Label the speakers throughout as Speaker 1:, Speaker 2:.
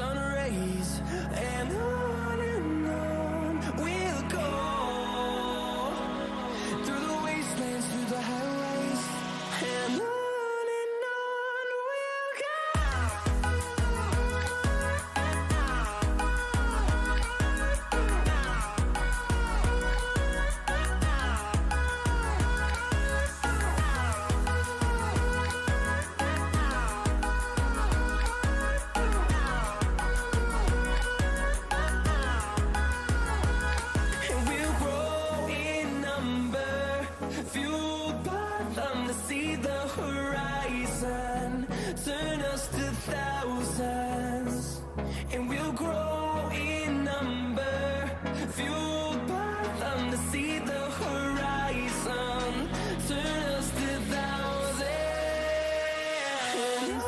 Speaker 1: sun rays, and on we'll go, through the wastelands, through the highways, and on we'll go. See the horizon, turn us to thousands, and we'll grow in number, fueled by them to see the horizon, turn us to thousands, and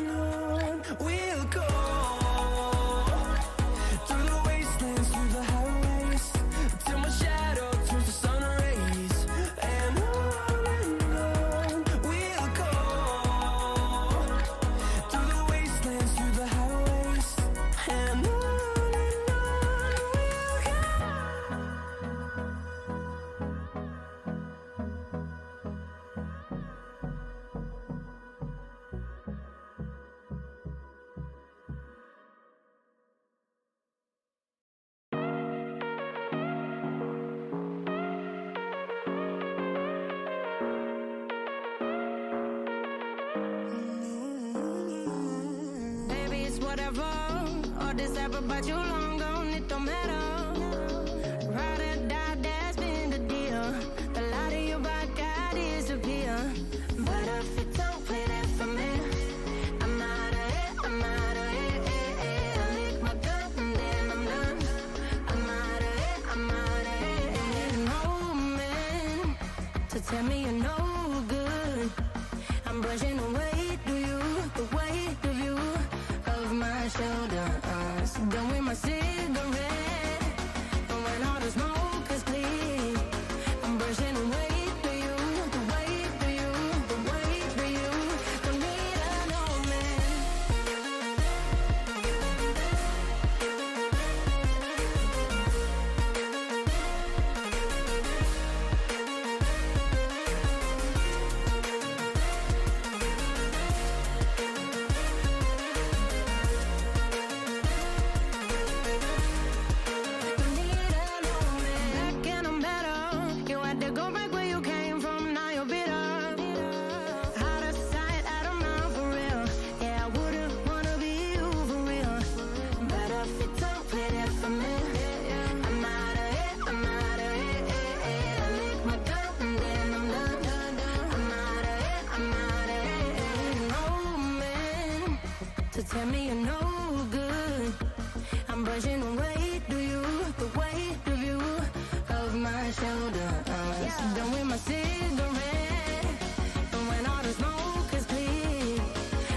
Speaker 1: on we'll go, through the wastelands, through the highways, till my shadow turns to sun rays, and
Speaker 2: whatever, all this ever but you long gone, it don't matter. Ride or die, that's been the deal. The light of your body got disappear. But if it don't play that for me, I'm out of it, I'm out of it. I lick my gun and then I'm done. I'm out of it, I'm out of it. And there's no man to tell me you're no good. I'm brushing the weight of you, the weight of you, my shoulders, done with my cigarette, and when all the smoke is clear, I'm brushing the weight for you, the weight for you, the weight for you. Don't need an old man. Tell me you're no good. I'm brushing the weight of you, the weight of you, of my shoulders. Done with my cigarette, and when all the smoke is clear,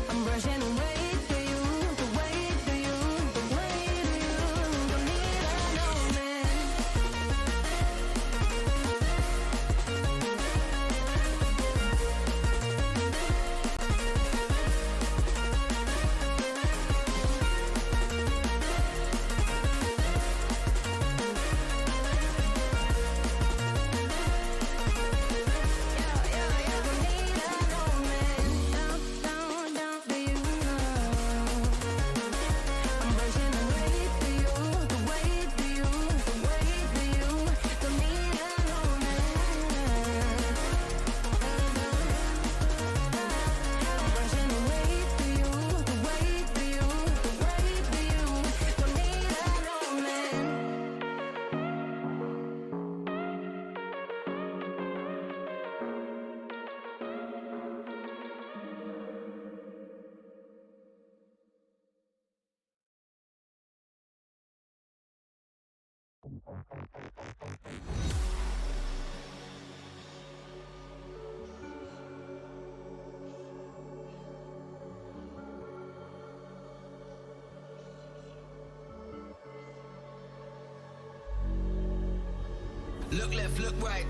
Speaker 2: I'm brushing the weight for you, the weight for you, the weight of you. Don't need an old man.
Speaker 3: Look left, look right,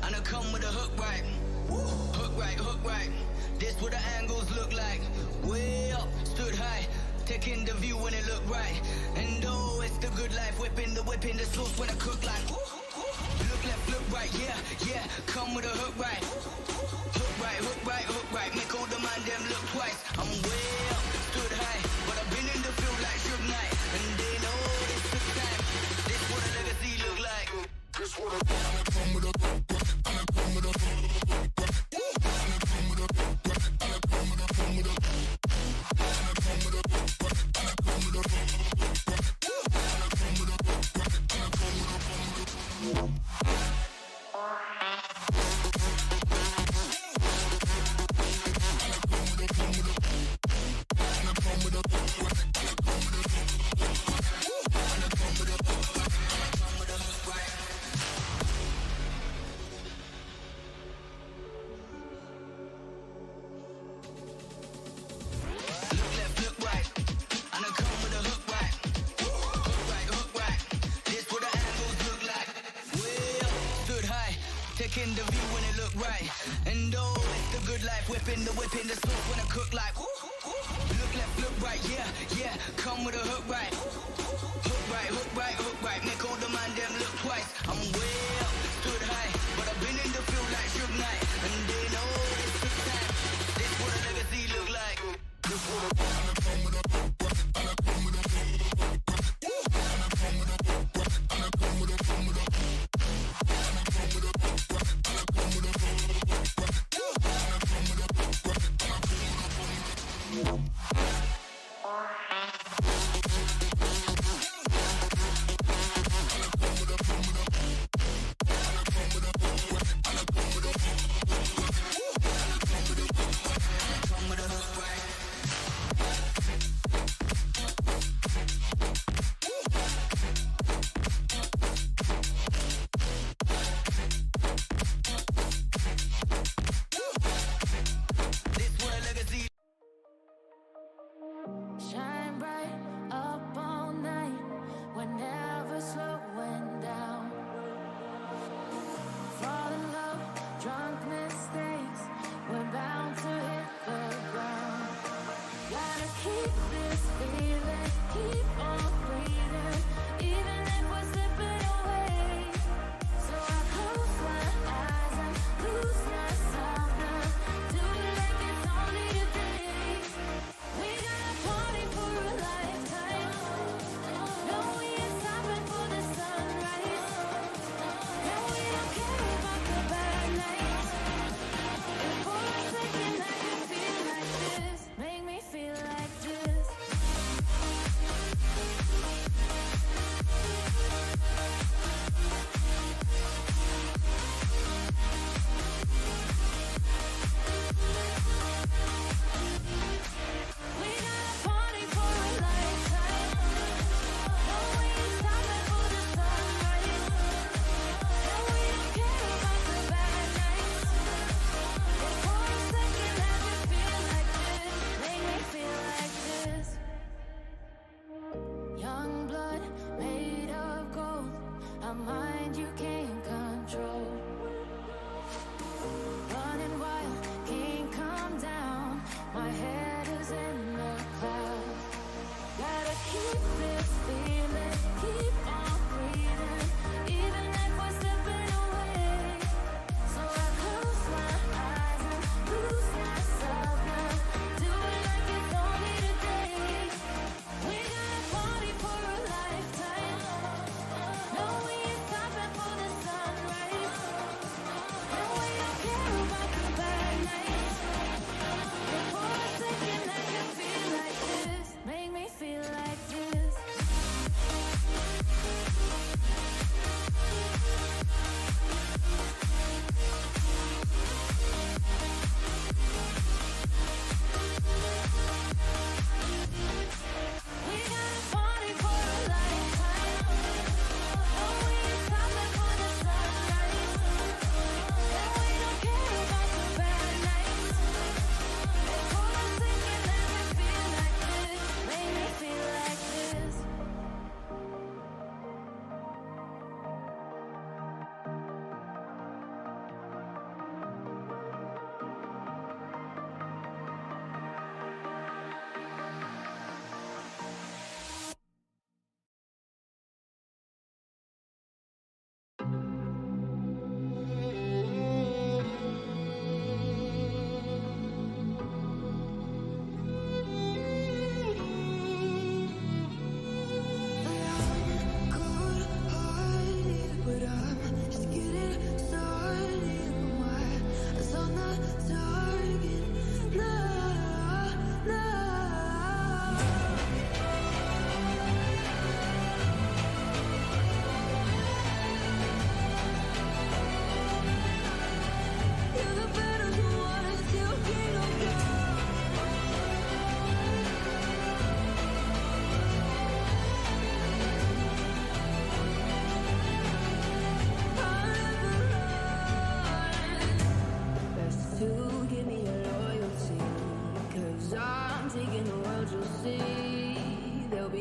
Speaker 3: and I come with a hook right. Hook right, hook right. This what the angles look like. Way up, stood high. taking the view when it look right. And oh, it's the good life, whipping the sauce when I cook like. Look left, look right, yeah, yeah, come with a hook right. Hook right, hook right, hook right, make all the man them look twice. I'm way up, stood high, but I've been in the field like Suge Knight. And they know this took time, this what a legacy look like. This what a come with a come with a taking the view when it look right. And oh, it's the good life, whipping the sauce when I cook like. Look left, look right, yeah, yeah, come with a hook right. Hook right, hook right, hook right, make all the man them look twice. I'm way up, stood high, but I've been in the field like Suge Knight. And they know this took time, this what a legacy look like. This what a come with a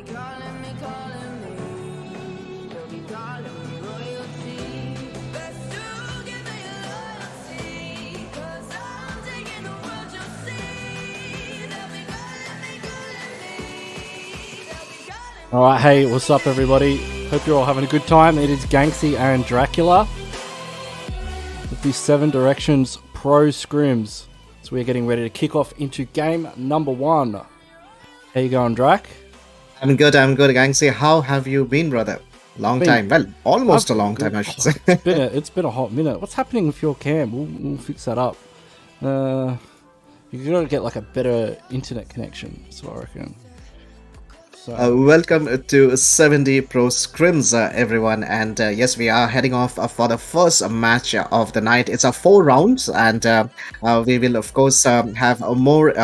Speaker 2: be calling me, calling me. They'll be calling me royalty. Best to give me loyalty, 'cause I'm taking the world, you'll see. They'll be calling me, calling me. They'll be calling me.
Speaker 4: Alright, hey, what's up everybody? Hope you're all having a good time. It is Ganksy and Dracula with the 7 Directions Pro Scrims. So we're getting ready to kick off into game number 1. How you going, Drac?
Speaker 5: I'm good, Gangsy. How have you been, brother? Long time. Well, almost a long time, I should say.
Speaker 4: It's been a hot minute. What's happening with your cam? We'll fix that up. You gotta get like a better internet connection, so I reckon. So.
Speaker 5: Welcome to 70 Pro Scrims, everyone. And yes, we are heading off for the first match of the night. It's a 4 rounds, and we will, of course, have more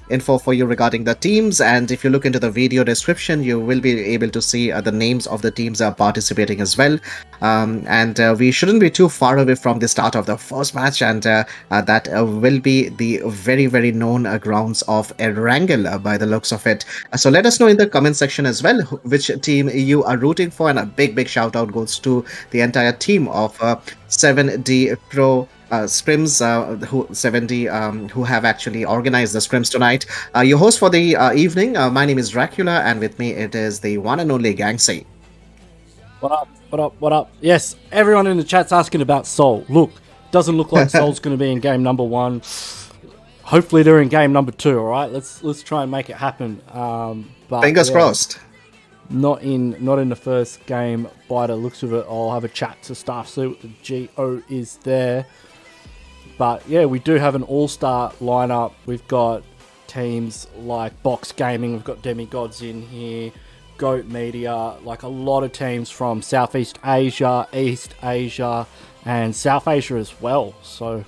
Speaker 5: info for you regarding the teams. And if you look into the video description, you will be able to see the names of the teams participating as well. And we shouldn't be too far away from the start of the first match, and that will be the very known grounds of Erangel by the looks of it. So let us know in the comment section as well which team you are rooting for, and a big shout out goes to the entire team of 7D Pro Scrims, who have actually organized the Scrims tonight. Your host for the evening, my name is Dracula, and with me it is the one and only Gangsy.
Speaker 4: What up? Yes, everyone in the chat's asking about Soul. Look, doesn't look like Soul's going to be in game number 1. Hopefully they're in game number 2. All right, let's try and make it happen. But
Speaker 5: Fingers crossed.
Speaker 4: Not in the first game. By the looks of it, I'll have a chat to staff, see what the GO is there. But yeah, we do have an all-star lineup. We've got teams like Box Gaming. We've got Demigods in here. Goat Media. Like a lot of teams from Southeast Asia, East Asia, and South Asia as well. So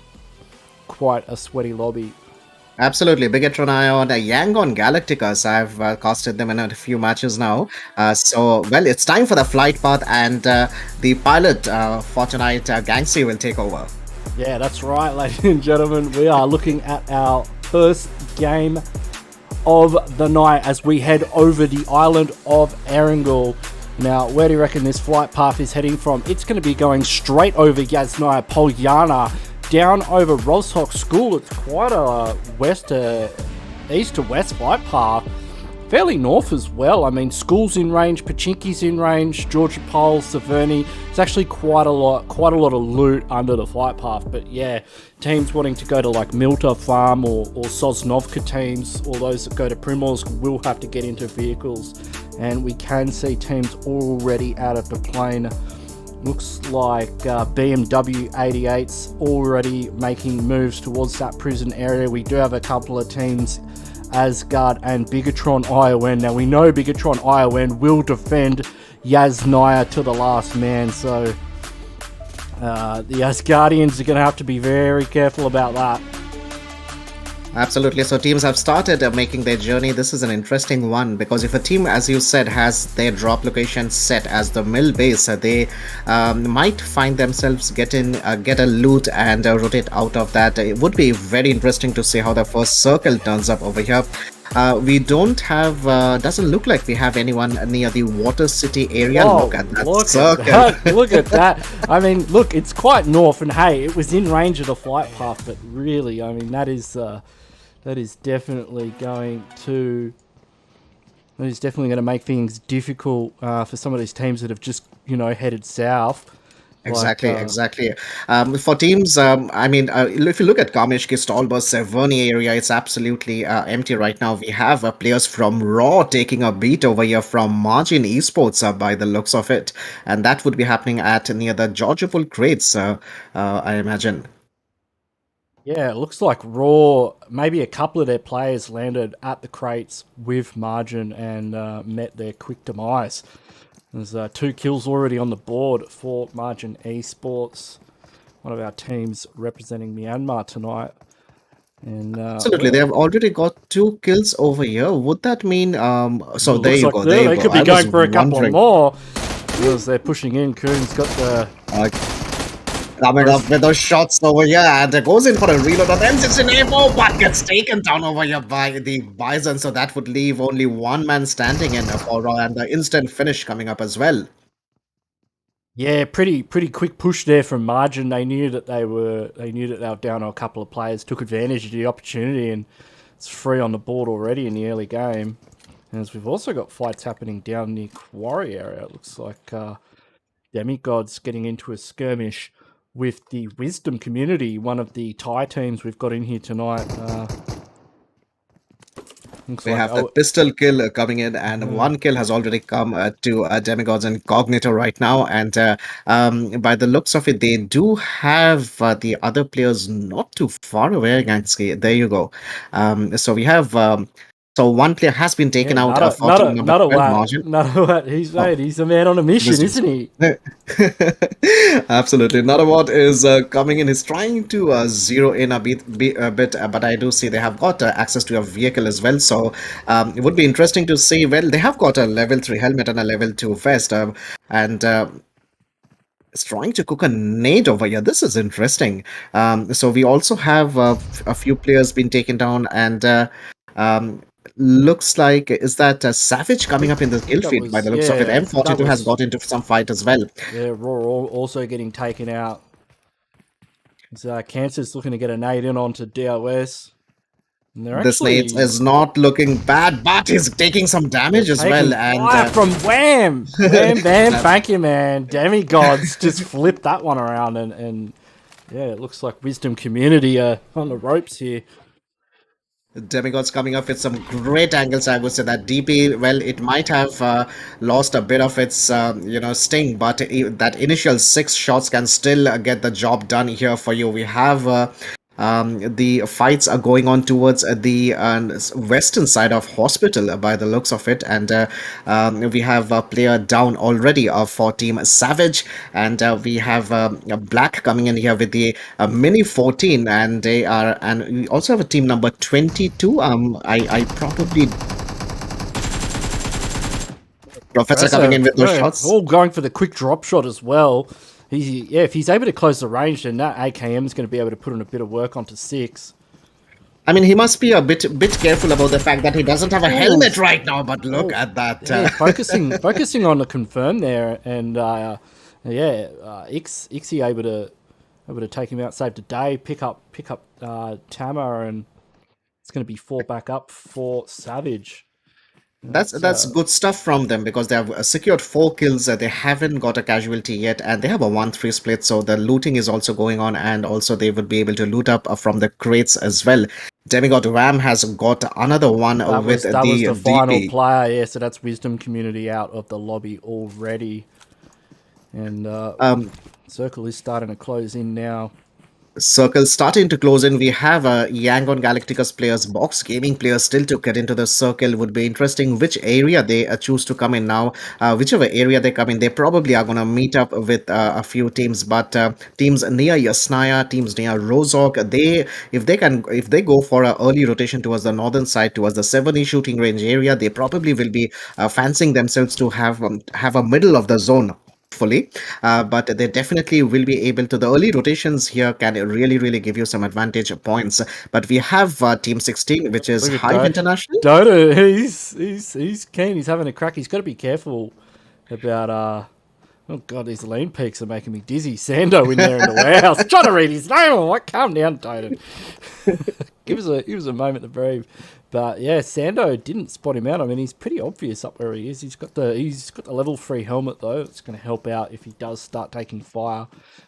Speaker 4: quite a sweaty lobby.
Speaker 5: Absolutely. BIGETRON Ion, YANGON, Galacticos. I've casted them in a few matches now. So, well, it's time for the flight path, and the pilot for tonight, Gangsy, will take over.
Speaker 4: Yeah, that's right, ladies and gentlemen. We are looking at our first game of the night as we head over the island of Erangel. Now, where do you reckon this flight path is heading from? It's going to be going straight over Yasnaya Polyana, down over Roshok School. It's quite a east to west flight path. Fairly north as well. I mean, School's in range, Pmce's in range, Georgia Pole, Severny. It's actually quite a lot of loot under the flight path. But yeah, teams wanting to go to like Milta Farm or Sosnovka teams, or those that go to Primorsk, will have to get into vehicles. And we can see teams already out of the plane. Looks like BMW 88's already making moves towards that prison area. We do have a couple of teams, ASGARD and BIGETRON ION. Now we know BIGETRON ION will defend Yasnaya to the last man, so the Asgardians are going to have to be very careful about that.
Speaker 5: Absolutely. So teams have started making their journey. This is an interesting one, because if a team, as you said, has their drop location set as the mill base, they might find themselves get a loot and rotate out of that. It would be very interesting to see how the first circle turns up over here. We don't have, doesn't look like we have anyone near the Water City area.
Speaker 4: Whoa,
Speaker 5: look at that circle.
Speaker 4: Look at that. I mean, look, it's quite north, and hey, it was in range of the flight path, but really, I mean, that is definitely going to make things difficult for some of these teams that have just, headed south.
Speaker 5: Exactly. For teams, I mean, if you look at Kamishki, Stolberg, Severny area, it's absolutely empty right now. We have players from Raw taking a beat over here from Marjin Esports by the looks of it. And that would be happening at near the Georgiapol crates, I imagine.
Speaker 4: Yeah, it looks like Raw, maybe a couple of their players landed at the crates with Marjin and met their quick demise. There's 2 kills already on the board for Marjin Esports, one of our teams representing Myanmar tonight. And
Speaker 5: absolutely, they have already got 2 kills over here. Would that mean? So there you go.
Speaker 4: They could be going for a couple more because they're pushing in. Kuhn's got the.
Speaker 5: Coming up with those shots over here, and goes in for a reload on M69ESPORT, but gets taken down over here by the Bison. So that would leave only one man standing in for Raw, and the instant finish coming up as well.
Speaker 4: Yeah, pretty quick push there from Margin. They knew that they were down to a couple of players, took advantage of the opportunity, and it's free on the board already in the early game. And as we've also got fights happening down near Quarry area, it looks like Demigods getting into a skirmish with the Wisdom community, one of the Thai teams we've got in here tonight.
Speaker 5: We have the pistol kill coming in, and one kill has already come to Demigods and Incognito right now. And by the looks of it, they do have the other players not too far away. There you go. So we have. So one player has been taken out for team number 12, Marjin.
Speaker 4: He's right. He's a man on a mission, isn't he?
Speaker 5: Absolutely. Not is coming in. He's trying to zero in a bit, but I do see they have got access to a vehicle as well. So it would be interesting to see. Well, they have got a level 3 helmet and a level 2 vest, and is trying to cook a nade over here. This is interesting. So we also have a few players being taken down, and looks like, is that Savage coming up in the kill feed by the looks of it? M42 has got into some fight as well.
Speaker 4: Yeah, Raw also getting taken out. Cancer's looking to get a nade in onto DOS.
Speaker 5: This nade is not looking bad, but he's taking some damage as well. And
Speaker 4: from Wham! Wham, bam, thank you, man. Demigods just flipped that one around, and yeah, it looks like Wisdom community on the ropes here.
Speaker 5: Demigods coming up with some great angles. I would say that DP, well, it might have lost a bit of its sting, but that initial 6 shots can still get the job done here for you. We have the fights are going on towards the western side of hospital by the looks of it, and we have a player down already for team Savage, and we have Black coming in here with the mini 14, and they are, and we also have a team number 22. I probably Professor coming in with those shots,
Speaker 4: all going for the quick drop shot as well. If he's able to close the range, then that AKM is going to be able to put in a bit of work onto 6.
Speaker 5: I mean, he must be a bit careful about the fact that he doesn't have a helmet right now. But look at that,
Speaker 4: focusing on the confirm there, and Ixie able to take him out, save the day, pick up Tama, and it's going to be 4 back up for Savage.
Speaker 5: That's good stuff from them, because they have secured 4 kills. They haven't got a casualty yet, and they have a 1-3 split, so the looting is also going on, and also they would be able to loot up from the crates as well. Demigod Ram has got another one
Speaker 4: that
Speaker 5: with
Speaker 4: was the final player. Yeah, so that's Wisdom community out of the lobby already, and circle is starting to close in now.
Speaker 5: Circle starting to close in. We have a Yangon Galacticos players, Box Gaming players still to get into the circle. Would be interesting which area they choose to come in now. Whichever area they come in, they probably are going to meet up with a few teams, but teams near Yasnaya, teams near Rozok, if they go for an early rotation towards the northern side, towards the 7E shooting range area, they probably will be fancying themselves to have a middle of the zone. Fully, but they definitely will be able to. The early rotations here can really give you some advantage points. But we have team 16, which is HYVE International.
Speaker 4: Dota, he's keen. He's having a crack. He's got to be careful about oh god, these lean peaks are making me dizzy. Sando in there in the warehouse. I'm trying to read his name. I'm like, calm down, Dota. give us a moment to breathe. But yeah, Sando didn't spot him out. I mean, he's pretty obvious up where he is. He's got the level 3 helmet though. It's going to help out if he does start taking fire.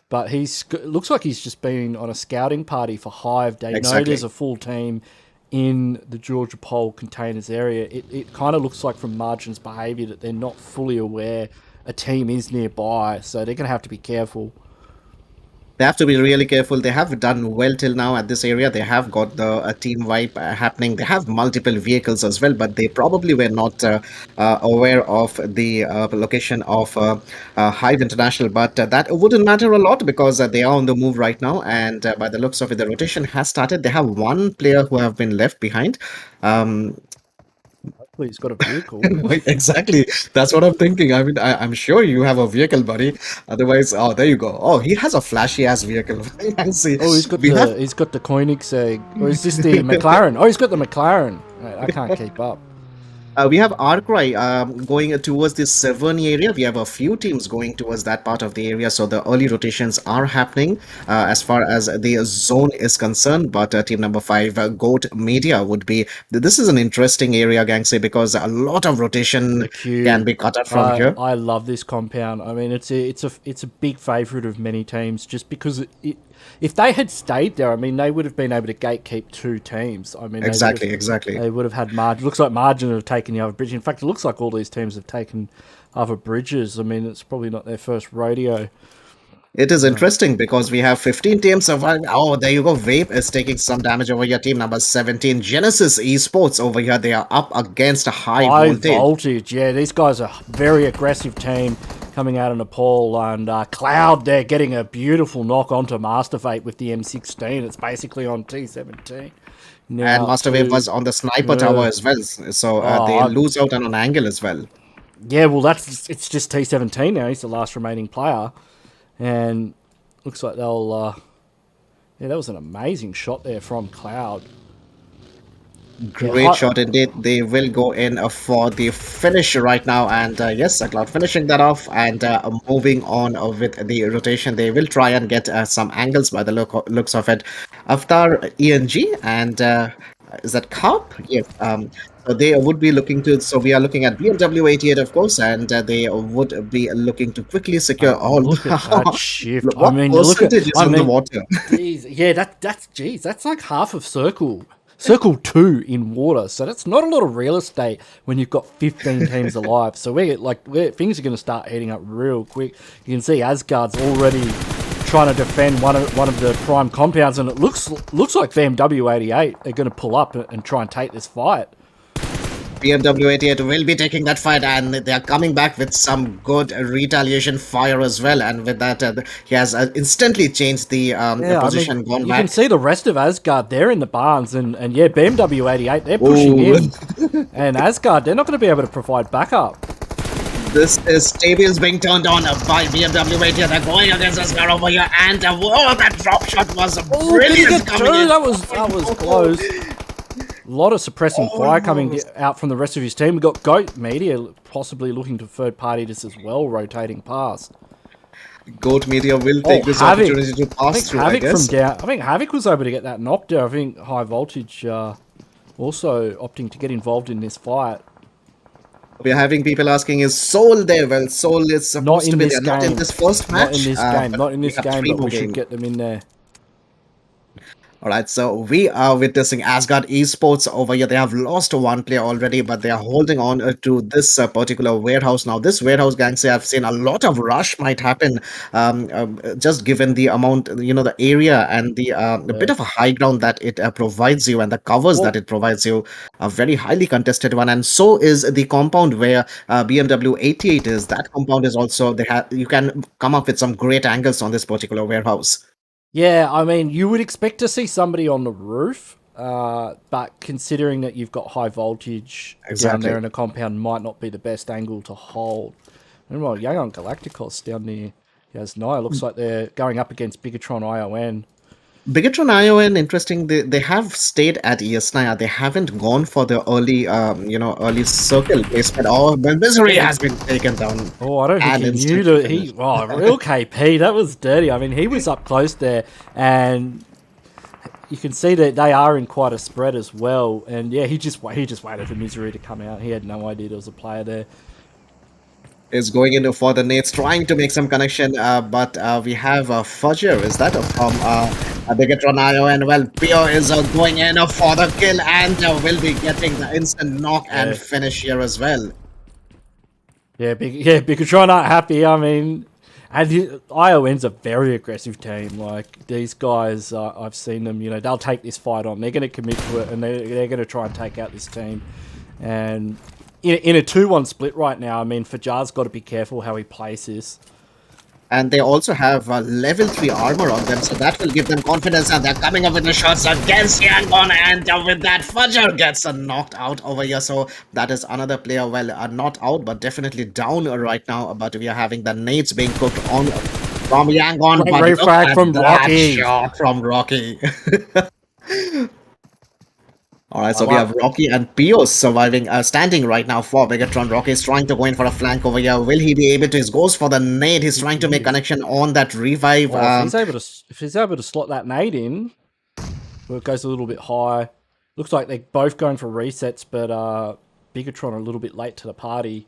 Speaker 4: But it looks like he's just been on a scouting party for HYVE. They know there's a full team in the Georgia Pole containers area. It kind of looks like from Marjin's behaviour that they're not fully aware a team is nearby, so they're going to have to be careful.
Speaker 5: They have to be really careful. They have done well till now at this area. They have got the team wipe happening. They have multiple vehicles as well, but they probably were not aware of the location of HYVE International. But that wouldn't matter a lot, because they are on the move right now. And by the looks of it, the rotation has started. They have one player who have been left behind.
Speaker 4: Hopefully he's got a vehicle.
Speaker 5: Exactly. That's what I'm thinking. I mean, I'm sure you have a vehicle, buddy. Otherwise, oh, there you go. Oh, he has a flashy ass vehicle. I see.
Speaker 4: Oh, he's got
Speaker 5: We have
Speaker 4: the Koenigsegg. Or is this the McLaren? Oh, he's got the McLaren. I can't keep up.
Speaker 5: We have RCRY going towards the Severny area. We have a few teams going towards that part of the area, so the early rotations are happening as far as the zone is concerned. But team number 5, Goat Media, would be. This is an interesting area, Gangse, because a lot of rotation can be cut out from here.
Speaker 4: I love this compound. I mean, it's a big favourite of many teams just because if they had stayed there, I mean, they would have been able to gatekeep 2 teams. I mean,
Speaker 5: Exactly.
Speaker 4: They would have had Margin. Looks like Margin have taken the other bridge. In fact, it looks like all these teams have taken other bridges. I mean, it's probably not their first rodeo.
Speaker 5: It is interesting because we have 15 teams surviving. Oh, there you go. Vape is taking some damage over here. Team number 17, Genesis Esports over here. They are up against a high voltage.
Speaker 4: Yeah, these guys are a very aggressive team coming out in Nepal. And Cloud, they're getting a beautiful knock onto Master Vape with the M16. It's basically on T17. Now,
Speaker 5: And Master Wave was on the sniper tower as well. So they lose out on an angle as well.
Speaker 4: Yeah, well, it's just T17 now. He's the last remaining player. And looks like they'll... yeah, that was an amazing shot there from Cloud.
Speaker 5: Great shot indeed. They will go in for the finish right now. And yes, Cloud finishing that off and moving on with the rotation. They will try and get some angles by the looks of it. Avatar ENG and is that Carp? Yes. So they would be looking to. So we are looking at BMW 88, of course, and they would be looking to quickly secure all.
Speaker 4: Look at that shift.
Speaker 5: What percentage is in the water?
Speaker 4: Geez, yeah, that's like half of Circle 2 in water. So that's not a lot of real estate when you've got 15 teams alive. So things are going to start heating up real quick. You can see ASGARD's already trying to defend one of the prime compounds, and it looks like BMW 88 are going to pull up and try and take this fight.
Speaker 5: BMW 88 will be taking that fight, and they are coming back with some good retaliation fire as well. And with that, he has instantly changed the position.
Speaker 4: I mean, you can see the rest of ASGARD, they're in the barns, and yeah, BMW 88, they're pushing in. And ASGARD, they're not going to be able to provide backup.
Speaker 5: This is tables being turned on by BMW 88. They're going against ASGARD over here, and that drop shot was brilliant.
Speaker 4: That was close. A lot of suppressing fire coming out from the rest of his team. We've got Goat Media possibly looking to third party this as well, rotating past.
Speaker 5: Goat Media will take this opportunity to pass through, I guess.
Speaker 4: I think Havoc was able to get that knocked down. I think Highvoltage also opting to get involved in this fight.
Speaker 5: We're having people asking, is Soul there? Well, Soul is supposed to be there. Not in this first match.
Speaker 4: Not in this game, but we should get them in there.
Speaker 5: Alright, so we are witnessing ASGARD Esports over here. They have lost 1 player already, but they are holding on to this particular warehouse now. This warehouse, Gangster, I've seen a lot of rush might happen, just given the amount, the area and the bit of a high ground that it provides you, and the covers that it provides you. A very highly contested one, and so is the compound where BMW 88 is. That compound is also, you can come up with some great angles on this particular warehouse.
Speaker 4: Yeah, I mean, you would expect to see somebody on the roof, but considering that you've got high voltage down there in a compound might not be the best angle to hold. Meanwhile, YANGON Galacticos down near Yasnaya looks like they're going up against BIGETRON ION.
Speaker 5: BIGETRON ION, interesting. They have stayed at Yasnaya. They haven't gone for the early circle placement. Oh, but Misery has been taken down.
Speaker 4: Oh, I don't think he knew that real KP. That was dirty. I mean, he was up close there, and you can see that they are in quite a spread as well. And yeah, he just waited for Misery to come out. He had no idea there was a player there.
Speaker 5: Is going into for the nades, trying to make some connection, but we have Fudger. Is that from BIGETRON ION? Well, Pio is going in for the kill and will be getting the instant knock and finish here as well.
Speaker 4: Yeah, BIGETRON aren't happy. I mean, and ION's a very aggressive team. Like, these guys, I've seen them, they'll take this fight on. They're going to commit to it, and they're going to try and take out this team. And in a 2-1 split right now, I mean, Fajar's got to be careful how he plays this.
Speaker 5: And they also have level 3 armor on them, so that will give them confidence, and they're coming up with the shots against Yangon, and with that, Fudger gets knocked out over here. So that is another player, well, not out, but definitely down right now. But we are having the nades being cooked on from Yangon.
Speaker 4: Great
Speaker 5: But look
Speaker 4: refrag
Speaker 5: at
Speaker 4: from
Speaker 5: that
Speaker 4: Rocky.
Speaker 5: shot from Rocky. All right, so we
Speaker 4: like-
Speaker 5: have Rocky and Pmce surviving, standing right now for BIGETRON. Rocky is trying to go in for a flank over here. Will he be able to? He goes for the nade. He's trying to make connection on that revive.
Speaker 4: Well, if he's able to slot that nade in, well, it goes a little bit high. Looks like they're both going for resets, but BIGETRON a little bit late to the party.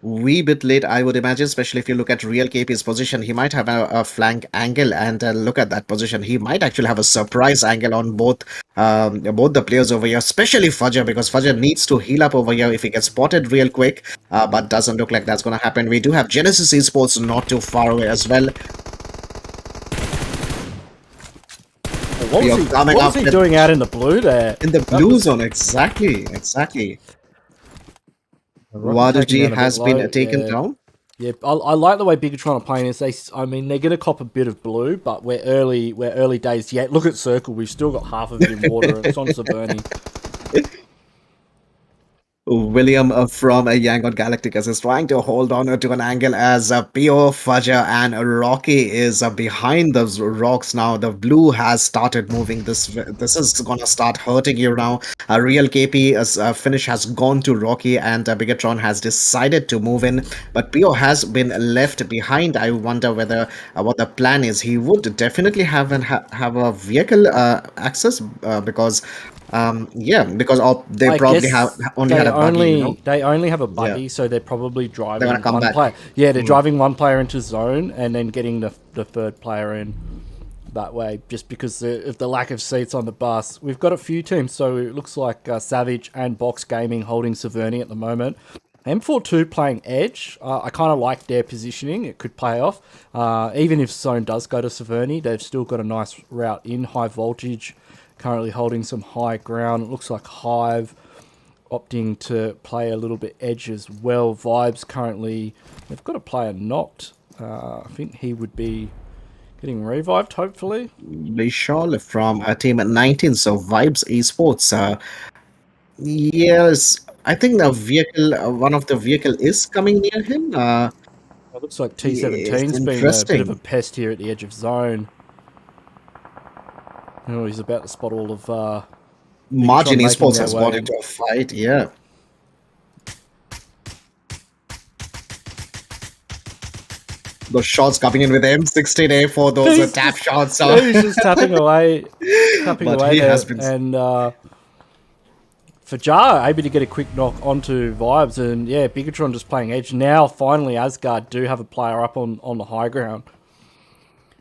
Speaker 5: Wee bit late, I would imagine, especially if you look at Real KP's position. He might have a flank angle, and look at that position. He might actually have a surprise angle on both the players over here, especially Fudger, because Fudger needs to heal up over here if he gets spotted real quick, but doesn't look like that's going to happen. We do have Genesis Esports not too far away as well.
Speaker 4: What was he doing out in the blue there?
Speaker 5: In the blue zone, exactly. Wadaji has been taken down.
Speaker 4: Yeah, I like the way BIGETRON are playing this. I mean, they're going to cop a bit of blue, but we're early days yet. Look at Circle. We've still got half of it in water. And it's on Saverni.
Speaker 5: William from Yangon Galacticos is trying to hold on to an angle as Pio, Fudger, and Rocky is behind those rocks now. The blue has started moving. This is gonna start hurting you now. Real KP's finish has gone to Rocky, and BIGETRON has decided to move in, but Pio has been left behind. I wonder whether what the plan is. He would definitely have a vehicle access because. Because they probably only had a buggy. You know?
Speaker 4: They only have a buggy, so they're probably driving
Speaker 5: one
Speaker 4: player. Yeah, they're driving one player into zone and then getting the third player in that way, just because of the lack of seats on the bus. We've got a few teams, so it looks like Savage and Box Gaming holding Saverni at the moment. M42 playing Edge. I kind of like their positioning. It could pay off. Even if zone does go to Saverni, they've still got a nice route in. Highvoltage currently holding some high ground. It looks like HYVE opting to play a little bit edge as well. Vibes currently, they've got a player knocked. I think he would be getting revived, hopefully.
Speaker 5: Vishal from team 19, so Vibes Esports. Yes, I think the vehicle, one of the vehicle is coming near him.
Speaker 4: It looks like T17's been a bit of a pest here at the edge of zone. Oh, he's about to spot all of
Speaker 5: MARJIN Esports has gone into a fight, yeah. Those shots coming in with M16A for those tap shots.
Speaker 4: He's just tapping away there. And Fajar able to get a quick knock onto Vibes, and yeah, BIGETRON just playing edge. Now, finally, ASGARD do have a player up on the high ground.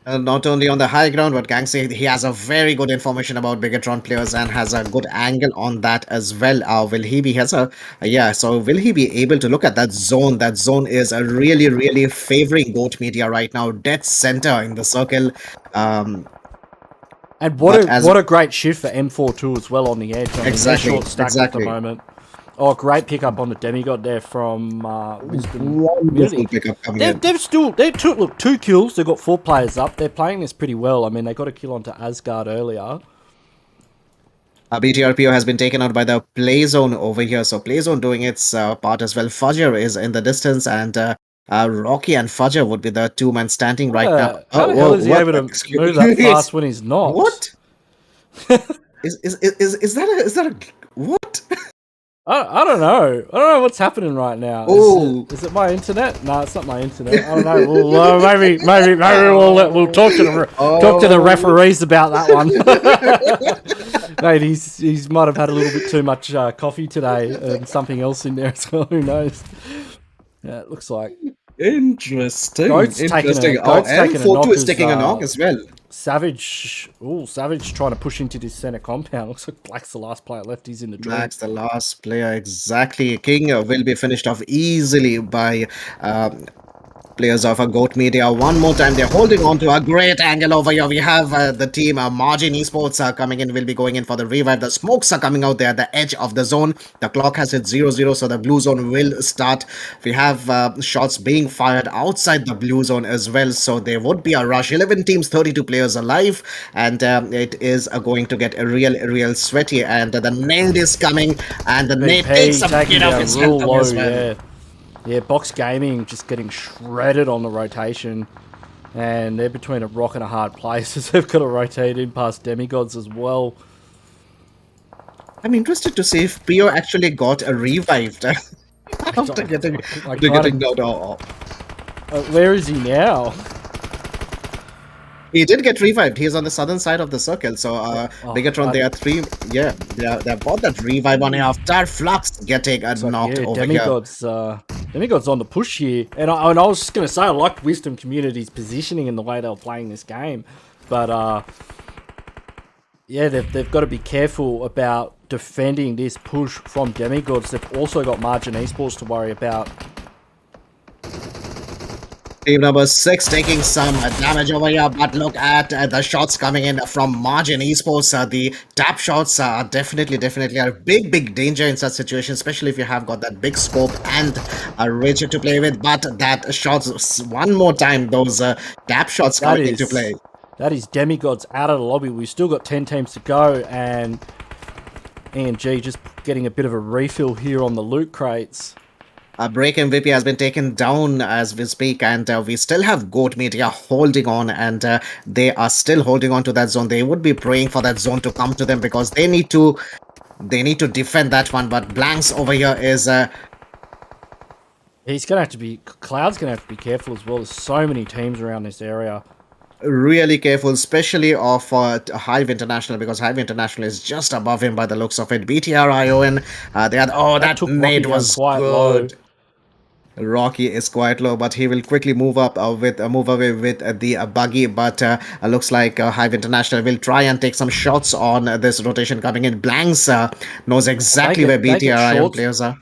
Speaker 5: Not only on the high ground, but Gangster, he has a very good information about BIGETRON players and has a good angle on that as well. Will he be so will he be able to look at that zone? That zone is a really favoring Goat Media right now, dead center in the circle.
Speaker 4: And what a great shift for M42 as well on the edge. I mean,
Speaker 5: exactly,
Speaker 4: they're short stacked at the moment. Oh, great pickup on the Demigod there from Wisdom.
Speaker 5: Wonderful pickup coming in.
Speaker 4: They took 2 kills. They've got 4 players up. They're playing this pretty well. I mean, they got a kill onto ASGARD earlier.
Speaker 5: BTRPO has been taken out by the Playzone over here. So Playzone doing its part as well. Fudger is in the distance, and Rocky and Fudger would be the 2-man standing right now.
Speaker 4: How the hell is he able to move that fast when he's not?
Speaker 5: What? is that a what?
Speaker 4: I don't know. I don't know what's happening right now. Is it my internet? No, it's not my internet. I don't know. Well, maybe we'll talk to the referees about that one. Mate, he's might have had a little bit too much coffee today and something else in there as well. Who knows? Yeah, it looks like.
Speaker 5: Interesting.
Speaker 4: Goat's taking a knock
Speaker 5: is taking a knock as well.
Speaker 4: Savage trying to push into this center compound. Looks like Black's the last player left. He's in the draw.
Speaker 5: Black's the last player, exactly. King will be finished off easily by players of Goat Media. One more time, they're holding on to a great angle over here. We have the team Margin Esports coming in, will be going in for the revive. The smokes are coming out there at the edge of the zone. The clock has hit 0-0, so the blue zone will start. We have shots being fired outside the blue zone as well, so there would be a rush. 11 teams, 32 players alive, and it is going to get a real sweaty. And the nade is coming, and the nade takes a bit of its health away as well.
Speaker 4: Yeah, Box Gaming just getting shredded on the rotation. And they're between a rock and a hard place as they've got to rotate in past Demigods as well.
Speaker 5: I'm interested to see if Pio actually got revived after getting knocked off.
Speaker 4: Where is he now?
Speaker 5: He did get revived. He's on the southern side of the circle. So Bigetron, they are three. Yeah, they've got that revive on here after Flux getting knocked over
Speaker 4: Demigods,
Speaker 5: here.
Speaker 4: Demigods on the push here. And I was just going to say, I liked Wisdom Community's positioning and the way they were playing this game. But, yeah, they've got to be careful about defending this push from Demigods. They've also got Margin Esports to worry about.
Speaker 5: Team number 6 taking some damage over here, but look at the shots coming in from Margin Esports. The tap shots are definitely a big danger in such situations, especially if you have got that big scope and a ridge to play with. But that shots, one more time, those tap shots coming into play.
Speaker 4: That is Demigods out of the lobby. We've still got 10 teams to go, and ENG just getting a bit of a refill here on the loot crates.
Speaker 5: Break MVP has been taken down as we speak, and we still have Goat Media holding on, and they are still holding on to that zone. They would be praying for that zone to come to them because they need to defend that one. But Blanks over here is
Speaker 4: he's gonna have to be Cloud's gonna have to be careful as well. There's so many teams around this area.
Speaker 5: Really careful, especially of HYVE International, because HYVE International is just above him by the looks of it. BTRION, they had that nade was
Speaker 4: quite
Speaker 5: good.
Speaker 4: Low.
Speaker 5: Rocky is quite low, but he will quickly move away with the buggy. But looks like HYVE International will try and take some shots on this rotation coming in. Blanks knows exactly where BTRION players are.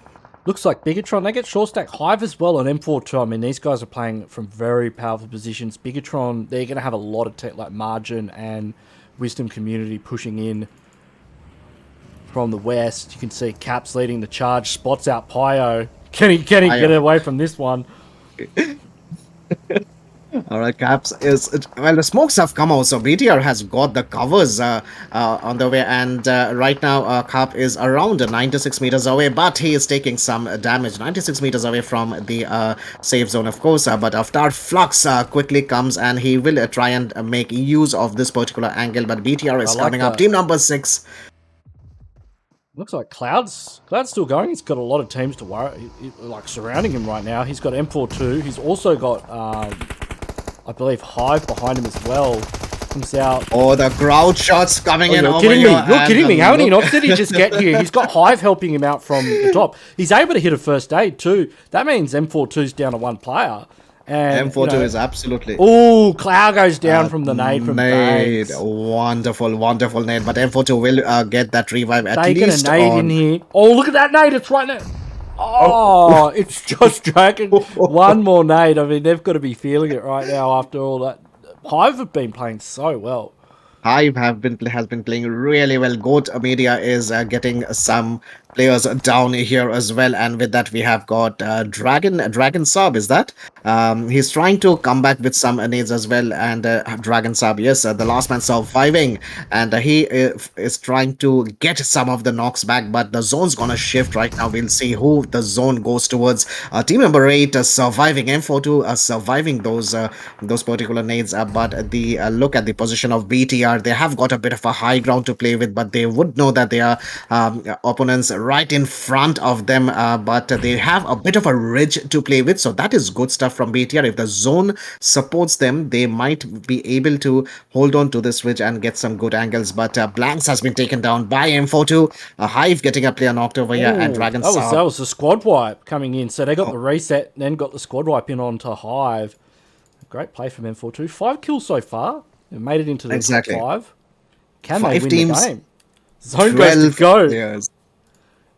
Speaker 4: Looks like Bigetron, they get short stack HYVE as well on M42. I mean, these guys are playing from very powerful positions. Bigetron, they're going to have a lot of like Margin and Wisdom Community pushing in from the west. You can see Caps leading the charge, spots out Pio. Can he get away from this one?
Speaker 5: All right, Caps is... Well, the smokes have come out, so BTR has got the covers on the way. And right now, Cap is around 96 meters away, but he is taking some damage. 96 meters away from the safe zone, of course. But after Flux quickly comes, and he will try and make use of this particular angle. But BTR is coming up. Team number 6.
Speaker 4: Looks like Cloud's still going. He's got a lot of teams to worry, like surrounding him right now. He's got M42. He's also got, I believe, HYVE behind him as well. Comes out.
Speaker 5: Oh, the crowd shots coming in over here.
Speaker 4: You're kidding me. How many knocks did he just get here? He's got HYVE helping him out from the top. He's able to hit a first aid too. That means M42's down to one player. And
Speaker 5: M42 is absolutely...
Speaker 4: Oh, Cloud goes down from the nade from
Speaker 5: nade. Wonderful nade. But M42 will get that revive at least
Speaker 4: a nade in here. Oh, look at that nade. It's right there. Oh, it's just Dragon. One more nade. I mean, they've got to be feeling it right now after all that. HYVE have been playing so well.
Speaker 5: HYVE has been playing really well. Goat Media is getting some players down here as well, and with that we have got Dragon Sub. Is that he's trying to come back with some nades as well, and Dragon Sub, yes, the last man surviving, and he is trying to get some of the knocks back, but the zone's gonna shift right now. We'll see who the zone goes towards. Team number 8 surviving. M42 surviving those particular nades, but the look at the position of BTR. They have got a bit of a high ground to play with, but they would know that their opponents right in front of them, but they have a bit of a ridge to play with, so that is good stuff from BTR. If the zone supports them, they might be able to hold on to this ridge and get some good angles. But Blanks has been taken down by M42. HYVE getting a player knocked over here, and Dragon
Speaker 4: that was the squad wipe coming in, so they got the reset, then got the squad wipe in onto HYVE. Great play from M42. 5 kills so far. They made it into the top 5. Can they win the game? Zone goes to Goat.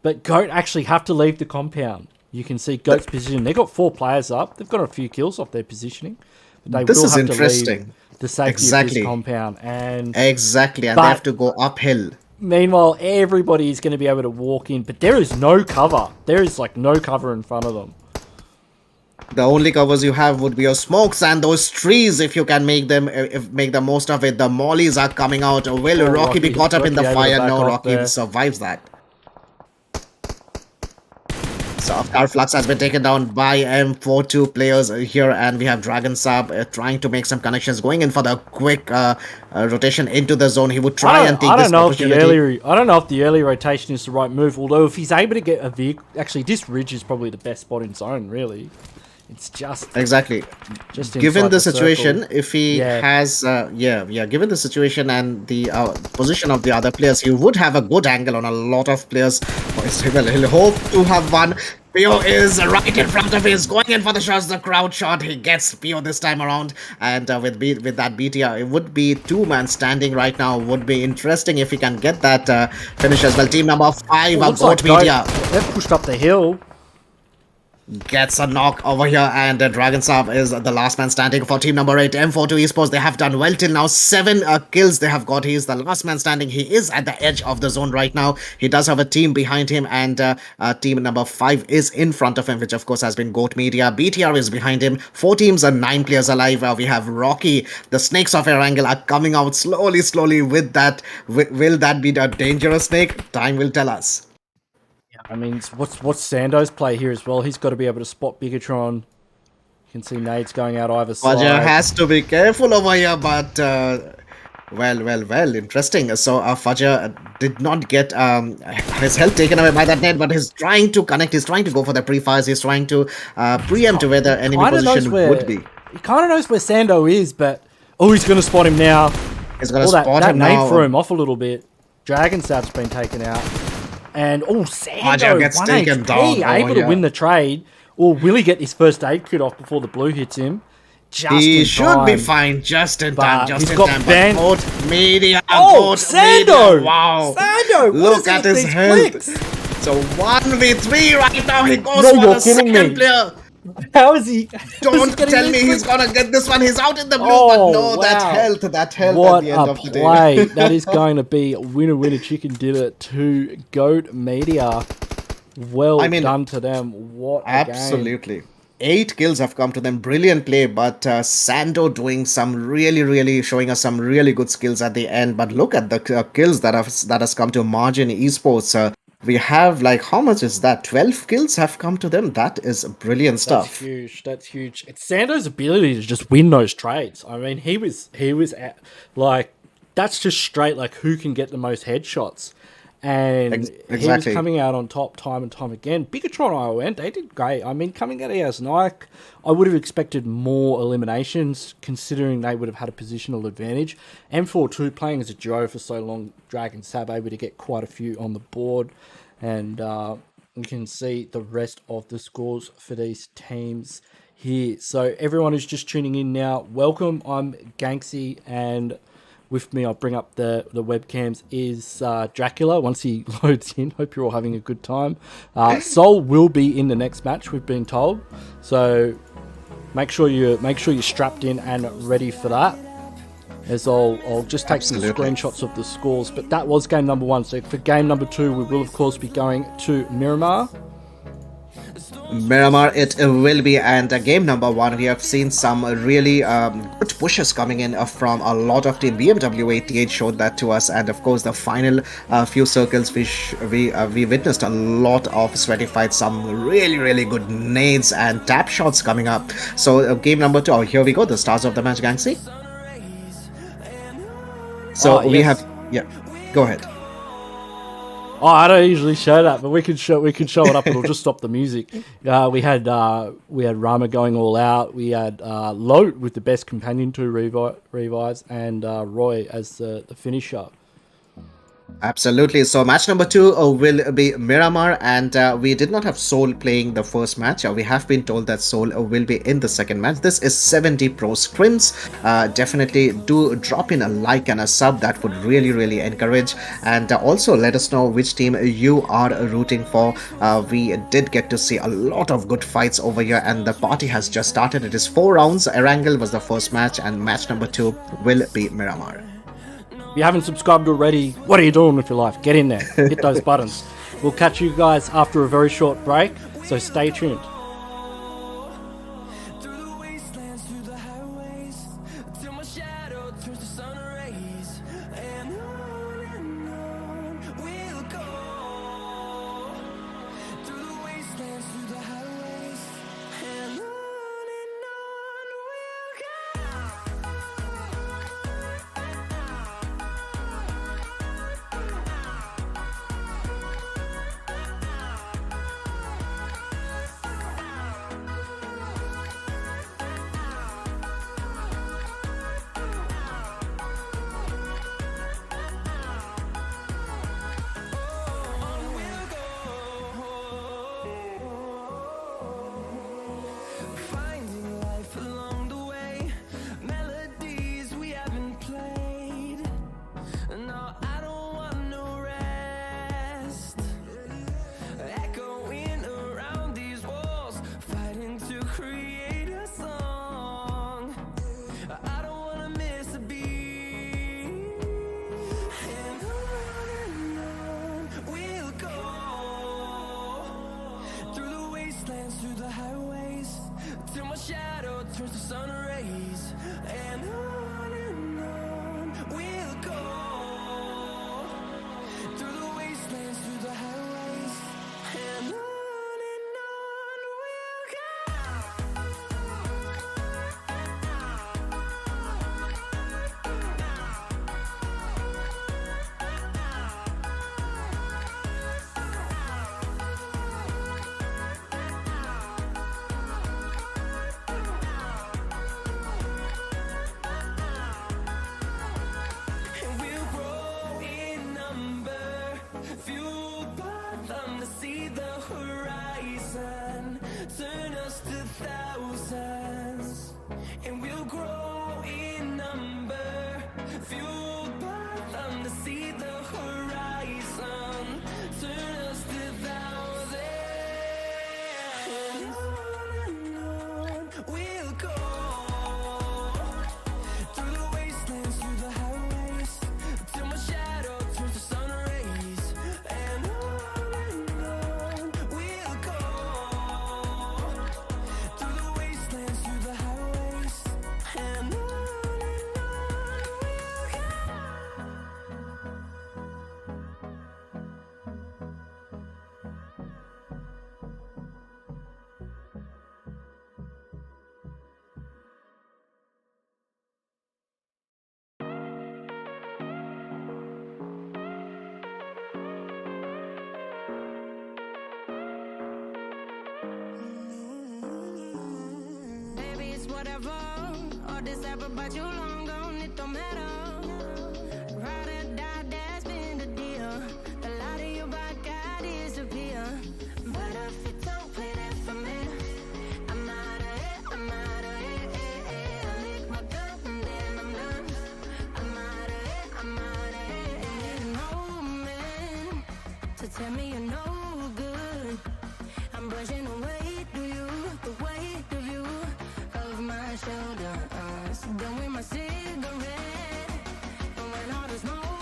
Speaker 4: But Goat actually have to leave the compound. You can see Goat's position. They've got 4 players up. They've got a few kills off their positioning. But they
Speaker 5: This
Speaker 4: will
Speaker 5: is
Speaker 4: have
Speaker 5: interesting.
Speaker 4: to leave the safety of
Speaker 5: Exactly.
Speaker 4: this compound. And
Speaker 5: Exactly, and
Speaker 4: But-
Speaker 5: they have to go uphill.
Speaker 4: meanwhile, everybody is going to be able to walk in. But there is no cover. There is like no cover in front of them.
Speaker 5: The only covers you have would be your smokes and those trees if you can make them make the most of it. The mollies are coming out. Will Rocky be caught up in the
Speaker 4: Rocky able to
Speaker 5: fire?
Speaker 4: back
Speaker 5: No,
Speaker 4: off
Speaker 5: Rocky
Speaker 4: there.
Speaker 5: survives that. So our Flux has been taken down by M42 players here, and we have Dragon Sab trying to make some connections, going in for the quick rotation into the zone. He would try and take this opportunity.
Speaker 4: I don't know if the early rotation is the right move. Although if he's able to get a vehicle, actually this ridge is probably the best spot in zone. Really, it's just
Speaker 5: Exactly.
Speaker 4: just
Speaker 5: Given
Speaker 4: inside
Speaker 5: the situation,
Speaker 4: circle.
Speaker 5: if he
Speaker 4: Yeah.
Speaker 5: has, given the situation and the position of the other players, he would have a good angle on a lot of players. He'll hope to have one. Pio is right in front of him, he's going in for the shots, the crowd shot. He gets Pio this time around, and with that BTR, it would be 2-man standing right now. Would be interesting if he can get that finish as well. Team number 5,
Speaker 4: Looks
Speaker 5: Goat
Speaker 4: like
Speaker 5: Media.
Speaker 4: they've pushed up the hill.
Speaker 5: Gets a knock over here, and Dragon Sab is the last man standing for team number 8, M42 Esports. They have done well till now. 7 kills they have got. He is the last man standing. He is at the edge of the zone right now. He does have a team behind him, and team number 5 is in front of him, which of course has been Goat Media. BTR is behind him. 4 teams and 9 players alive. We have Rocky. The snakes of Erangel are coming out slowly with that. Will that be a dangerous snake? Time will tell us.
Speaker 4: I mean, what's Sando's play here as well? He's got to be able to spot Bigetron. You can see nades going out either side.
Speaker 5: Fajar has to be careful over here, but well, interesting. So Fajar did not get his health taken away by that net, but he's trying to connect. He's trying to go for the pre-fires. He's trying to preempt where the enemy
Speaker 4: Kinda knows
Speaker 5: position
Speaker 4: where-
Speaker 5: would be.
Speaker 4: He kind of knows where Sando is, but he's going to spot him now.
Speaker 5: He's gonna
Speaker 4: That
Speaker 5: spot him
Speaker 4: nade
Speaker 5: now.
Speaker 4: threw him off a little bit. Dragon Sab's been taken out. And, Sando,
Speaker 5: Fajar gets
Speaker 4: 1
Speaker 5: taken
Speaker 4: HP,
Speaker 5: down over
Speaker 4: able to
Speaker 5: here.
Speaker 4: win the trade. Or will he get his first aid kit off before the blue hits him? Just
Speaker 5: He
Speaker 4: in
Speaker 5: should be
Speaker 4: time.
Speaker 5: fine, just in
Speaker 4: But
Speaker 5: time, just
Speaker 4: he's
Speaker 5: in
Speaker 4: got
Speaker 5: time.
Speaker 4: Ben-
Speaker 5: But Goat Media, Goat
Speaker 4: Sando!
Speaker 5: Media, wow!
Speaker 4: Sando! What
Speaker 5: Look
Speaker 4: is
Speaker 5: at
Speaker 4: it with
Speaker 5: his
Speaker 4: these
Speaker 5: health.
Speaker 4: clicks?
Speaker 5: So 1v3 right now. He goes
Speaker 4: No,
Speaker 5: for
Speaker 4: you're
Speaker 5: the
Speaker 4: kidding
Speaker 5: second
Speaker 4: me.
Speaker 5: player.
Speaker 4: How is he?
Speaker 5: Don't tell me he's gonna get this one. He's out in the blue,
Speaker 4: Oh,
Speaker 5: but no, that
Speaker 4: wow.
Speaker 5: health at
Speaker 4: What
Speaker 5: the end
Speaker 4: a
Speaker 5: of the
Speaker 4: play.
Speaker 5: day.
Speaker 4: That is going to be a winner chicken dinner to Goat Media. Well
Speaker 5: I mean,
Speaker 4: done to them. What a game.
Speaker 5: Absolutely. 8 kills have come to them. Brilliant play, but Sando doing some really showing us some really good skills at the end. But look at the kills that has come to Margin Esports. We have how much is that? 12 kills have come to them. That is brilliant stuff.
Speaker 4: That's huge. That's huge. It's Sando's ability to just win those trades. I mean, he was at, that's just straight who can get the most headshots. And he was
Speaker 5: Exactly.
Speaker 4: coming out on top time and time again. Bigetron ION, they did great. I mean, coming out of as Nike, I would have expected more eliminations, considering they would have had a positional advantage. M42 playing as a duo for so long, Dragon Sab able to get quite a few on the board. And you can see the rest of the scores for these teams here. So everyone who's just tuning in now, welcome. I'm Ganksy, and with me, I'll bring up the webcams, is Dracula once he loads in. Hope you're all having a good time. Sol will be in the next match, we've been told. So make sure you're strapped in and ready for that. As I'll just take some screenshots of the scores. But that was game number 1. So for game number 2, we will of course be going to Miramar.
Speaker 5: Miramar it will be, and game number 1 we have seen some really good pushes coming in from a lot of team. BMW 88 showed that to us, and of course the final few circles we witnessed a lot of sweaty fights, some really good nades and tap shots coming up. So game number 2, here we go, the stars of the match, Gangsy. So we
Speaker 4: yes.
Speaker 5: have go ahead.
Speaker 4: I don't usually show that, but we can show it up. It'll just stop the music. We had Rama going all out. We had Lote with the best companion 2 revives, and Roy as the finisher.
Speaker 5: Absolutely. So match number 2 will be Miramar, and we did not have Seoul playing the first match. We have been told that Seoul will be in the second match. This is 70 Pro Scrims. Definitely do drop in a like and a sub. That would really encourage. And also let us know which team you are rooting for. We did get to see a lot of good fights over here, and the party has just started. It is 4 rounds. Erangel was the first match, and match number 2 will be Miramar.
Speaker 4: If you haven't subscribed already, what are you doing with your life? Get in there, hit those buttons. We'll catch you guys after a very short break, so stay tuned.
Speaker 1: Through the wastelands, through the highways, till my shadow turns to sun rays. And on we'll go. Through the wastelands, through the highways, and on we'll go. Finding life along the way, melodies we haven't played. No, I don't want no rest. Echoing around these walls, fighting to create a song. I don't wanna miss a beat. And on we'll go. Through the wastelands, through the highways, till my shadow turns to sun rays. And on we'll go. Through the wastelands, through the highways, and on we'll go. And we'll grow in number, fueled by them to see the horizon, turn us to thousands. And we'll grow in number, fueled by them to see the horizon, turn us to thousands. And on we'll go. Through the wastelands, through the highways, till my shadow turns to sun rays. And on we'll go. Through the wastelands, through the highways, and on we'll go.
Speaker 2: Baby, it's whatever. All this ever about you long gone, it don't matter. Ride or die, that's been the deal. The light of your back, I disappear. But if you don't play that for me, I'm out of it, I'm out of it. I lick my gun and then I'm done. I'm out of it, I'm out of it. And there's no man to tell me you're no good. I'm brushing away to you, the weight of you, of my shoulders. Done with my cigarette, and when all the smoke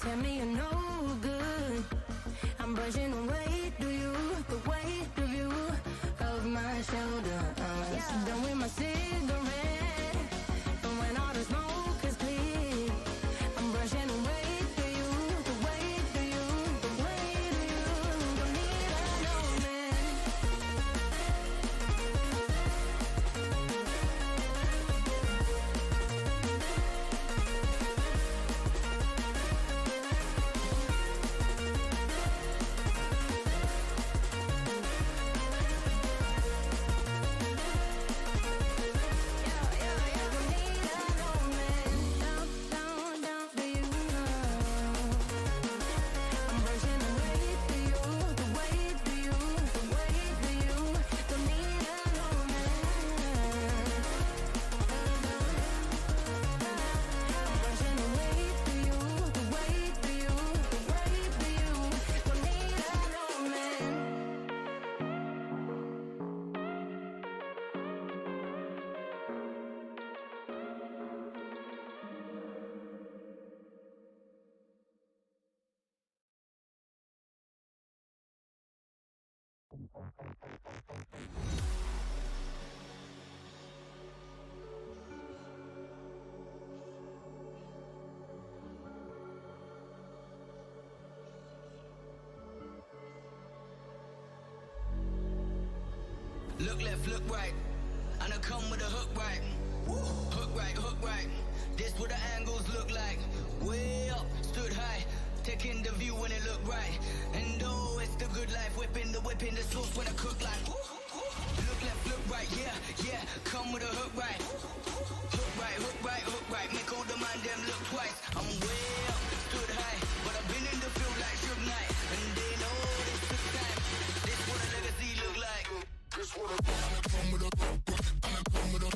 Speaker 2: tell me you're no good. I'm brushing the weight of you, the weight of you, of my shoulders. Done with my cigarette, and when all the smoke is clear, I'm brushing the weight of you, the weight of you, the weight of you. Don't need a no man.
Speaker 3: Look left, look right, and I come with a hook right. Hook right, hook right. This what the angles look like. Way up, stood high, taking the view when it look right. And oh, it's the good life, whipping the sauce when I cook like. Look left, look right, yeah, yeah. Come with a hook right. Hook right, hook right, hook right. Make all the man them look twice. I'm way up, stood high, but I've been in the field like Suge Knight. And they know this took time. This what a legacy look like. This what a come with a come with a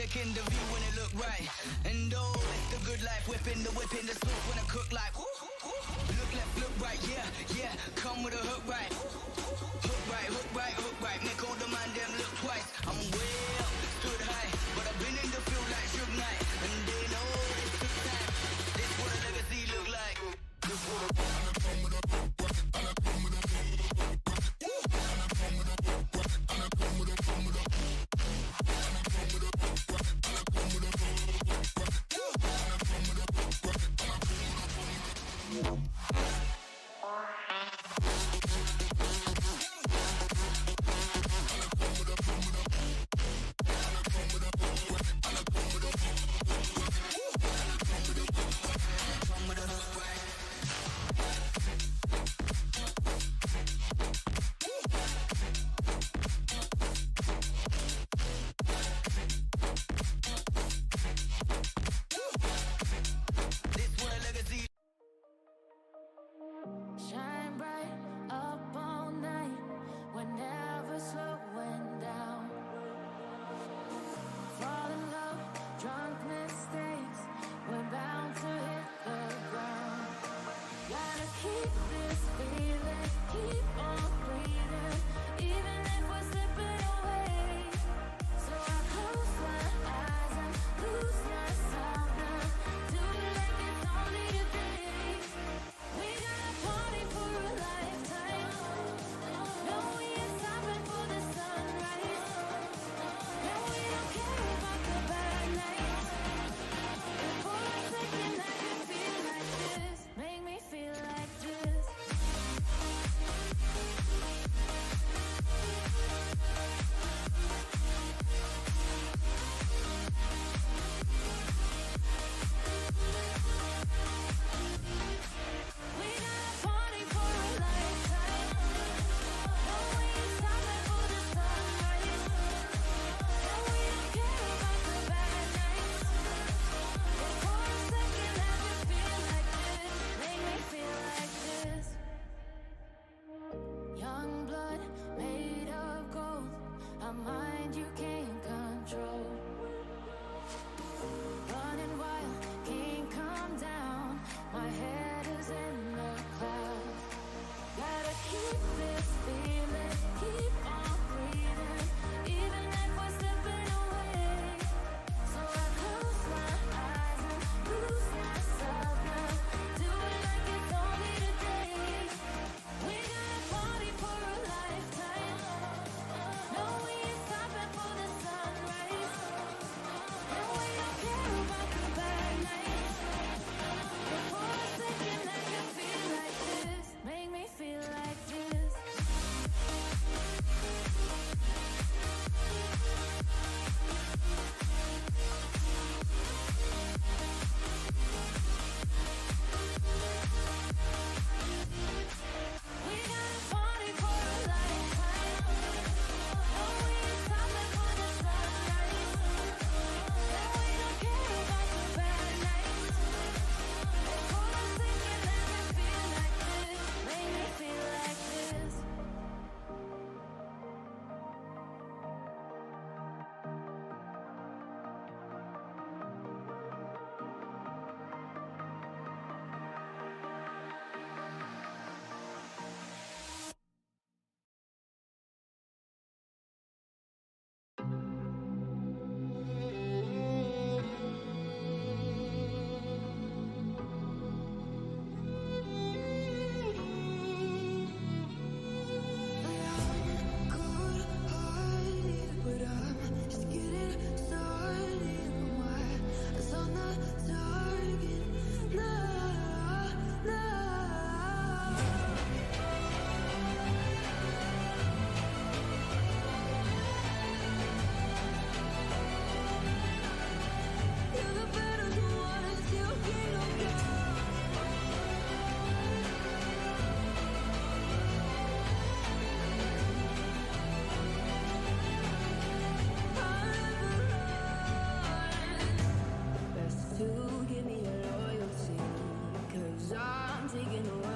Speaker 3: taking the view when it look right. And oh, it's the good life, whipping the sauce when I cook like. Look left, look right, yeah, yeah. Come with a hook right. Hook right, hook right, hook right. Make all the man them look twice. I'm way up, stood high, but I've been in the field like Suge Knight. And they know this took time. This what a legacy look like. This what a come with a
Speaker 2: Shine bright up all night, we're never slowing down. Fall in love, drunk mistakes, we're bound to hit the ground. Gotta keep this feeling, keep on breathing, even if we're slipping away. So I close my eyes and lose myself now, do it like it's only a day. We got a party for a lifetime. No, we ain't stopping for the sunrise. No, we don't care about the bad nights. For a second I can feel like this. Make me feel like this.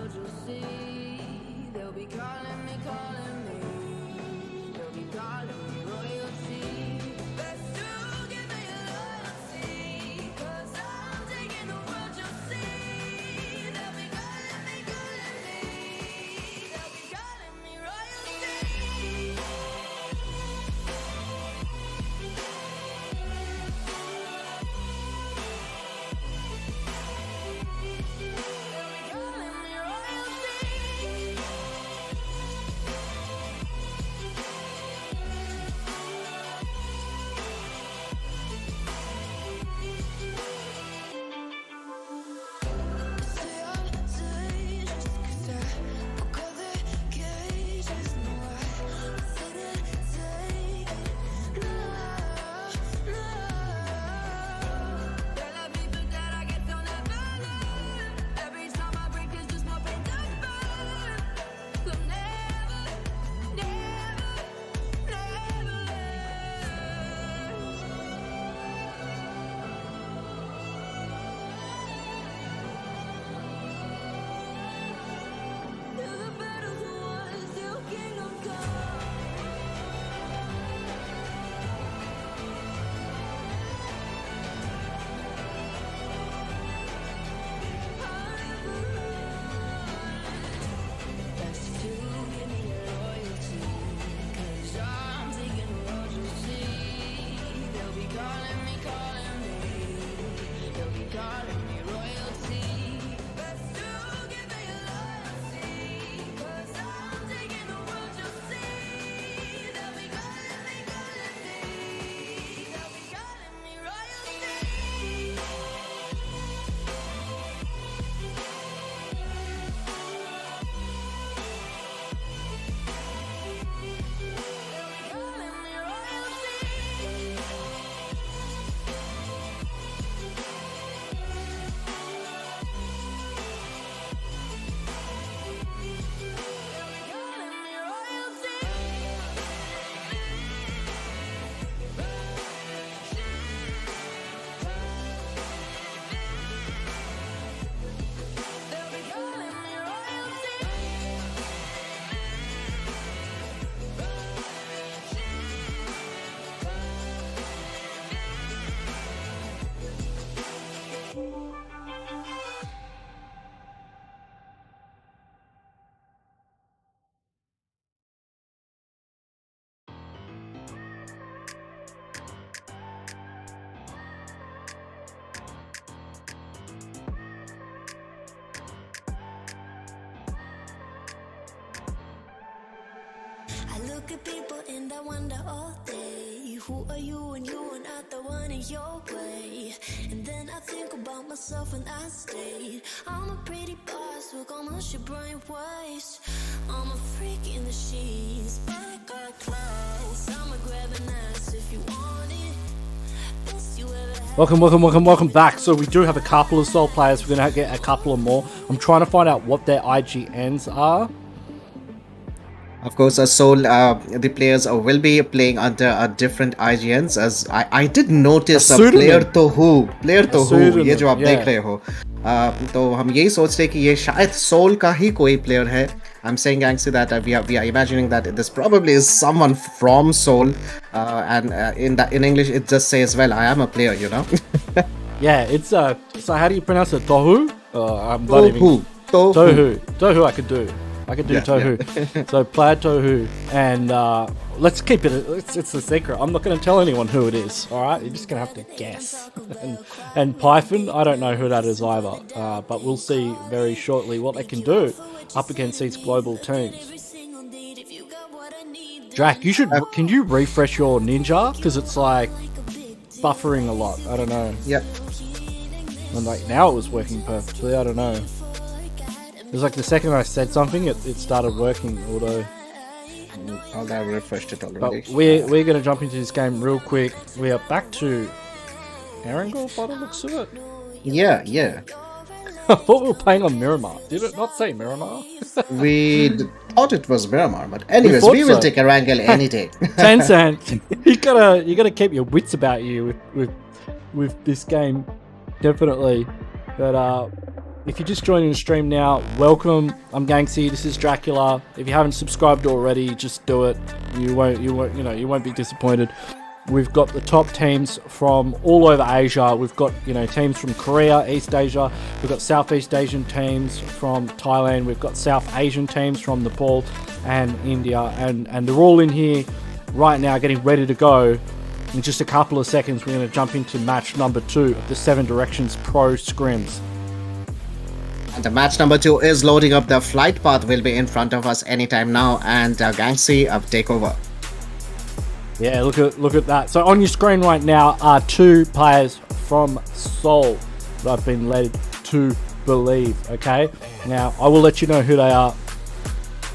Speaker 2: world, you'll see. They'll be calling me, calling me. They'll be calling me royalty. Best to give me loyalty, 'cause I'm taking the world, you'll see. They'll be calling me, calling me. They'll be calling me royalty. I look at people and I wonder all day, who are you and you are not the one in your way. And then I think about myself and I stayed. I'm a pretty boss, look almost your brain waves. I'm a freak in the sheets, black or clothes. I'ma grab an ass if you want it. Best you ever had.
Speaker 4: Welcome back. So we do have a couple of Soul players. We're going to get a couple of more. I'm trying to find out what their IGNs are.
Speaker 5: Of course, Soul, the players will be playing under different IGNs. As I did notice player to who ये जो आप देख रहे हो, तो हम यही सोच रहे कि ये शायद Soul का ही कोई player है. I'm saying Gangster that we are imagining that this probably is someone from Soul, and in English it just says, well, I am a player, you know.
Speaker 4: Yeah, it's so how do you pronounce it? Tohu? Tohu I could do. I can do Tohu. Yeah. So plaid Tohu, and let's keep it. It's a secret. I'm not going to tell anyone who it is. All right, you're just going to have to guess. and Python, I don't know who that is either. But we'll see very shortly what they can do up against these global teams. Drac, you should. Can you refresh your Ninja? Because it's like buffering a lot. I don't know.
Speaker 5: Yep.
Speaker 4: And like now it was working perfectly. I don't know. It was like the second I said something, it started working, although...
Speaker 5: I'll have refreshed it already.
Speaker 4: But we're going to jump into this game real quick. We are back to Erangel by the looks of it.
Speaker 5: Yeah.
Speaker 4: I thought we were playing on Miramar. Did it not say Miramar?
Speaker 5: We thought it was Miramar, but anyways, we will take Erangel any day.
Speaker 4: Tencent, you gotta keep your wits about you with this game, definitely. But If you're just joining the stream now, welcome. I'm Pmce. This is Dracula. If you haven't subscribed already, just do it. You won't be disappointed. We've got the top teams from all over Asia. We've got, teams from Korea, East Asia. We've got Southeast Asian teams from Thailand. We've got South Asian teams from Nepal and India. And they're all in here right now getting ready to go. In just a couple of seconds, we're going to jump into match number 2 of the 7 Directions Pro Scrims.
Speaker 5: And the match number 2 is loading up. The flight path will be in front of us anytime now. And Pmce take over.
Speaker 4: Yeah, look at that. So on your screen right now are 2 players from Seoul that I've been led to believe. Okay, now I will let you know who they are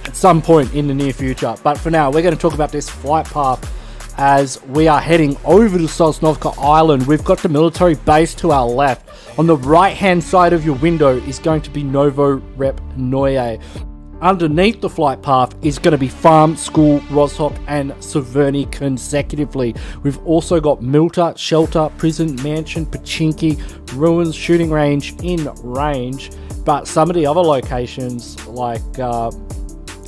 Speaker 4: at some point in the near future. But for now, we're going to talk about this flight path as we are heading over to Sosnovka Island. We've got the military base to our left. On the right hand side of your window is going to be Novo Rep Noye. Underneath the flight path is going to be Farm, School, Roshok and Severny consecutively. We've also got Milta, Shelter, Prison, Mansion, Pachinki, Ruins, Shooting Range in range. But some of the other locations like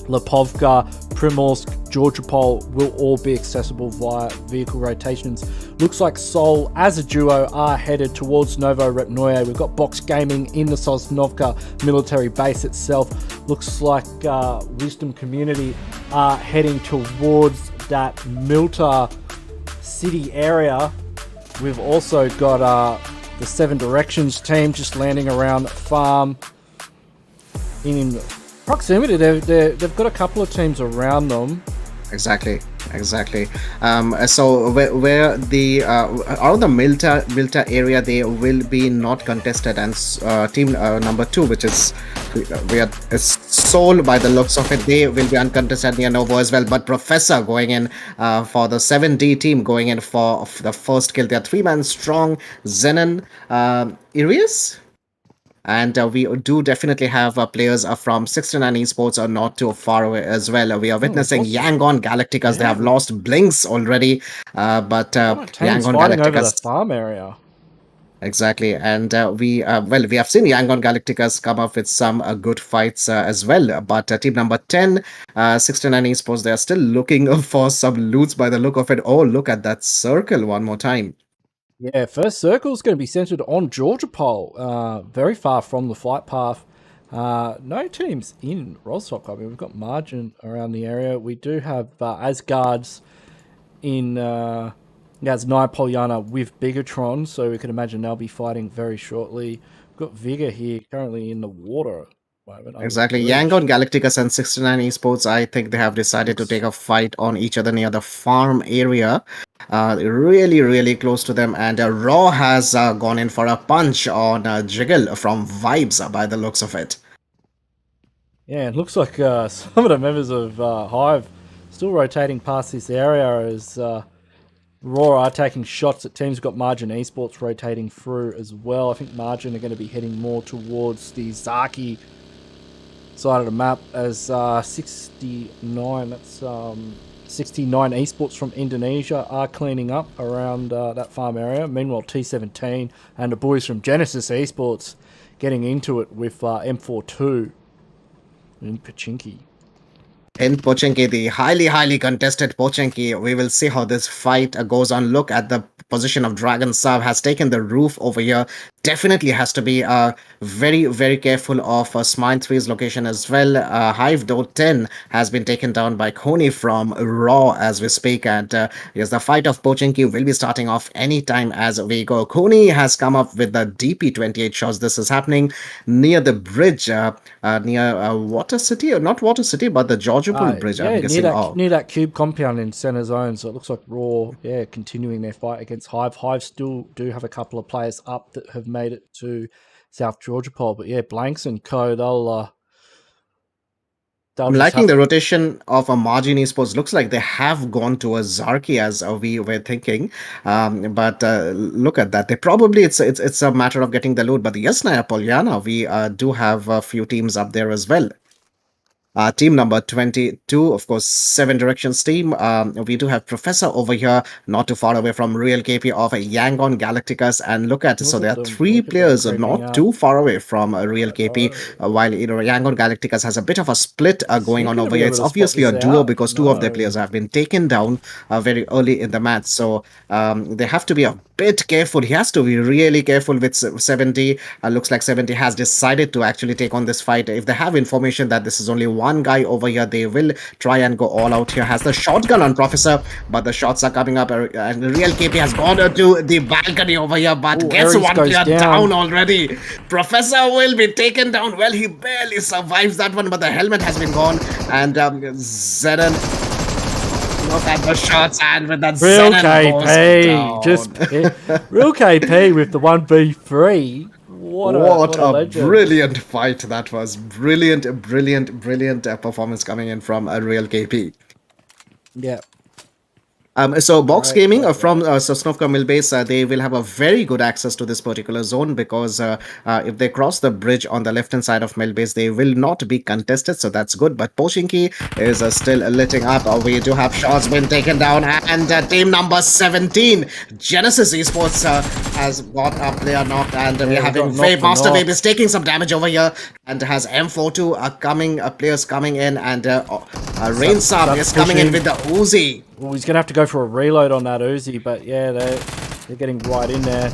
Speaker 4: Lipovka, Primorsk, Georgopol will all be accessible via vehicle rotations. Looks like Seoul as a duo are headed towards Novo Rep Noye. We've got Box Gaming in the Sosnovka military base itself. Looks like Wisdom Community are heading towards that Milta city area. We've also got the 7 Directions team just landing around Farm in proximity. They've got a couple of teams around them.
Speaker 5: Exactly. So where the around the Milta area, they will be not contested, and team number 2, which is Seoul by the looks of it, they will be uncontested near Novo as well. But Professor going in for the 7D team, going in for the first kill. They are 3-man strong. Zenon, Irius. And we do definitely have players from 69ESPORTS are not too far away as well. We are witnessing Yangon Galacticos. They have lost Blinks already, but Yangon
Speaker 4: Galacticos over the farm area.
Speaker 5: Exactly, and we have seen Yangon Galacticos come up with some good fights as well. But team number 10, 69ESPORTS, they are still looking for some loots by the look of it. Oh, look at that circle one more time.
Speaker 4: Yeah, first circle is going to be centered on Georgopol, very far from the flight path. No teams in Rostock. I mean, we've got Marjin around the area. We do have ASGARDs in Yaznai Polyana with BIGETRON, so we can imagine they'll be fighting very shortly. We've got Vigor here currently in the water.
Speaker 5: Exactly. Yangon Galacticos and 69ESPORTS, I think they have decided to take a fight on each other near the farm area. Really close to them. And Raw has gone in for a punch on Jiggle from Vibes by the looks of it.
Speaker 4: Yeah, it looks like some of the members of HYVE still rotating past this area as Raw are taking shots at teams. We've got Marjin Esports rotating through as well. I think Marjin are going to be heading more towards the Zaki side of the map as 69, that's 69ESPORTS from Indonesia are cleaning up around that farm area. Meanwhile, T17 and the boys from Genesis Esports getting into it with M42 in Pachinki.
Speaker 5: In Pochinki, the highly contested Pochinki, we will see how this fight goes on. Look at the position of Dragon Sav, has taken the roof over here. Definitely has to be very careful of Smile 3's location as well. Hive Door 10 has been taken down by Koni from Raw as we speak. And yes, the fight of Pochinki will be starting off anytime as we go. Koni has come up with the DP28 shots. This is happening near the bridge, near Water City, or not Water City, but the Georgopol bridge.
Speaker 4: Yeah,
Speaker 5: I'm guessing.
Speaker 4: Near that cube compound in center zone. So it looks like Raw, continuing their fight against HYVE. HYVE still do have a couple of players up that have made it to South Georgopol, but Blanks and co, they'll
Speaker 5: I'm liking the rotation of a Marjin Esports. Looks like they have gone to a Zarki as we were thinking. But look at that. They probably it's a matter of getting the loot. But the Yasnaya Polyana, we do have a few teams up there as well. Team number 22, of course, Seven Directions team. We do have Professor over here, not too far away from Real KP of Yangon Galacticos. And look at it. So there are three players not too far away from Real KP, while Yangon Galacticos has a bit of a split going on over here. It's obviously a duo because two of their players have been taken down very early in the match. So they have to be a bit careful. He has to be really careful with 70. Looks like 70 has decided to actually take on this fight. If they have information that this is only one guy over here, they will try and go all out here. Has the shotgun on Professor, but the shots are coming up, and Real KP has gone to the balcony over here, but gets one player down already. Professor will be taken down. Well, he barely survives that one, but the helmet has been gone, and Zeden, look at the shots, and with that
Speaker 4: Real KP, just Real KP with the 1v3. What a
Speaker 5: brilliant fight that was. Brilliant performance coming in from a Real KP.
Speaker 4: Yeah.
Speaker 5: So Box Gaming from Sosnovka Mill Base, they will have a very good access to this particular zone because if they cross the bridge on the left hand side of Mill Base, they will not be contested, so that's good. But Pochinki is still litting up. We do have shots being taken down, and team number 17, Genesis Esports, has got a player knocked, and we're having Master Wave is taking some damage over here, and has M42 players coming in, and Rain Sub is coming in with the Uzi.
Speaker 4: Well, he's going to have to go for a reload on that Uzi, but yeah, they're getting right in there.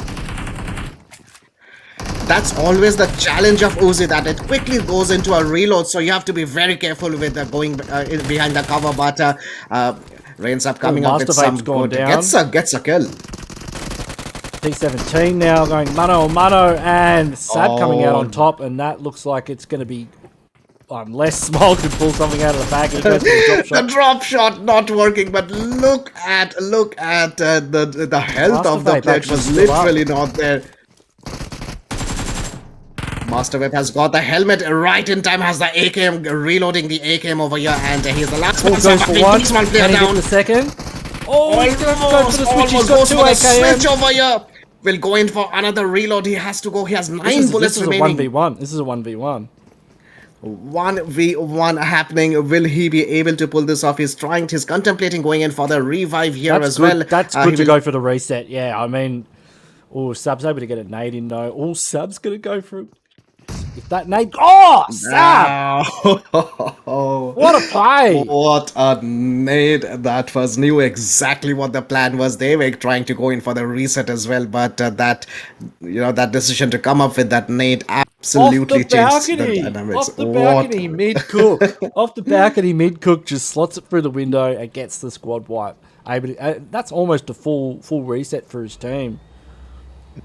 Speaker 5: That's always the challenge of Uzi, that it quickly goes into a reload, so you have to be very careful with going behind the cover, but Rains up coming up with some good, gets a kill.
Speaker 4: T17 now going mano a mano, and Sab coming out on top, and that looks like it's going to be... unless Smile can pull something out of the bag.
Speaker 5: The drop shot not working, but look at the health of the player. It was literally not there. Master Web has got the helmet right in time, has the AKM, reloading the AKM over here, and he's the last one.
Speaker 4: Goes for one. Can he get the second? Oh, he's going to go for the switch. He's got 2 AKM.
Speaker 5: Switch over here. Will go in for another reload. He has to go. He has 9 bullets remaining.
Speaker 4: This is a 1v1.
Speaker 5: 1v1 happening. Will he be able to pull this off? He's contemplating going in for the revive here as well.
Speaker 4: That's good to go for the reset. Yeah, I mean, Sub's able to get a nade in though. Sub's going to go for it. If that nade... Oh, Sab! What a play!
Speaker 5: What a nade that was. Knew exactly what the plan was. They were trying to go in for the reset as well, but that decision to come up with that nade absolutely changed the dynamics.
Speaker 4: Off the balcony, mid-cook. Off the balcony, mid-cook just slots it through the window and gets the squad wipe. That's almost a full reset for his team.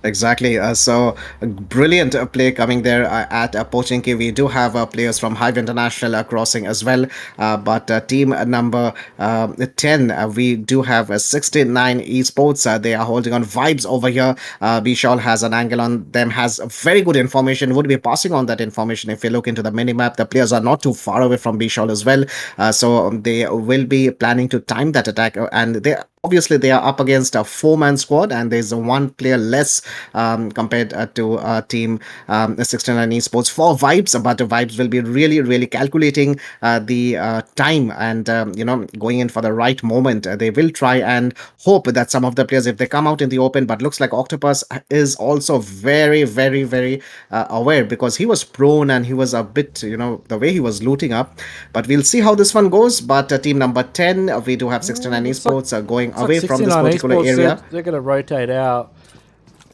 Speaker 5: Exactly. So brilliant play coming there at Pochinki. We do have players from HYVE International crossing as well. But team number 10, we do have 69 esports. They are holding on vibes over here. Bishal has an angle on them, has very good information, would be passing on that information. If you look into the minimap, the players are not too far away from Bishal as well. So they will be planning to time that attack, and obviously they are up against a 4-man squad, and there's one player less compared to team 69 esports for vibes, but vibes will be really calculating the time and going in for the right moment. They will try and hope that some of the players, if they come out in the open, but looks like Octopus is also very aware, because he was prone and he was a bit, the way he was looting up. But we'll see how this one goes. But team number 10, we do have 69 esports going away from this particular area.
Speaker 4: They're going to rotate out.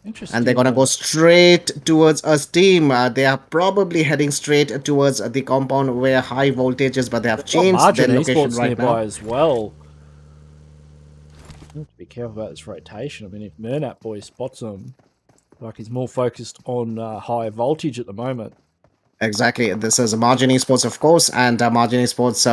Speaker 4: Interesting.
Speaker 5: And they're going to go straight towards a team. They are probably heading straight towards the compound where high voltage is, but they have changed their location right now
Speaker 4: as well. You have to be careful about this rotation. I mean, if Murnat boy spots him, like he's more focused on high voltage at the moment.
Speaker 5: Exactly. This is MARJIN esports, of course, and MARJIN esports,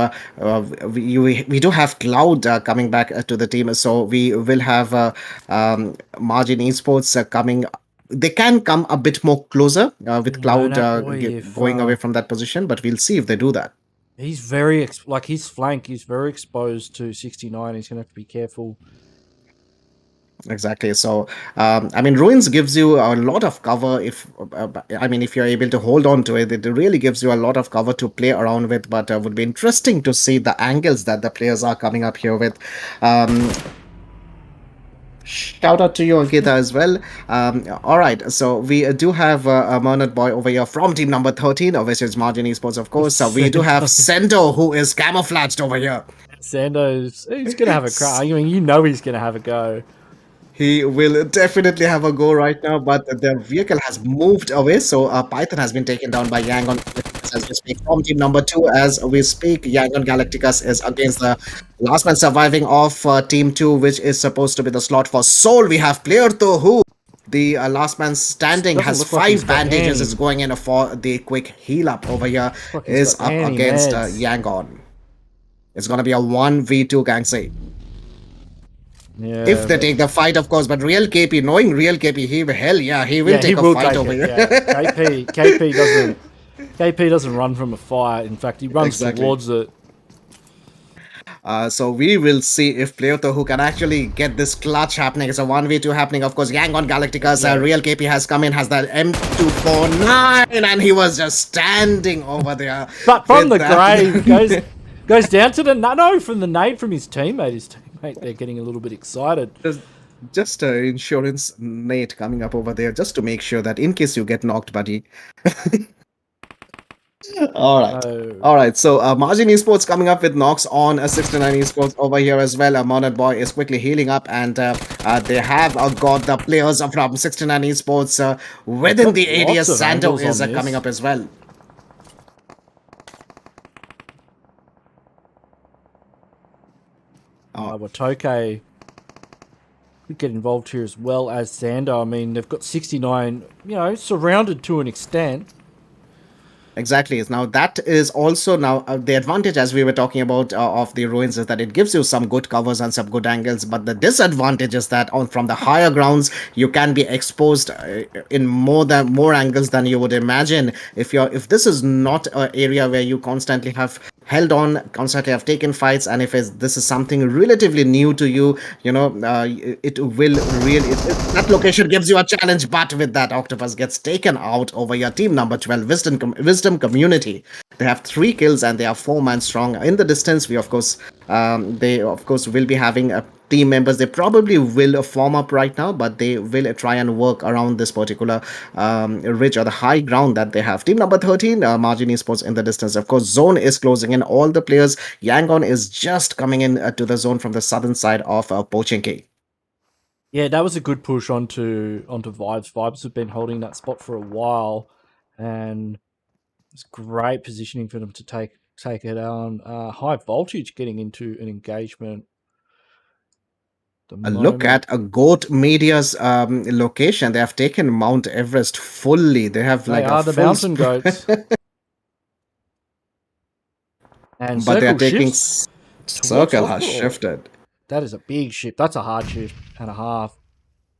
Speaker 5: we do have Cloud coming back to the team, so we will have MARJIN esports coming. They can come a bit more closer with Cloud going away from that position, but we'll see if they do that.
Speaker 4: He's very, his flank is very exposed to 69. He's going to have to be careful.
Speaker 5: Exactly. So, I mean, Ruins gives you a lot of cover. If you're able to hold on to it, it really gives you a lot of cover to play around with. But would be interesting to see the angles that the players are coming up here with. Um, Shout out to you, Ankita, as well. All right, so we do have a Mernod boy over here from team number 13, which is Margin Esports, of course. So we do have Sendo, who is camouflaged over here.
Speaker 4: Sando's he's gonna have a crack. I mean, you know he's gonna have a go.
Speaker 5: He will definitely have a go right now, but the vehicle has moved away. So Python has been taken down by Yangon as we speak from team number 2. As we speak, Yangon Galacticos is against the last man surviving of team 2, which is supposed to be the slot for Soul. We have player who the last man standing
Speaker 4: Doesn't
Speaker 5: has
Speaker 4: look like he's
Speaker 5: 5
Speaker 4: got
Speaker 5: bandages.
Speaker 4: any.
Speaker 5: Is going in for the quick heal up over here.
Speaker 4: Like he's
Speaker 5: Is
Speaker 4: got
Speaker 5: up
Speaker 4: any
Speaker 5: against
Speaker 4: meds.
Speaker 5: Yangon. It's gonna be a 1v2 gangster.
Speaker 4: Yeah,
Speaker 5: If they take the fight, of course, but real KP, knowing real KP, he will take a fight over here.
Speaker 4: Yeah. KP doesn't run from a fight. In fact, he runs
Speaker 5: Exactly.
Speaker 4: towards it.
Speaker 5: So we will see if Player who can actually get this clutch happening. It's a 1v2 happening. Of course, Yangon Galacticos, real KP has come in, has that M249, and he was just standing over there.
Speaker 4: But from the
Speaker 5: with that.
Speaker 4: grave goes down to the from the nade from his teammate. His teammate, they're getting a little bit excited.
Speaker 5: Just insurance Nate coming up over there just to make sure that in case you get knocked, buddy. All right.
Speaker 4: Oh.
Speaker 5: All right. So Marjin Esports coming up with knocks on 69ESPORTS over here as well. Monad Boy is quickly healing up, and they have got the players from 69ESPORTS within the ADS.
Speaker 4: Lots of
Speaker 5: Santo
Speaker 4: angles
Speaker 5: is
Speaker 4: on this.
Speaker 5: coming up as well.
Speaker 4: Watoke could get involved here as well as Xander. I mean, they've got 69, surrounded to an extent.
Speaker 5: Exactly. Now that is also now the advantage, as we were talking about of the ruins, is that it gives you some good covers and some good angles. But the disadvantage is that from the higher grounds you can be exposed in more angles than you would imagine. If this is not an area where you constantly have held on, constantly have taken fights, and if this is something relatively new to you, it will really that location gives you a challenge. But with that, Octopus gets taken out over your team number 12, Wisdom Community. They have 3 kills and they are 4-man strong. In the distance, they of course will be having team members. They probably will form up right now, but they will try and work around this particular ridge or the high ground that they have. Team number 13, Marjin Esports in the distance. Of course, zone is closing in. All the players. Yangon is just coming in to the zone from the southern side of Pmce.
Speaker 4: Yeah, that was a good push onto Vibes. Vibes have been holding that spot for a while, and it's great positioning for them to take it on. Highvoltage getting into an engagement.
Speaker 5: A look at a Goat Media's location. They have taken Mount Everest fully. They have
Speaker 4: They are the mountain goats. And
Speaker 5: but they are
Speaker 4: Circle
Speaker 5: taking
Speaker 4: shifts
Speaker 5: Circle has
Speaker 4: towards Offroad.
Speaker 5: shifted.
Speaker 4: That is a big shift. That's a hard shift and a half.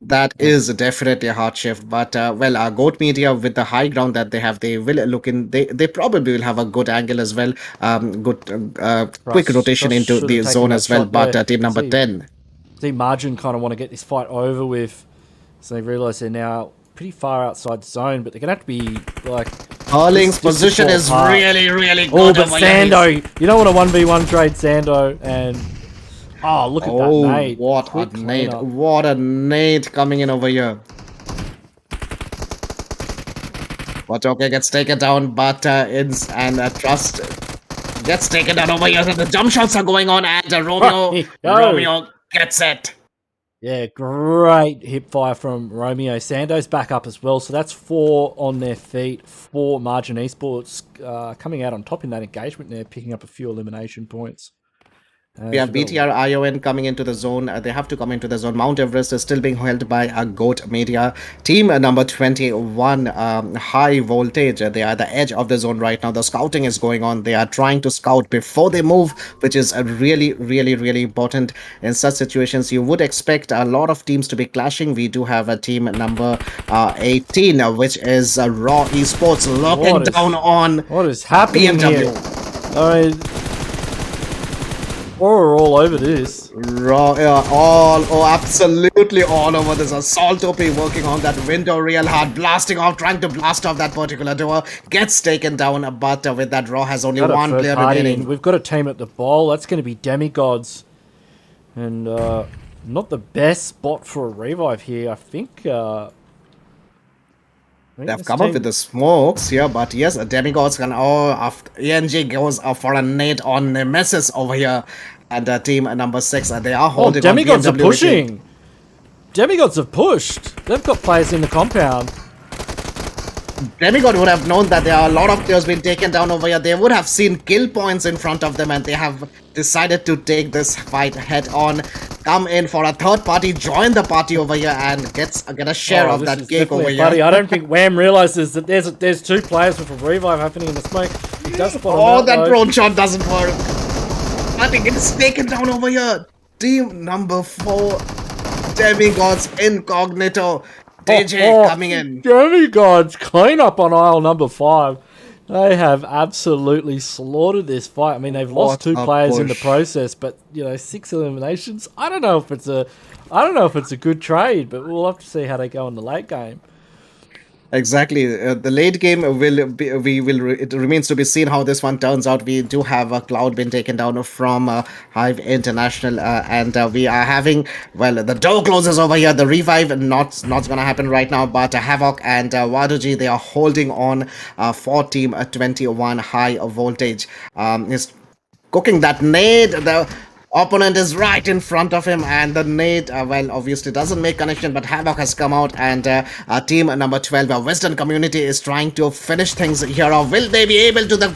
Speaker 5: That is definitely a hard shift, but Goat Media with the high ground that they have, they will look in. They probably will have a good angle as well. Quick rotation
Speaker 4: Trust
Speaker 5: into
Speaker 4: should
Speaker 5: the
Speaker 4: have taken
Speaker 5: zone
Speaker 4: that
Speaker 5: as well.
Speaker 4: shot
Speaker 5: But
Speaker 4: there.
Speaker 5: team number 10,
Speaker 4: See, Margin kind of want to get this fight over with, so they realise they're now pretty far outside the zone, but they're gonna have to be like.
Speaker 5: Hurling's
Speaker 4: this
Speaker 5: position is
Speaker 4: fall apart.
Speaker 5: really good.
Speaker 4: Oh, but
Speaker 5: over here.
Speaker 4: Sando, you don't want a 1v1 trade Sando, and look at that nade.
Speaker 5: What
Speaker 4: Quick
Speaker 5: a nade!
Speaker 4: cleanup.
Speaker 5: What a nade coming in over here. Watoke gets taken down, but Trust gets taken down over here. The jump shots are going on, and Romeo gets it.
Speaker 4: Yeah, great hip fire from Romeo. Sando's back up as well, so that's 4 on their feet for Margin Esports, coming out on top in that engagement there, picking up a few elimination points.
Speaker 5: We have BTR ION coming into the zone. They have to come into the zone. Mount Everest is still being held by a Goat Media. Team number 21, Highvoltage. They are the edge of the zone right now. The scouting is going on. They are trying to scout before they move, which is really, really, really important. In such situations, you would expect a lot of teams to be clashing. We do have a team number 18, which is Raw Esports looking down on
Speaker 4: what is happening
Speaker 5: BMW.
Speaker 4: here? All right. all over this.
Speaker 5: Absolutely all over this. Assault OP working on that window real hard, blasting off, trying to blast off that particular door. Gets taken down, but with that Raw has only
Speaker 4: Got a
Speaker 5: one
Speaker 4: third
Speaker 5: player
Speaker 4: party
Speaker 5: remaining.
Speaker 4: in. We've got a team at the bowl. That's going to be Demigods. And not the best spot for a revive here. I think
Speaker 5: They've come up with the smokes here, but yes, Demigods can. After ENG goes for a nade on Nemesis over here, and team number 6, they are holding.
Speaker 4: Demigods
Speaker 5: on.
Speaker 4: are pushing. Demigods have pushed. They've got players in the compound.
Speaker 5: Demigod would have known that there are a lot of players being taken down over here. They would have seen kill points in front of them, and they have decided to take this fight head on. Come in for a third party, join the party over here, and get a share of that cake over here.
Speaker 4: Buddy, I don't think Wham realizes that there's 2 players with a revive happening in the smoke. He does spot
Speaker 5: that drone shot doesn't work. I think it's taken down over here. Team number 4, Demigods, Incognito. DJ coming in.
Speaker 4: Demigods clean up on aisle number 5. They have absolutely slaughtered this fight. I mean, they've lost 2 players in the process, but 6 eliminations. I don't know if it's a good trade, but we'll have to see how they go in the late game.
Speaker 5: Exactly. The late game it remains to be seen how this one turns out. We do have a Cloud being taken down from HYVE International, and we are having, well, the door closes over here. The revive not gonna happen right now, but Havoc and Waduji, they are holding on for team 21 Highvoltage. Is cooking that nade. The opponent is right in front of him, and the nade, well, obviously doesn't make connection, but Havoc has come out, and team number 12, Western Community, is trying to finish things here. Or will they be able to that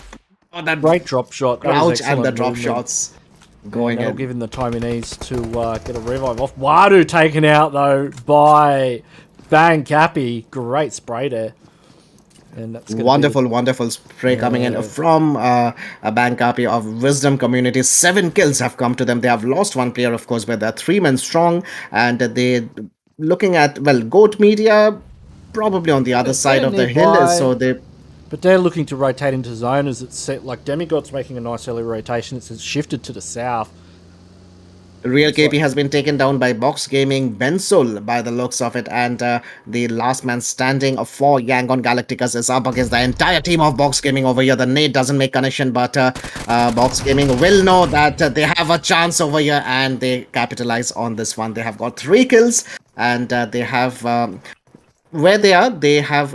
Speaker 4: great drop shot,
Speaker 5: crouch and the drop shots going in?
Speaker 4: Given the time he needs to get a revive off. Wadu taken out though by Bang Cappy. Great spray there. And that's wonderful spray coming in from a Bang Cappy of Wisdom Community. 7 kills have come to them. They have lost 1 player, of course, but they're 3 men strong, and they looking at, well, Goat Media probably on the other side of the hill, so they. But they're looking to rotate into zone as it's set. Like Demigod's making a nice early rotation. It's shifted to the south.
Speaker 5: Real KP has been taken down by Box Gaming, Bensul by the looks of it, and the last man standing for Yangon Galacticos is up against the entire team of Box Gaming over here. The nade doesn't make connection, but Box Gaming will know that they have a chance over here, and they capitalize on this one. They have got 3 kills, and they have where they are, they have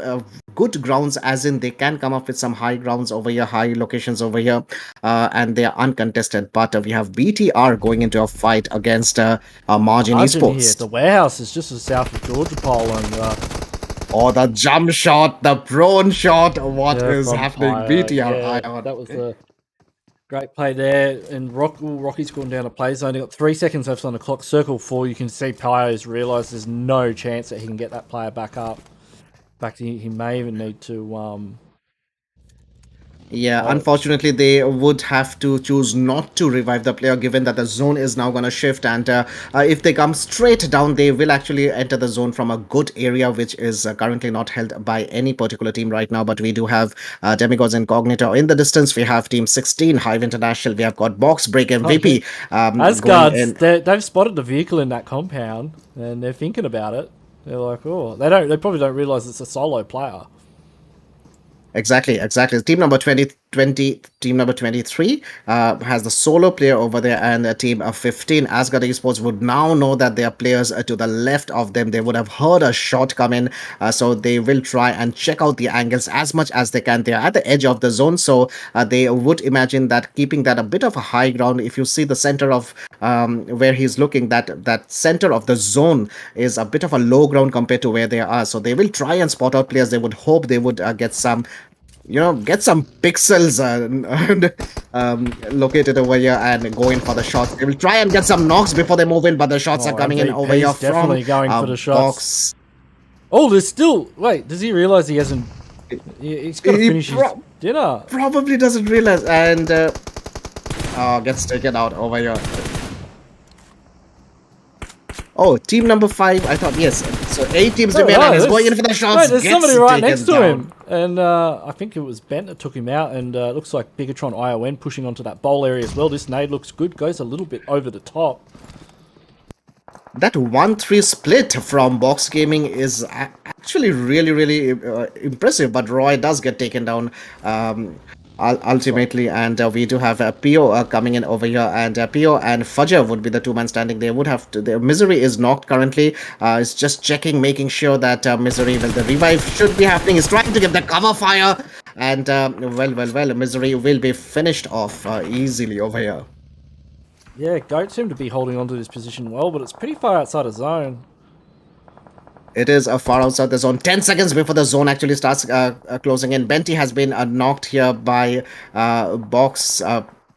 Speaker 5: good grounds, as in they can come up with some high grounds over here, high locations over here, and they are uncontested. But we have BTR going into a fight against Margin Esports.
Speaker 4: Here. The warehouse is just south of Georgia Pole, and
Speaker 5: the jump shot, the prone shot. What is happening? BTR.
Speaker 4: That was a great play there. And Rocky's gone down a play zone. He got 3 seconds left on the clock. Circle 4. You can see Pyo's realised there's no chance that he can get that player back up. In fact, he may even need to.
Speaker 5: Unfortunately, they would have to choose not to revive the player, given that the zone is now going to shift, and if they come straight down, they will actually enter the zone from a good area, which is currently not held by any particular team right now. But we do have Demigods Incognito in the distance. We have Team 16 HYVE International. We have got Box Break MVP.
Speaker 4: ASGARD, they've spotted the vehicle in that compound, and they're thinking about it. They're like, oh, they probably don't realize it's a solo player.
Speaker 5: Exactly. Team number 23 has the solo player over there, and team 15, ASGARD Esports, would now know that there are players to the left of them. They would have heard a shot come in, so they will try and check out the angles as much as they can. They are at the edge of the zone, so they would imagine that keeping that a bit of a high ground. If you see the center of where he's looking, that center of the zone is a bit of a low ground compared to where they are. So they will try and spot out players. They would hope they would get some pixels located over here and go in for the shots. They will try and get some knocks before they move in, but the shots are coming in over here
Speaker 4: definitely
Speaker 5: from
Speaker 4: going for the shots.
Speaker 5: Box.
Speaker 4: Oh, there's still... Wait, does he realize he hasn't... He's got to finish his dinner.
Speaker 5: Probably doesn't realize, and gets taken out over here. Oh, team number 5. I thought, yes. So 8 teams
Speaker 4: No,
Speaker 5: remain and he's
Speaker 4: there's-
Speaker 5: going in for the shots.
Speaker 4: there's
Speaker 5: gets
Speaker 4: somebody right
Speaker 5: taken
Speaker 4: next to
Speaker 5: down.
Speaker 4: him. And I think it was Bent that took him out. And it looks like Bigetron ION pushing onto that bowl area as well. This nade looks good. Goes a little bit over the top.
Speaker 5: That 1-3 split from Box Gaming is actually really impressive. But Roy does get taken down ultimately, and we do have Pio coming in over here, and Pio and Fudger would be the 2-man standing. They would have to. The Misery is knocked currently. It's just checking, making sure that Misery, well, the revive should be happening. He's trying to give the cover fire, and well, Misery will be finished off easily over here.
Speaker 4: Yeah, Goat seem to be holding on to this position well, but it's pretty far outside of zone.
Speaker 5: It is far outside the zone. 10 seconds before the zone actually starts closing in. Benty has been knocked here by Box,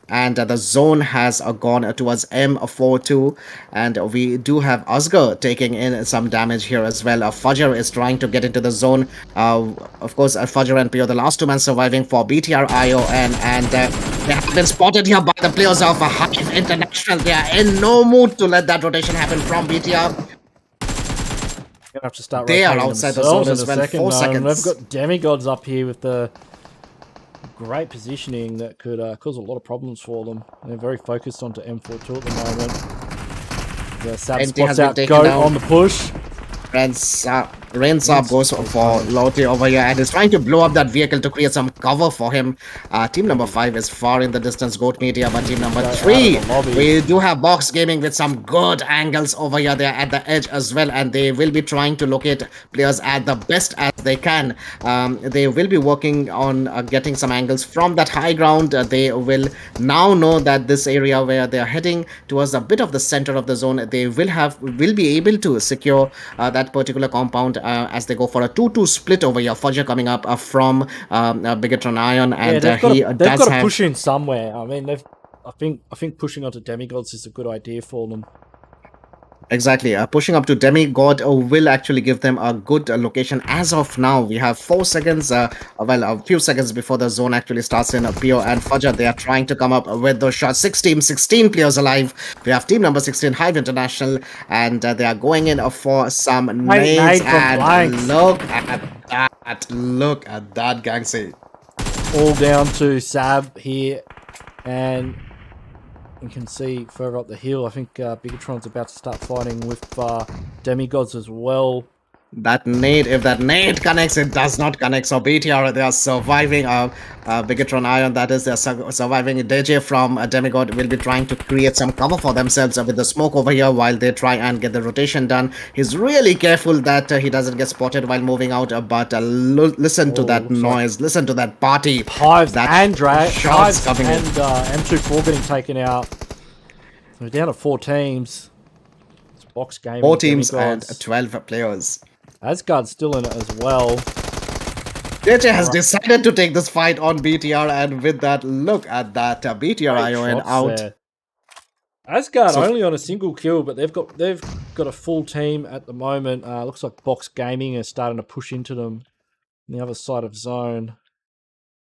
Speaker 5: and the zone has gone towards M42. And we do have ASGARD taking in some damage here as well. Fudger is trying to get into the zone. Of course, Fudger and Pio, the last 2 men surviving for BTR ION, and they have been spotted here by the players of HYVE International. They are in no mood to let that rotation happen from BTR.
Speaker 4: Gonna have to start.
Speaker 5: They are
Speaker 4: rotating
Speaker 5: outside the
Speaker 4: themselves
Speaker 5: zone
Speaker 4: in
Speaker 5: as
Speaker 4: a
Speaker 5: well.
Speaker 4: second.
Speaker 5: 4 seconds.
Speaker 4: They've got Demigods up here with the great positioning that could cause a lot of problems for them. They're very focused onto M42 at the moment. The Sab
Speaker 5: NT
Speaker 4: spots
Speaker 5: has been
Speaker 4: out
Speaker 5: taken
Speaker 4: Goat
Speaker 5: down.
Speaker 4: on the push.
Speaker 5: Rains up goes for Lottie over here and is trying to blow up that vehicle to create some cover for him. Team number 5 is far in the distance, Goat Media, but team number 3, we do have Box Gaming with some good angles over here. They're at the edge as well, and they will be trying to locate players at the best as they can. They will be working on getting some angles from that high ground. They will now know that this area where they are heading towards a bit of the center of the zone, they will be able to secure that particular compound as they go for a 2-2 split over here. Fudger coming up from Bigetron Ion, and
Speaker 4: they've
Speaker 5: does
Speaker 4: got to
Speaker 5: have
Speaker 4: push in somewhere. I mean, I think pushing onto Demigods is a good idea for them.
Speaker 5: exactly pushing up to Demigod will actually give them a good location. As of now, we have 4 seconds, well, a few seconds before the zone actually starts in. Pio and Fudger, they are trying to come up with those shots. 6 teams, 16 players alive. We have team number 16, HYVE International, and they are going in for some nades, and look at that, Gangsy.
Speaker 4: All down to Sab here, and you can see further up the hill, I think Bigetron's about to start fighting with Demigods as well.
Speaker 5: That nade, if that nade connects, it does not connect. So BTR, they are surviving. Bigetron Ion, that is, they're surviving. DJ from Demigod will be trying to create some cover for themselves with the smoke over here while they try and get the rotation done. He's really careful that he doesn't get spotted while moving out, but listen to that noise, listen to that party.
Speaker 4: Hives
Speaker 5: that
Speaker 4: and
Speaker 5: shots coming in.
Speaker 4: M24 getting taken out. We're down to 4 teams. It's Box Gaming,
Speaker 5: 4 teams
Speaker 4: Demigods.
Speaker 5: and 12 players.
Speaker 4: ASGARD's still in it as well.
Speaker 5: JJ has decided to take this fight on BTR, and with that, look at that, BTR ION out.
Speaker 4: There. ASGARD only on a single kill, but they've got a full team at the moment. Looks like Box Gaming is starting to push into them on the other side of zone.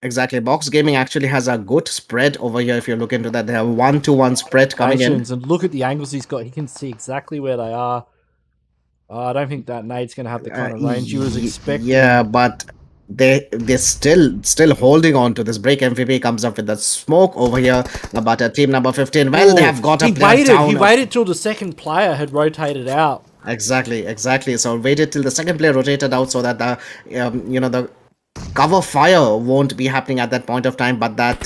Speaker 5: Exactly, Box Gaming actually has a good spread over here. If you look into that, they have 1-to-1 spread coming in.
Speaker 4: And look at the angles he's got. He can see exactly where they are. I don't think that nade's going to have the kind of range you was expecting.
Speaker 5: Yeah, but they're still holding on to this. Break MVP comes up with the smoke over here. But team number 15, well, they have got a player down.
Speaker 4: He waited till the second player had rotated out.
Speaker 5: Exactly. So waited till the second player rotated out so that the the cover fire won't be happening at that point of time. But that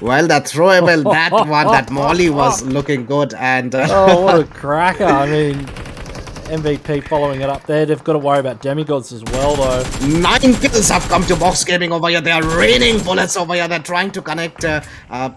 Speaker 5: well, that throwable, that molly was looking good, and
Speaker 4: oh, what a cracker! I mean, MVP following it up there. They've got to worry about Demigods as well, though.
Speaker 5: 9 kills have come to Box Gaming over here. They are raining bullets over here. They're trying to connect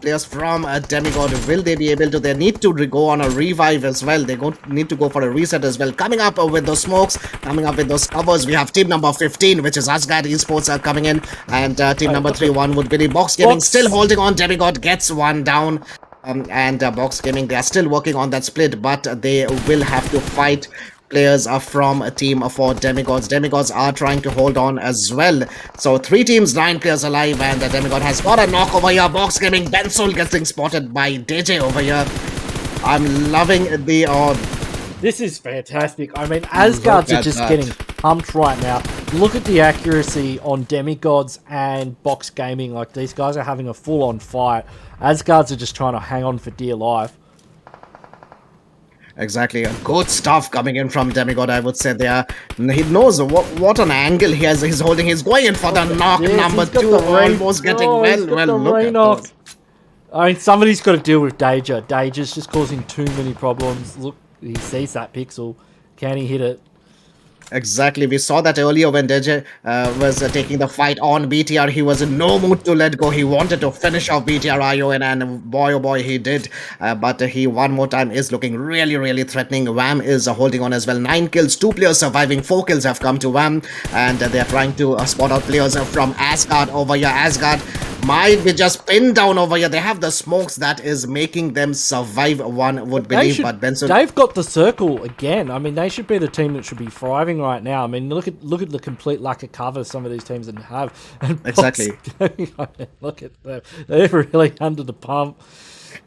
Speaker 5: players from Demigod. Will they be able to? They need to go on a revive as well. They need to go for a reset as well. Coming up with those smokes, coming up with those covers. We have team number 15, which is ASGARD ESPORTS, are coming in. And team number 3, 1 would be Box Gaming. Still holding on. Demigod gets 1 down. And Box Gaming, they are still working on that split, but they will have to fight players are from a team for Demigods. Demigods are trying to hold on as well. So 3 teams, 9 players alive, and the Demigod has got a knock over here. Box Gaming, Bensol getting spotted by DJ over here. I'm loving the
Speaker 4: This is fantastic. I mean, ASGARDs are just getting pumped right now. Look at the accuracy on Demigods and Box Gaming. Like, these guys are having a full-on fight. ASGARDs are just trying to hang on for dear life.
Speaker 5: Exactly, good stuff coming in from Demigod, I would say there. He knows what an angle he's holding. He's going in for the knock, number 2, almost getting well, look at those.
Speaker 4: I mean, somebody's got to deal with Danger. Danger's just causing too many problems. Look, he sees that pixel. Can he hit it?
Speaker 5: Exactly, we saw that earlier when Deja was taking the fight on BTR. He was in no mood to let go. He wanted to finish off BTR ION, and boy oh boy he did. But he one more time is looking really threatening. Wham is holding on as well. 9 kills, 2 players surviving, 4 kills have come to Wham, and they're trying to spot out players from ASGARD over here. ASGARD might be just pinned down over here. They have the smokes that is making them survive, one would believe. But Benson,
Speaker 4: they've got the circle again. I mean, they should be the team that should be thriving right now. I mean, look at the complete lack of cover some of these teams have. And
Speaker 5: exactly.
Speaker 4: Look at them. They're really under the pump.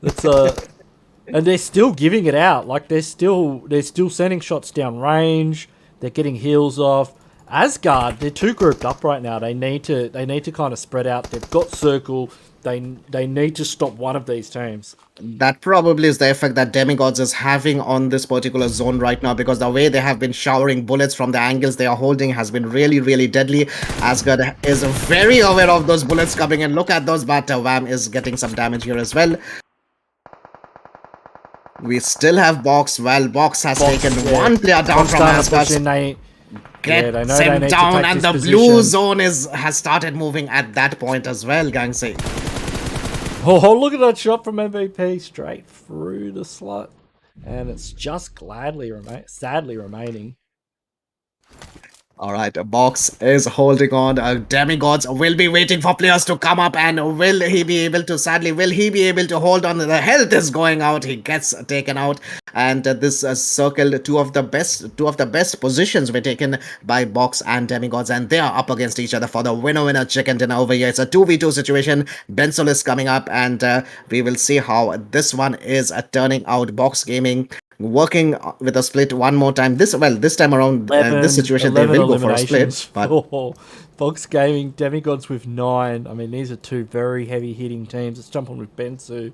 Speaker 4: It's and they're still giving it out. Like, they're still sending shots down range. They're getting heals off. ASGARD, they're too grouped up right now. They need to kind of spread out. They've got circle. They need to stop one of these teams.
Speaker 5: That probably is the effect that Demigods is having on this particular zone right now, because the way they have been showering bullets from the angles they are holding has been really deadly. ASGARD is very aware of those bullets coming in. Look at those, but Wham is getting some damage here as well. We still have Box. Well, Box has taken one player down from ASGARD. Gets him down, and the blue zone has started moving at that point as well, Gangsy.
Speaker 4: Oh, look at that shot from MVP straight through the slot, and it's just sadly remaining.
Speaker 5: All right, Box is holding on. Demigods will be waiting for players to come up, and will he be able to? Sadly, will he be able to hold on? The health is going out. He gets taken out, and this circle, two of the best positions were taken by Box and Demigods, and they are up against each other for the winner chicken dinner over here. It's a 2v2 situation. Bensol is coming up, and we will see how this one is turning out. Box Gaming working with a split one more time. This time around, this situation they will go for a split. But
Speaker 4: Box Gaming, Demigods with 9. I mean, these are two very heavy hitting teams. Let's jump on with Bensu.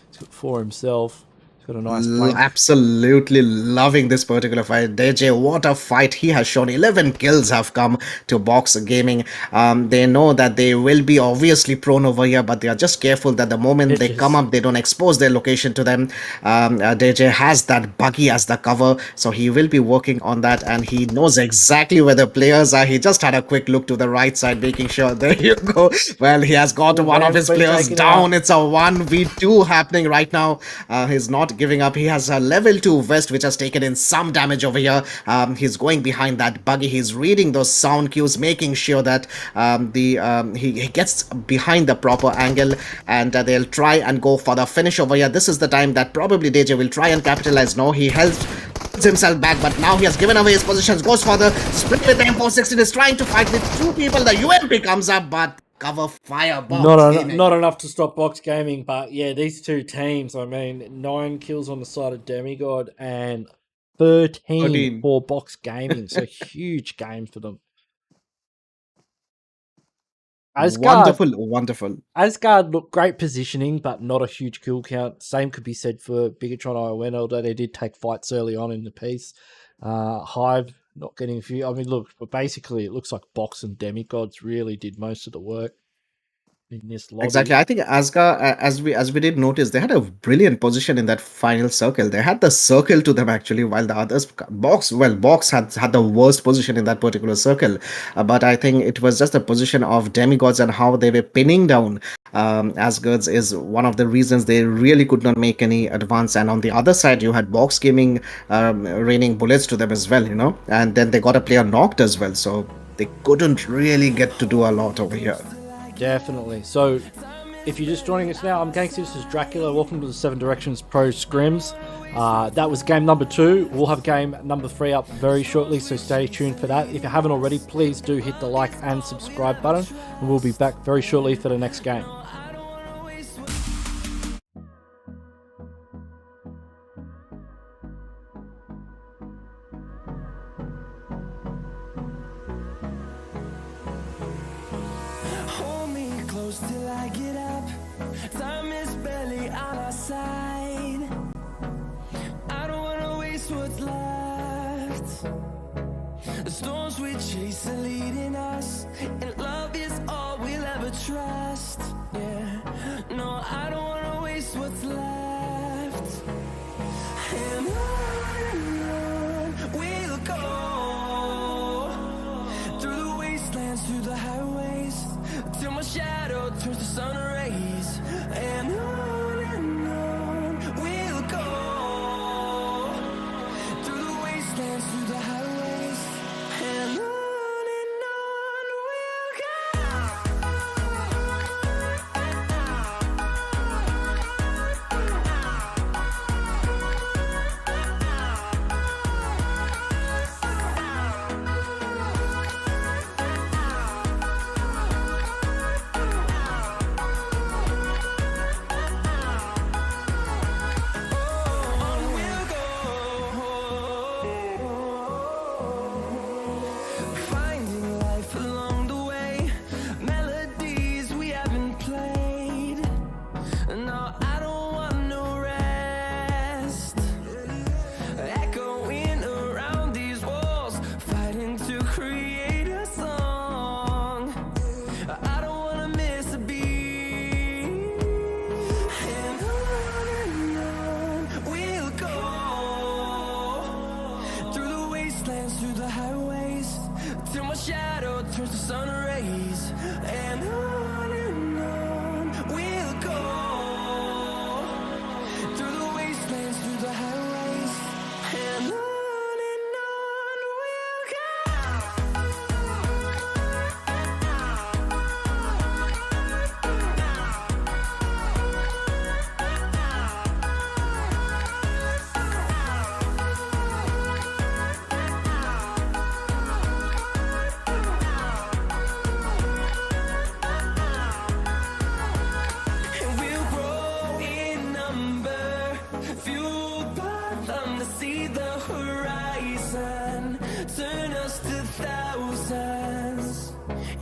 Speaker 4: He's got 4 himself. Got a nice play.
Speaker 5: Absolutely loving this particular fight. DJ, what a fight he has shown. 11 kills have come to Box Gaming. They know that they will be obviously prone over here, but they are just careful that the moment they come up, they don't expose their location to them. DJ has that buggy as the cover, so he will be working on that, and he knows exactly where the players are. He just had a quick look to the right side, making sure. There you go. Well, he has got one of his players down. It's a 1v2 happening right now. He's not giving up. He has a level 2 vest which has taken in some damage over here. He's going behind that buggy. He's reading those sound cues, making sure that he gets behind the proper angle, and they'll try and go for the finish over here. This is the time that probably DJ will try and capitalize. No, he holds himself back, but now he has given away his positions. Goes for the split with the M416. Is trying to fight with 2 people. The UMP comes up, but cover fire. Box
Speaker 4: not enough to stop Box Gaming, but yeah, these two teams, I mean, 9 kills on the side of Demigod and 13 for Box Gaming, so huge game for them.
Speaker 5: ASGARD, wonderful.
Speaker 4: ASGARD, look, great positioning, but not a huge kill count. Same could be said for BIGETRON ION, although they did take fights early on in the piece. HYVE not getting a few. I mean, look, but basically it looks like Box and Demigods really did most of the work in this lobby.
Speaker 5: Exactly. I think ASGARD, as we did notice, they had a brilliant position in that final circle. They had the circle to them actually, while the others, Box had the worst position in that particular circle. But I think it was just the position of Demigods and how they were pinning down ASGARDs is one of the reasons they really could not make any advance. And on the other side, you had Box Gaming raining bullets to them as well, you know, and then they got a player knocked as well, so they couldn't really get to do a lot over here.
Speaker 4: Definitely. So if you're just joining us now, I'm Gangster, this is Dracula. Welcome to the 7 Directions Pro Scrims. That was game number 2. We'll have game number 3 up very shortly, so stay tuned for that. If you haven't already, please do hit the like and subscribe button, and we'll be back very shortly for the next game.
Speaker 1: close till I get up. Time is barely on our side. I don't wanna waste what's left. The storms we chase are leading us, and love is all we'll ever trust. Yeah, no, I don't wanna waste what's left. And on we'll go, through the wastelands, through the highways, till my shadow turns to sun rays. And on we'll go, through the wastelands, through the highways, and on we'll go. Finding life along the way, melodies we haven't played. No, I don't want no rest. Echoing around these walls, fighting to create a song. I don't wanna miss a beat. And on we'll go, through the wastelands, through the highways, till my shadow turns to sun rays. And on we'll go, through the wastelands, through the highways, and on we'll go. And we'll grow in number, fueled by them to see the horizon, turn us to thousands.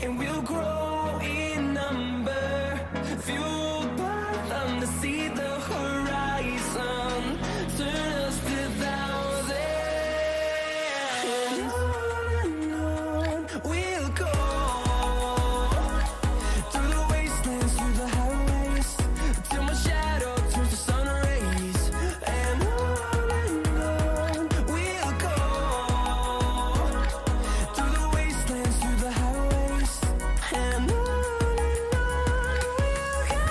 Speaker 1: And we'll grow in number, fueled by them to see the horizon, turn us to thousands. And on we'll go, through the wastelands, through the highways, till my shadow turns to sun rays. And on we'll go, through the wastelands, through the highways, and on we'll go.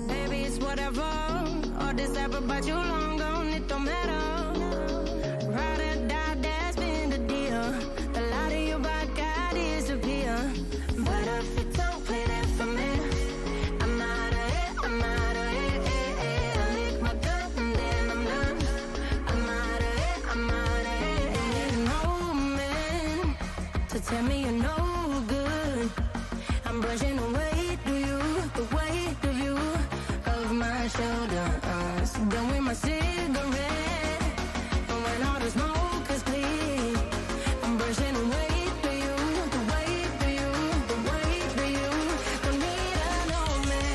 Speaker 2: Baby, it's whatever. All this ever but you long gone, it don't matter. Ride or die, that's been the deal. The light of your body got disappear. But if you don't play that for me, I'm out of it, I'm out of it. I lick my gun and then I'm done. I'm out of it, I'm out of it. Ain't no man to tell me you're no good. I'm brushing away to you, the weight of you, of my shoulders. Done with my cigarette, and when all the smoke is clear, I'm brushing away to you, the weight of you, the weight of you. Don't need a no man.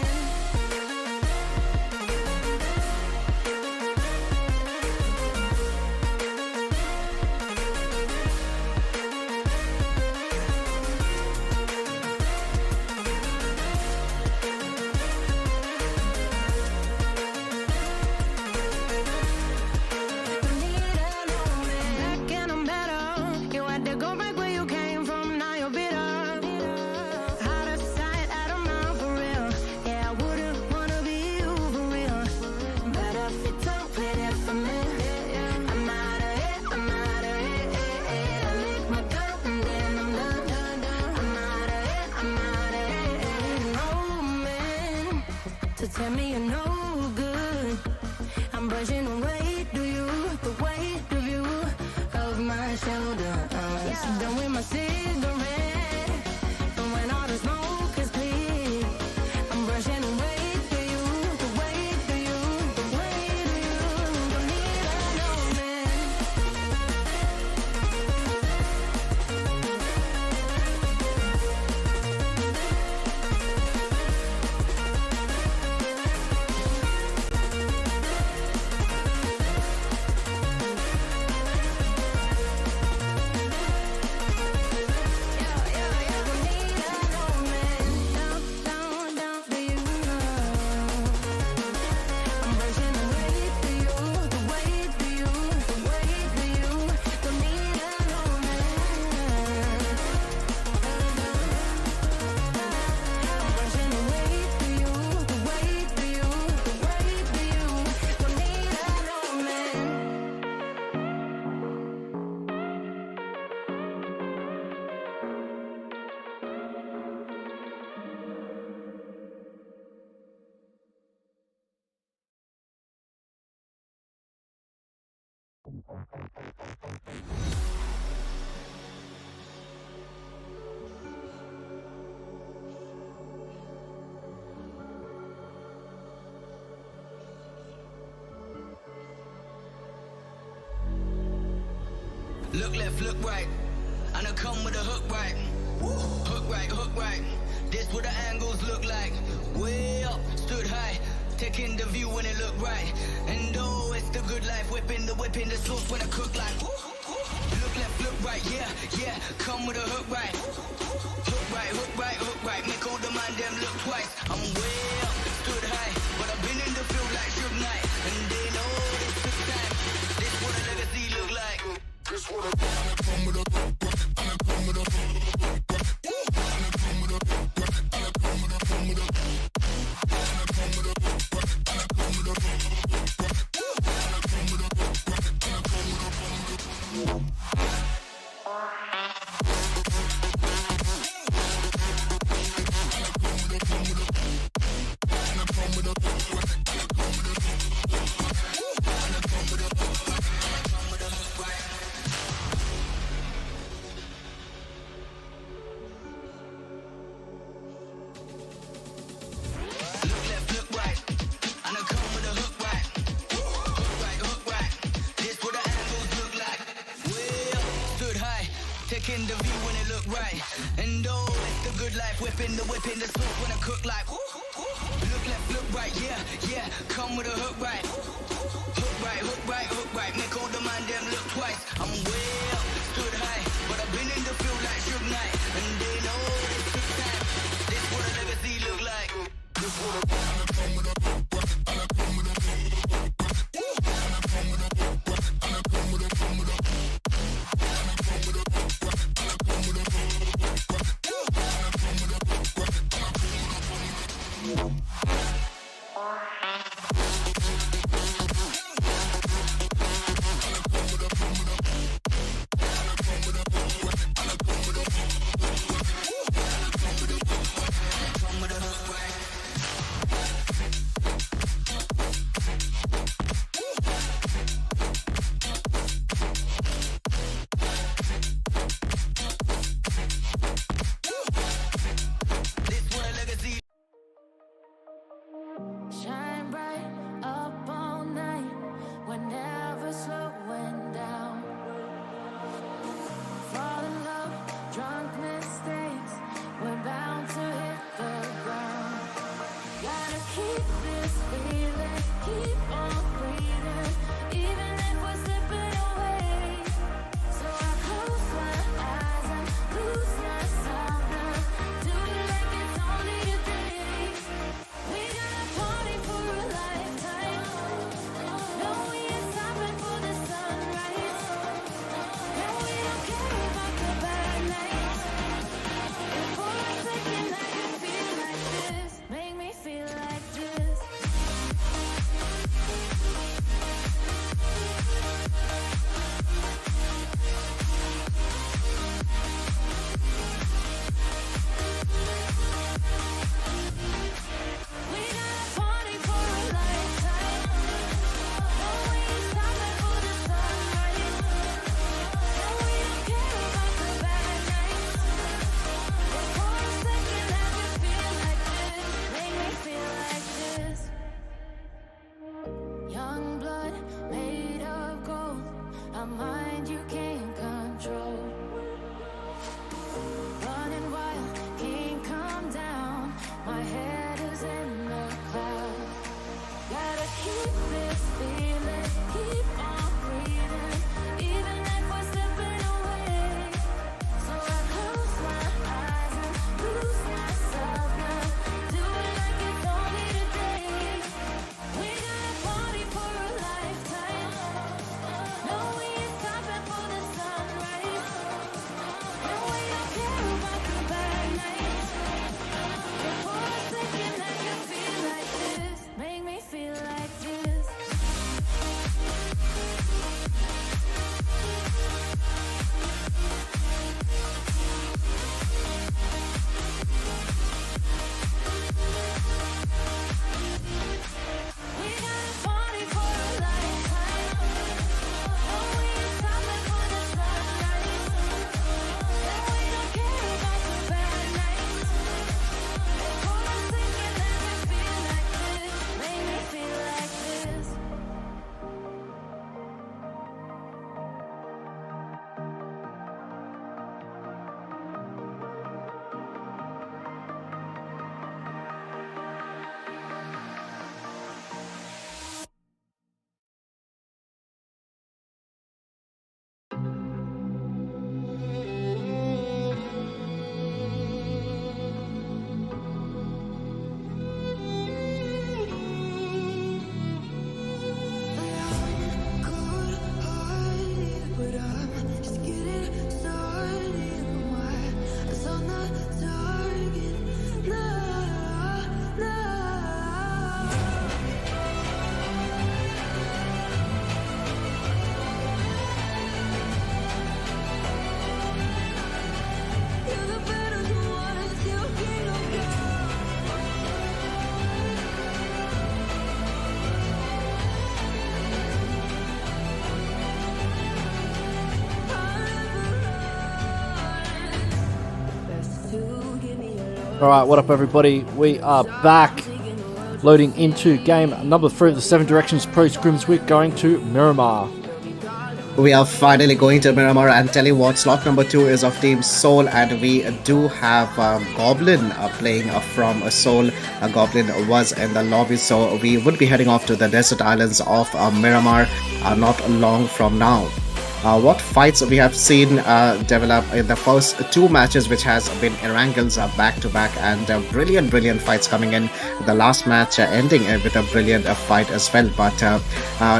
Speaker 2: tell me you're no good. I'm brushing away, do my shoulder. Done with my cigarette, and when all the smoke is clear, I'm brushing away for you, the way for you, the way to you. Don't need a no man.
Speaker 3: Look left, look right, and I come with a hook right. Hook right, hook right. This what the angles look like. Way up, stood high, taking the view when it look right. And oh, it's the good life, whipping the sauce when I cook like. Look left, look right, yeah, yeah. Come with a hook right. Hook right, hook right, hook right. Make all the man them look twice. I'm way up, stood high, but I've been in the field like Suge Knight. And they know this took time. This what a legacy look like. This what I come with a hook right, and I come with a hook right, and I come with a hook right, and I come with a come with a and I come with a hook right, and I come with a hook right, and I come with a hook right, and I come with a come with a taking the view when it look right. And oh, it's the good life, whipping the sauce when I cook like. Look left, look right, yeah, yeah. Come with a hook right. Hook right, hook right, hook right. Make all the man them look twice. I'm way up, stood high, but I've been in the field like Suge Knight. And they know this took time. This what a legacy look like. This what a come with a hook right, and I come with a hook right, and I come with a hook right, and I come with a come with a
Speaker 4: Alright, what up everybody? We are back loading into game number 3 of the 7 Directions Pro Scrims. We're going to Miramar.
Speaker 5: We are finally going to Miramar, and tell you what, slot number 2 is of Team Seoul, and we do have Goblin playing from Seoul. Goblin was in the lobby, so we would be heading off to the desert islands of Miramar not long from now. What fights we have seen develop in the first 2 matches, which has been Erangels back to back, and brilliant fights coming in. The last match ending with a brilliant fight as well. But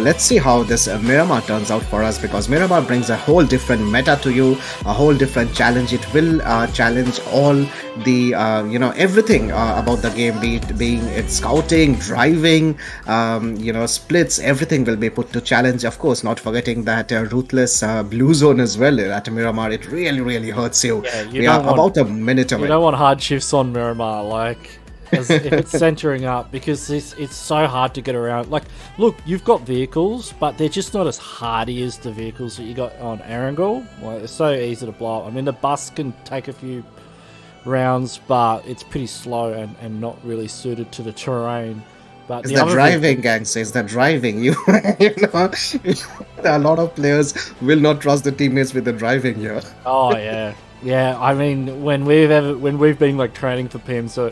Speaker 5: let's see how this Miramar turns out for us, because Miramar brings a whole different meta to you, a whole different challenge. It will challenge all the everything about the game, being its scouting, driving, splits. Everything will be put to challenge. Of course, not forgetting that ruthless blue zone as well at Miramar. It really hurts you.
Speaker 4: Yeah,
Speaker 5: we are about a minute away.
Speaker 4: You don't want hard shifts on Miramar, like if it's centering up, because it's so hard to get around. Like, look, you've got vehicles, but they're just not as hardy as the vehicles that you got on Erangel. Like, it's so easy to blow up. I mean, the bus can take a few rounds, but it's pretty slow and not really suited to the terrain. But
Speaker 5: it's the driving, gangs. It's the driving. You know, a lot of players will not trust the teammates with the driving here.
Speaker 4: Oh yeah, yeah. I mean, when we've been like training for Pmce,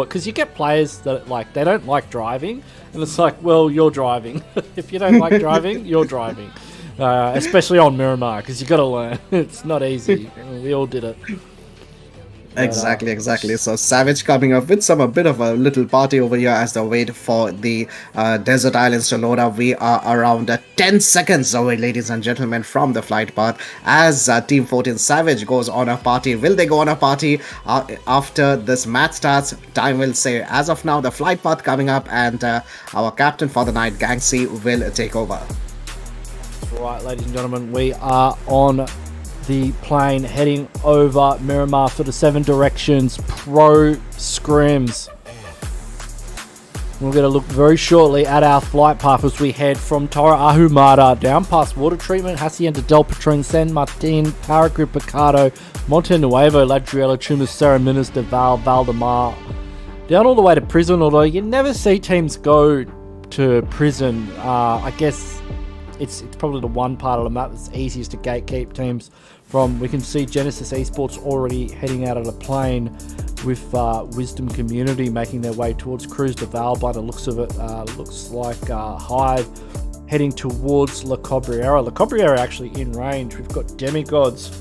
Speaker 4: because you get players that like they don't like driving, and it's like, well, you're driving. If you don't like driving, you're driving. Especially on Miramar, because you got to learn. It's not easy. We all did it.
Speaker 5: Exactly. So Savage coming up with a bit of a little party over here as they wait for the desert islands to load up. We are around 10 seconds away, ladies and gentlemen, from the flight path as Team 14 Savage goes on a party. Will they go on a party after this match starts? Time will say. As of now, the flight path coming up, and our captain for the night, Gangxi, will take over.
Speaker 4: That's right, ladies and gentlemen, we are on the plane heading over Miramar for the 7 Directions Pro Scrims. We're going to look very shortly at our flight path as we head from Torre Ahumada down past Water Treatment, Hacienda del Patron, San Martin, Paraguay, Picado, Monte Nuevo, Ladriela, Chumas, Serraminas, de Valdemar, down all the way to Prison, although you never see teams go to Prison. I guess it's probably the one part of the map that's easiest to gatekeep teams from. We can see Genesis Esports already heading out of the plane with Wisdom Community making their way towards Cruz de Val by the looks of it. Looks like HYVE heading towards La Cabrera. La Cabrera actually in range. We've got Demigods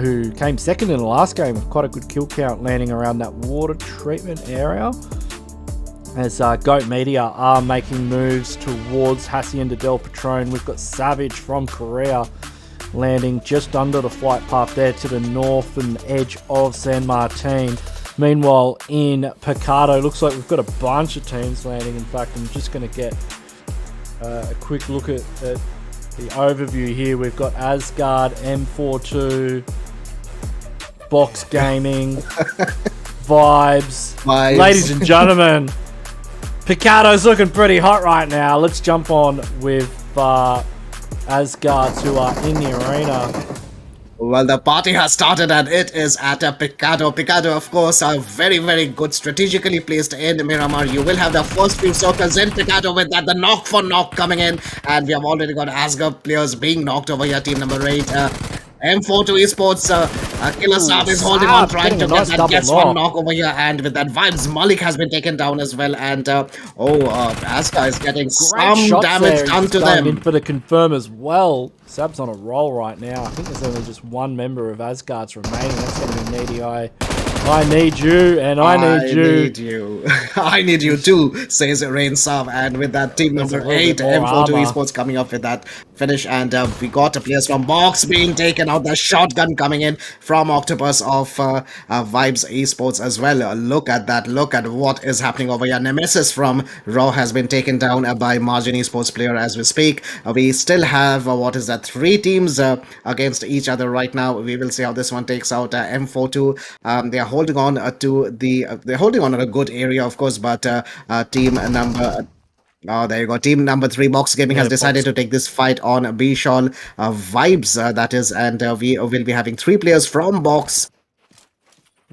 Speaker 4: who came second in the last game with quite a good kill count, landing around that water treatment area. As Goat Media are making moves towards Hacienda del Patron. We've got Savage from Korea landing just under the flight path there to the northern edge of San Martin. Meanwhile, in Picado, looks like we've got a bunch of teams landing. In fact, I'm just going to get a quick look at the overview here. We've got ASGARD, M42, Box Gaming, Vibes. Ladies and gentlemen, Picado's looking pretty hot right now. Let's jump on with ASGARDs who are in the arena.
Speaker 5: Well, the party has started, and it is at Picado. Picado, of course, are very good strategically placed in Miramar. You will have the first few circles in Picado with that, the knock for knock coming in, and we have already got ASGARD players being knocked over here. Team number 8. M42 Esports, Killer Saab is holding on, trying to get that guess one knock over here, and with that Vibes, Malik has been taken down as well, and Aska is getting some damage done to them.
Speaker 4: In for the confirm as well. Saab's on a roll right now. I think there's only just one member of ASGARD's remaining. That's going to be Needy. I need you, and I need you.
Speaker 5: I need you. I need you too, says Rain Saab. And with that, team number 8, M42 Esports coming up with that finish. And we got the players from Box being taken out. The shotgun coming in from Octopus of Vibes Esports as well. Look at that. Look at what is happening over here. Nemesis from Raw has been taken down by Margin Esports player as we speak. We still have, 3 teams against each other right now. We will see how this one takes out. M42, they are holding on they're holding on a good area, of course, but team number there you go. Team number 3, Box Gaming, has decided to take this fight on Bishal Vibes, that is, and we will be having 3 players from Box.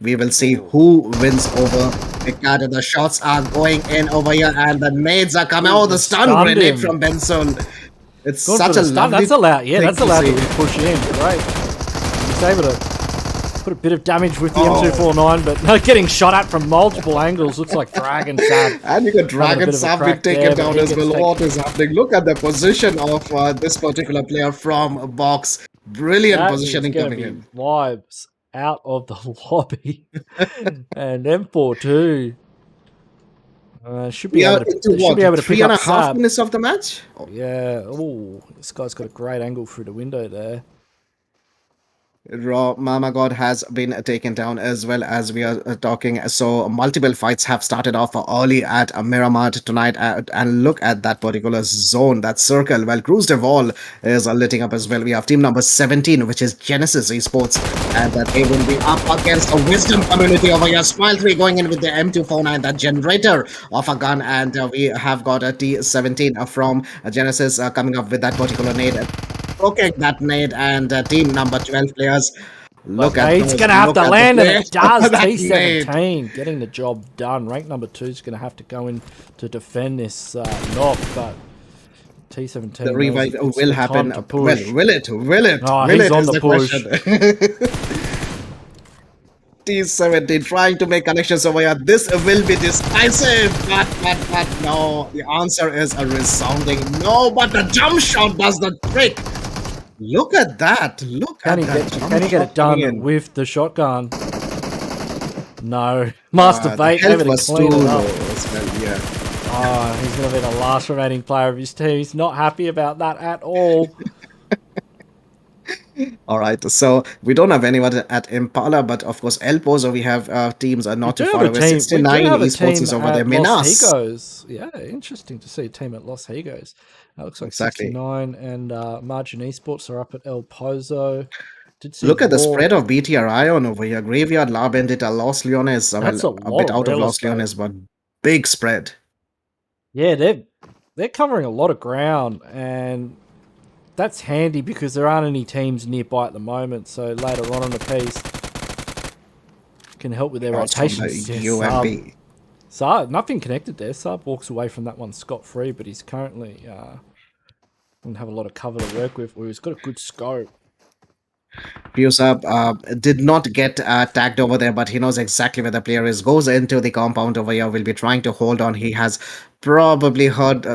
Speaker 5: We will see who wins over Ricardo. The shots are going in over here, and the nades are coming. Oh, the stun
Speaker 4: stunned
Speaker 5: grenade
Speaker 4: him.
Speaker 5: from Benson. It's
Speaker 4: Going
Speaker 5: such
Speaker 4: for
Speaker 5: a
Speaker 4: the stun.
Speaker 5: lovely
Speaker 4: That's allowed. Yeah,
Speaker 5: thing
Speaker 4: that's allowed to
Speaker 5: see.
Speaker 4: be pushed in. Great. He's able to put a bit of damage with the
Speaker 5: Oh.
Speaker 4: M249, but no, getting shot at from multiple angles. Looks like Dragon Sab.
Speaker 5: And you got
Speaker 4: having a
Speaker 5: Dragon
Speaker 4: bit of a
Speaker 5: Sab
Speaker 4: crack
Speaker 5: taken
Speaker 4: there, but
Speaker 5: down
Speaker 4: he
Speaker 5: as
Speaker 4: gets
Speaker 5: well.
Speaker 4: taken-
Speaker 5: What is happening? Look at the position of this particular player from box. Brilliant
Speaker 4: That
Speaker 5: positioning
Speaker 4: is gonna
Speaker 5: coming
Speaker 4: be
Speaker 5: in.
Speaker 4: vibes out of the lobby. And M4 too. Should be
Speaker 5: We are
Speaker 4: able to.
Speaker 5: into
Speaker 4: Should be able
Speaker 5: what?
Speaker 4: to pick
Speaker 5: 3.5
Speaker 4: up Sab.
Speaker 5: minutes of the match? Oh,
Speaker 4: Yeah. Oh, this guy's got a great angle through the window there.
Speaker 5: Raw Mama God has been taken down as well as we are talking. So multiple fights have started off early at Miramar tonight, and look at that particular zone, that circle. Well, Cruz de Vol is lighting up as well. We have team number 17, which is Genesis Esports, and they will be up against the Wisdom community over here. Smile 3 going in with the M249, that generator of a gun, and we have got a T17 from Genesis coming up with that particular nade. Poking that nade, and team number 12 players. Look at
Speaker 4: Nade's
Speaker 5: those.
Speaker 4: going to have
Speaker 5: Look
Speaker 4: to
Speaker 5: at the
Speaker 4: land, and
Speaker 5: play.
Speaker 4: it does.
Speaker 5: That nade.
Speaker 4: T17 getting the job done. Rank number 2 is going to have to go in to defend this knock, but T17
Speaker 5: The revive
Speaker 4: knows it's
Speaker 5: will
Speaker 4: the
Speaker 5: happen.
Speaker 4: time to push.
Speaker 5: Well, will it? Will it?
Speaker 4: Oh,
Speaker 5: will
Speaker 4: he's
Speaker 5: it
Speaker 4: on
Speaker 5: is
Speaker 4: the
Speaker 5: question. T17 trying to make connections over here. This will be decisive. But no. The answer is a resounding no. But the jump shot does the trick. Look at that. Look
Speaker 4: Can
Speaker 5: at
Speaker 4: he
Speaker 5: that.
Speaker 4: get it
Speaker 5: coming
Speaker 4: done
Speaker 5: in.
Speaker 4: with the shotgun? No. Master
Speaker 5: The
Speaker 4: Bait
Speaker 5: health
Speaker 4: able to
Speaker 5: was
Speaker 4: clean
Speaker 5: too
Speaker 4: it
Speaker 5: low
Speaker 4: up.
Speaker 5: as well, yeah.
Speaker 4: Oh, he's going to be the last remaining player of his team. He's not happy about that at all.
Speaker 5: All right, so we don't have anyone at Impala, but of course El Pozo, we have teams are not too far away. 69 esports is over there.
Speaker 4: Los
Speaker 5: Minas.
Speaker 4: Higos. Yeah, interesting to see a team at Los Higos. That looks like
Speaker 5: Exactly.
Speaker 4: 69 and Margin Esports are up at El Pozo. Did see
Speaker 5: Look at the
Speaker 4: Raw.
Speaker 5: spread of BTR Ion over here. Graveyard, La Bendita, Los Leones.
Speaker 4: That's
Speaker 5: Well,
Speaker 4: a
Speaker 5: a
Speaker 4: lot
Speaker 5: bit
Speaker 4: of
Speaker 5: out of
Speaker 4: real
Speaker 5: Los
Speaker 4: estate.
Speaker 5: Leones, but big spread.
Speaker 4: Yeah, they're covering a lot of ground, and that's handy because there aren't any teams nearby at the moment. So later on in the piece, can help with their
Speaker 5: Shots from
Speaker 4: rotations.
Speaker 5: the
Speaker 4: Yeah,
Speaker 5: UMP.
Speaker 4: Saab, nothing connected there. Saab walks away from that one scot-free, but he's currently going to have a lot of cover to work with. Or he's got a good scope.
Speaker 5: Pmce did not get tagged over there, but he knows exactly where the player is. Goes into the compound over here. Will be trying to hold on. He has probably heard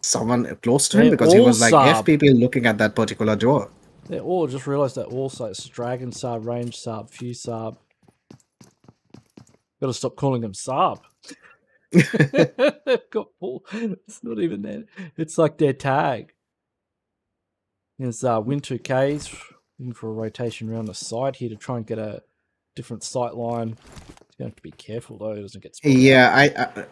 Speaker 5: someone close to him
Speaker 4: They're
Speaker 5: because he
Speaker 4: all
Speaker 5: was like
Speaker 4: Saab.
Speaker 5: FPP looking at that particular door.
Speaker 4: They all just realised that also it's Dragon Saab, Range Saab, Fuse Saab. Got to stop calling them Saab. They've got full. It's not even that. It's like their tag. There's Win 2Ks looking for a rotation around the side here to try and get a different sight line. He's going to have to be careful though; it doesn't get spotted.
Speaker 5: Yeah,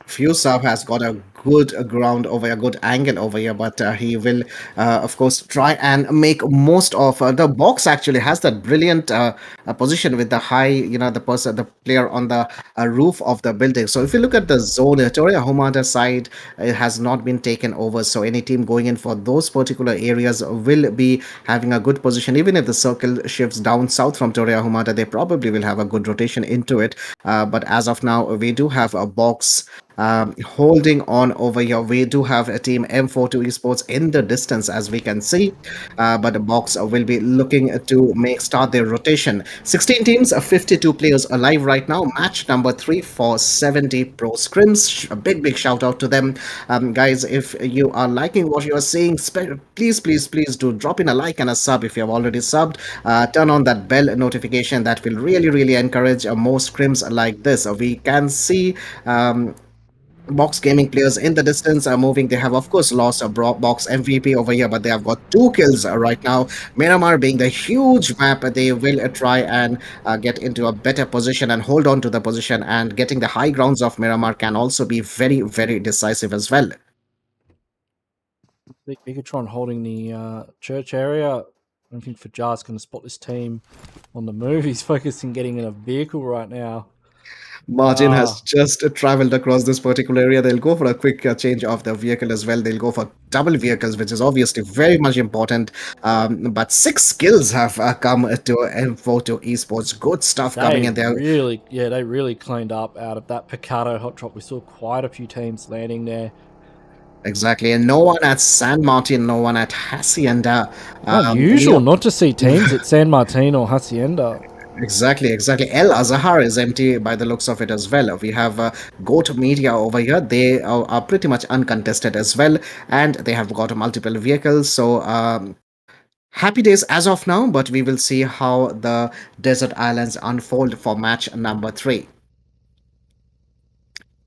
Speaker 5: Fusab has got a good ground over here, good angle over here, but he will, of course, try and make most of the box. Actually, has that brilliant position with the high, the player on the roof of the building. So if you look at the zone, Toria Homada side it has not been taken over. So any team going in for those particular areas will be having a good position. Even if the circle shifts down south from Toria Homada, they probably will have a good rotation into it. But as of now, we do have a box holding on over here. We do have a team M42 Esports in the distance, as we can see, but the box will be looking to start their rotation. 16 teams, 52 players alive right now. Match number 3 for 70 Pro Scrims. A big shout out to them, guys. If you are liking what you are seeing, please do drop in a like and a sub. If you have already subbed, turn on that bell notification. That will really encourage more scrims like this. We can see Box Gaming players in the distance are moving. They have, of course, lost a Box MVP over here, but they have got 2 kills right now. Miramar being the huge map, they will try and get into a better position and hold on to the position, and getting the high grounds of Miramar can also be very decisive as well.
Speaker 4: BIGETRON holding the church area. I don't think Fajar's going to spot this team on the move. He's focusing getting in a vehicle right now.
Speaker 5: Margin has just traveled across this particular area. They'll go for a quick change of the vehicle as well. They'll go for double vehicles, which is obviously very much important. But 6 kills have come to M42 Esports. Good stuff coming in there.
Speaker 4: They really cleaned up out of that Picato hot drop. We saw quite a few teams landing there.
Speaker 5: Exactly, and no one at San Martin, no one at Hacienda.
Speaker 4: Unusual not to see teams at San Martin or Hacienda.
Speaker 5: Exactly. El Azahar is empty by the looks of it as well. We have Goat Media over here. They are pretty much uncontested as well, and they have got multiple vehicles. So happy days as of now, but we will see how the Desert Islands unfold for match number 3.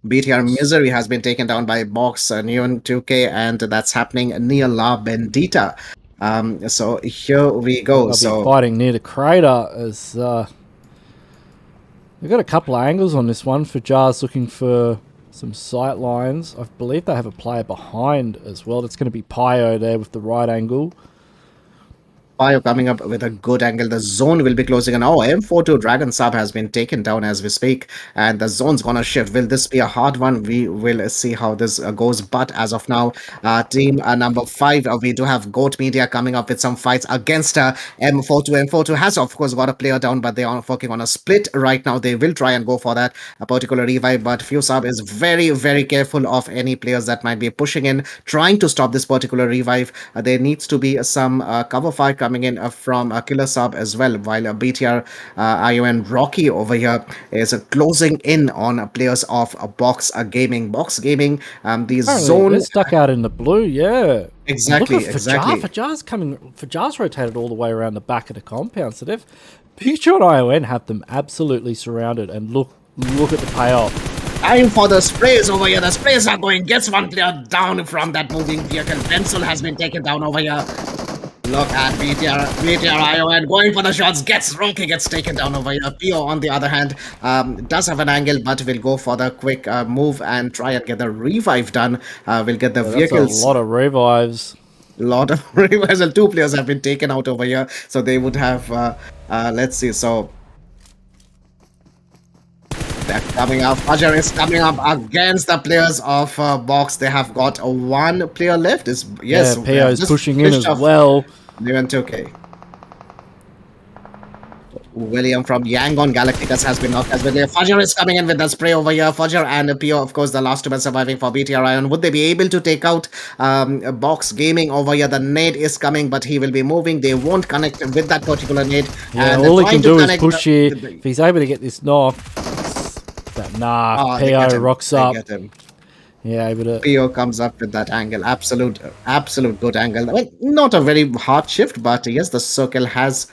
Speaker 5: BTR Misery has been taken down by Box Neon 2K, and that's happening near La Bendita. So here we go.
Speaker 4: They'll be fighting near the crater as they've got a couple of angles on this one for Jars looking for some sight lines. I believe they have a player behind as well. It's going to be Pio there with the right angle.
Speaker 5: Pio coming up with a good angle. The zone will be closing in. Oh, M42 Dragon Sub has been taken down as we speak, and the zone's gonna shift. Will this be a hard one? We will see how this goes. But as of now, team number 5, we do have Goat Media coming up with some fights against M42. M42 has of course got a player down, but they are working on a split right now. They will try and go for that particular revive, but Fusab is very, very careful of any players that might be pushing in, trying to stop this particular revive. There needs to be some cover fire coming in from Killer Sub as well, while BTR ION Rocky over here is closing in on players of Box Gaming. Box Gaming, the zone...
Speaker 4: They're stuck out in the blue, yeah.
Speaker 5: Exactly.
Speaker 4: Fajar's rotated all the way around the back of the compound, so they've... BTR and ION have them absolutely surrounded, and look at the payoff.
Speaker 5: Time for the sprays over here. The sprays are going. Gets one player down from that moving vehicle. Pencil has been taken down over here. Look at BTR ION going for the shots. Rocky gets taken down over here. Pio, on the other hand, does have an angle, but will go for the quick move and try and get the revive done. We'll get the vehicles.
Speaker 4: That's a lot of revives.
Speaker 5: Lot of revives. And 2 players have been taken out over here. So they would have, let's see. So they're coming up. Fajar is coming up against the players of Box. They have got 1 player left. Yes,
Speaker 4: Pio is pushing in as well.
Speaker 5: They went okay. William from Yangon Galacticos has been knocked as well. Fajar is coming in with the spray over here. Fajar and Pio, of course, the last 2 men surviving for BTR Ion. Would they be able to take out Box Gaming over here? The nade is coming, but he will be moving. They won't connect with that particular nade.
Speaker 4: Yeah, all he can do is push here. If he's able to get this knock, Pio rocks up. Yeah, able to...
Speaker 5: Pio comes up with that angle. Absolute good angle. Well, not a very hard shift, but yes, the circle has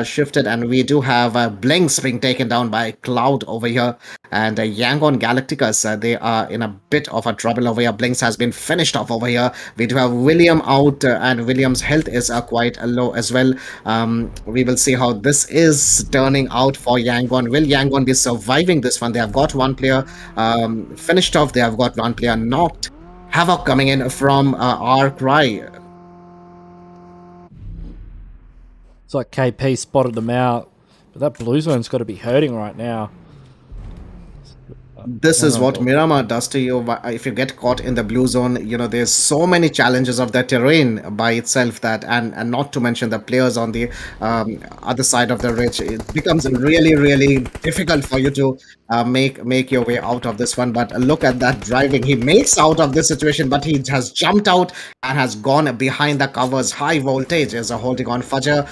Speaker 5: shifted, and we do have Blinks being taken down by Cloud over here, and Yangon Galacticos, they are in a bit of a trouble over here. Blinks has been finished off over here. We do have William out, and William's health is quite low as well. We will see how this is turning out for Yangon. Will Yangon be surviving this one? They have got 1 player finished off. They have got 1 player knocked. Havoc coming in from RCRY.
Speaker 4: It's like KP spotted them out, but that blue zone's got to be hurting right now.
Speaker 5: This is what Miramar does to you. If you get caught in the blue zone, you know, there's so many challenges of the terrain by itself that, and not to mention the players on the other side of the ridge, it becomes really, really difficult for you to make your way out of this one. But look at that driving. He makes out of this situation, but he has jumped out and has gone behind the covers. High Voltage is holding on. Fajar,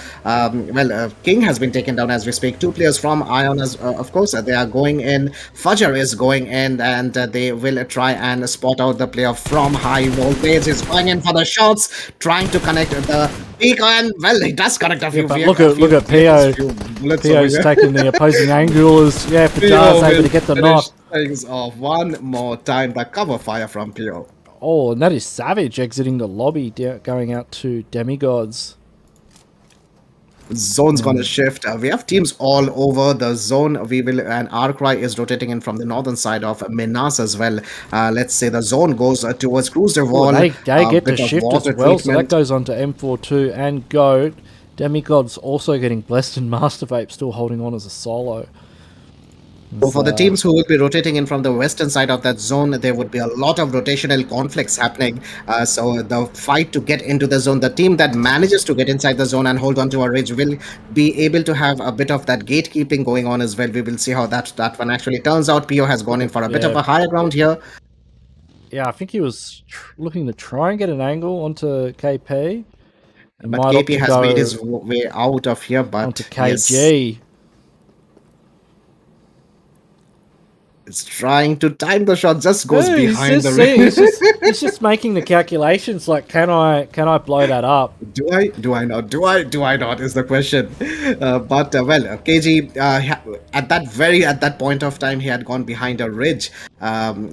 Speaker 5: King has been taken down as we speak. 2 players from Ion, of course, they are going in. Fajar is going in, and they will try and spot out the player from High Voltage. He's going in for the shots, trying to connect the peak, and well, he does connect a few.
Speaker 4: But look at Pio. Pio's taking the opposing angle. Fajar's able to get the knock.
Speaker 5: Things off one more time. The cover fire from Pio.
Speaker 4: Oh, and that is Savage exiting the lobby, going out to Demigods.
Speaker 5: Zone's gonna shift. We have teams all over the zone. And RCRY is rotating in from the northern side of Minas as well. Let's say the zone goes towards Cruiser Wall.
Speaker 4: They get the shift as well, so that goes on to M42 and Goat. Demigods also getting blessed, and Master Vape still holding on as a solo.
Speaker 5: So for the teams who will be rotating in from the western side of that zone, there would be a lot of rotational conflicts happening. So the fight to get into the zone, the team that manages to get inside the zone and hold on to a ridge will be able to have a bit of that gatekeeping going on as well. We will see how that one actually turns out. Pio has gone in for a bit of a higher ground here.
Speaker 4: Yeah, I think he was looking to try and get an angle onto KP.
Speaker 5: But KP has made his way out of here, but
Speaker 4: onto KG.
Speaker 5: Yes, it's trying to time the shot, just goes behind the ring.
Speaker 4: He's just making the calculations. Like, can I blow that up?
Speaker 5: Do I not is the question. But well, KG at that point of time he had gone behind a ridge,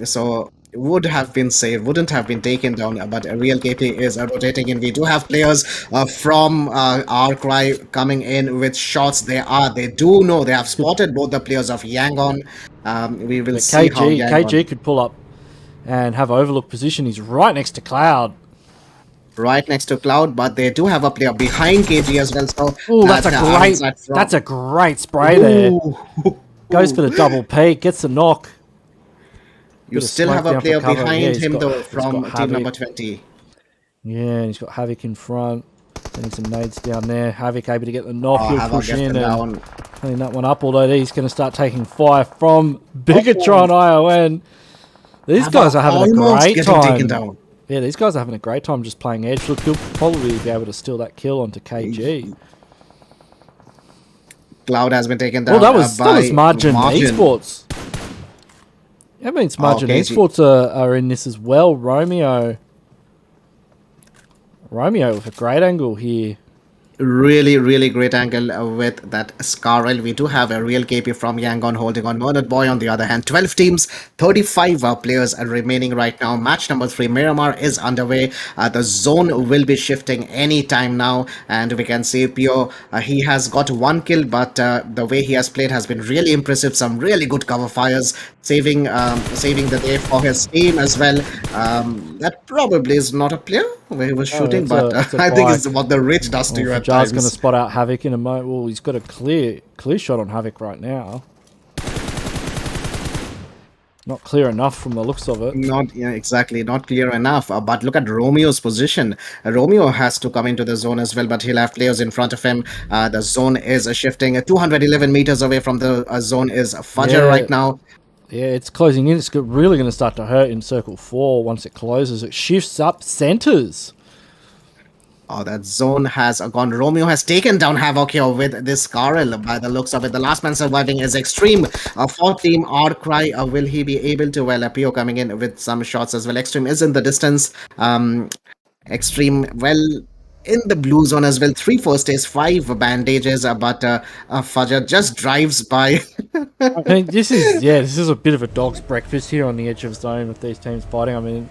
Speaker 5: so would have been saved, wouldn't have been taken down. But real KP is rotating in. We do have players from RCRY coming in with shots. They do know, they have spotted both the players of Yangon. We will see how
Speaker 4: KG could pull up and have overlook position. He's right next to Cloud.
Speaker 5: Right next to Cloud, but they do have a player behind KG as well. So
Speaker 4: that's a great spray there. Goes for the double peak, gets the knock.
Speaker 5: You still have a player behind him though from team number 20.
Speaker 4: Yeah, and he's got Havoc in front. Getting some nades down there. Havoc able to get the knock. He'll push in and clean that one up. Although he's going to start taking fire from BIGETRON ION. These guys are having a great time. Yeah, these guys are having a great time just playing edge. Look, he'll probably be able to steal that kill onto KG.
Speaker 5: Cloud has been taken down.
Speaker 4: Well, that was MARJIN ESPORTS. That means MARJIN ESPORTS are in this as well. Romeo with a great angle here.
Speaker 5: Really great angle with that SCARL. We do have a real KP from Yangon holding on. Murdered Boy on the other hand. 12 teams, 35 players are remaining right now. Match number 3, Miramar, is underway. The zone will be shifting any time now, and we can see Pio. He has got 1 kill, but the way he has played has been really impressive. Some really good cover fires, saving the day for his team as well. That probably is not a player where he was shooting, but I think it's what the ridge does to you at times.
Speaker 4: Going to spot out Havoc in a moment. Well, he's got a clear shot on Havoc right now. Not clear enough from the looks of it.
Speaker 5: Not clear enough. But look at Romeo's position. Romeo has to come into the zone as well, but he'll have players in front of him. The zone is shifting. 211 meters away from the zone is Fajr right now.
Speaker 4: Yeah, it's closing in. It's really going to start to hurt in circle 4 once it closes. It shifts up centers.
Speaker 5: Oh, that zone has gone. Romeo has taken down Havoc here with this SCARL by the looks of it. The last man surviving is Extreme for team RCRY. Will he be able to? Well, Pio coming in with some shots as well. Extreme is in the distance. Extreme, well, in the blue zone as well. 3 first aids, 5 bandages, but Fajr just drives by.
Speaker 4: I mean, this is a bit of a dog's breakfast here on the edge of zone with these teams fighting. I mean,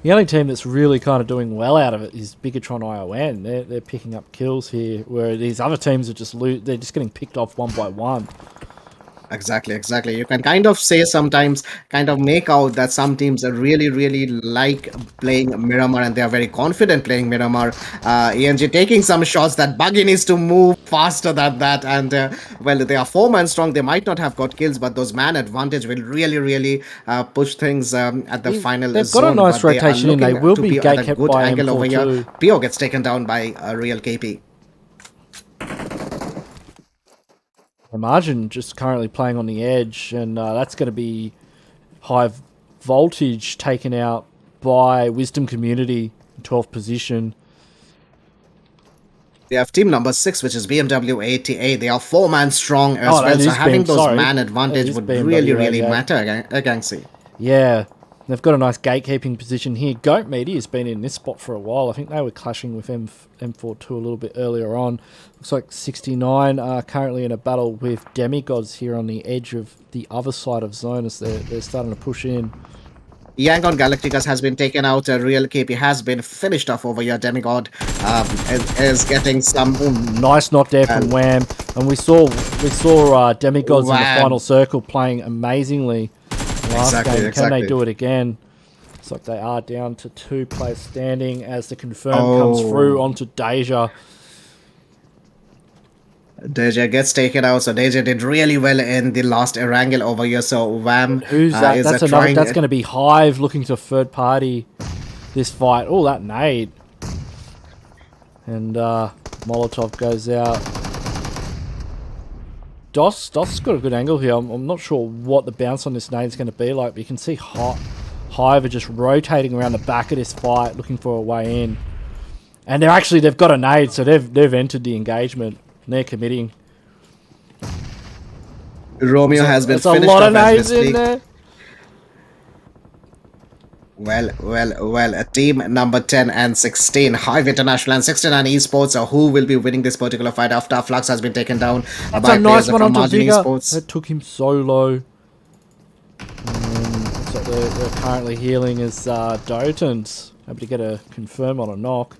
Speaker 4: the only team that's really kind of doing well out of it is BIGETRON ION. They're picking up kills here, where these other teams are they're just getting picked off one by one.
Speaker 5: Exactly. You can kind of say sometimes, kind of make out that some teams are really like playing Miramar, and they are very confident playing Miramar. ENG taking some shots. That Buggy needs to move faster than that, and well, they are 4-man strong. They might not have got kills, but those man advantage will really push things at the final.
Speaker 4: They've got a nice rotation in. They will be gate kept by M42.
Speaker 5: Pio gets taken down by a real KP.
Speaker 4: MARJIN just currently playing on the edge, and that's going to be Highvoltage taken out by Wisdom Community in 12th position.
Speaker 5: They have team number 6, which is BMW ATA. They are 4-man strong as well, so having those man advantage would really matter against it.
Speaker 4: Yeah, they've got a nice gatekeeping position here. Goat Meaty has been in this spot for a while. I think they were clashing with M42 a little bit earlier on. Looks like 69 are currently in a battle with Demigods here on the edge of the other side of zone as they're starting to push in.
Speaker 5: Yangon Galacticos has been taken out. Real KP has been finished off over here. Demigod is getting some
Speaker 4: nice knock there from Wham, and we saw Demigods in the final circle playing amazingly last game. Can they do it again? Looks like they are down to 2 players standing as the confirm comes through onto Deja.
Speaker 5: Deja gets taken out, so Deja did really well in the last Erangel over here. So Wham,
Speaker 4: Who's that?
Speaker 5: is
Speaker 4: That's
Speaker 5: trying.
Speaker 4: That's going to be Hive looking to third party this fight. Oh, that nade. And Molotov goes out. Dos got a good angle here. I'm not sure what the bounce on this nade is going to be like, but you can see Hive are just rotating around the back of this fight, looking for a way in. And they've got a nade, so they've entered the engagement. And they're committing.
Speaker 5: Romeo has been
Speaker 4: There's a
Speaker 5: finished
Speaker 4: lot
Speaker 5: off
Speaker 4: of
Speaker 5: as we
Speaker 4: nades in
Speaker 5: speak.
Speaker 4: there.
Speaker 5: Well, team number 10 and 16, Hive International and 69 Esports, who will be winning this particular fight after Flux has been taken down
Speaker 4: That's
Speaker 5: by
Speaker 4: a nice
Speaker 5: players
Speaker 4: one
Speaker 5: from
Speaker 4: onto
Speaker 5: Margin
Speaker 4: Vigor.
Speaker 5: Esports.
Speaker 4: That took him so low. So they're currently healing as Dotan's able to get a confirm on a knock.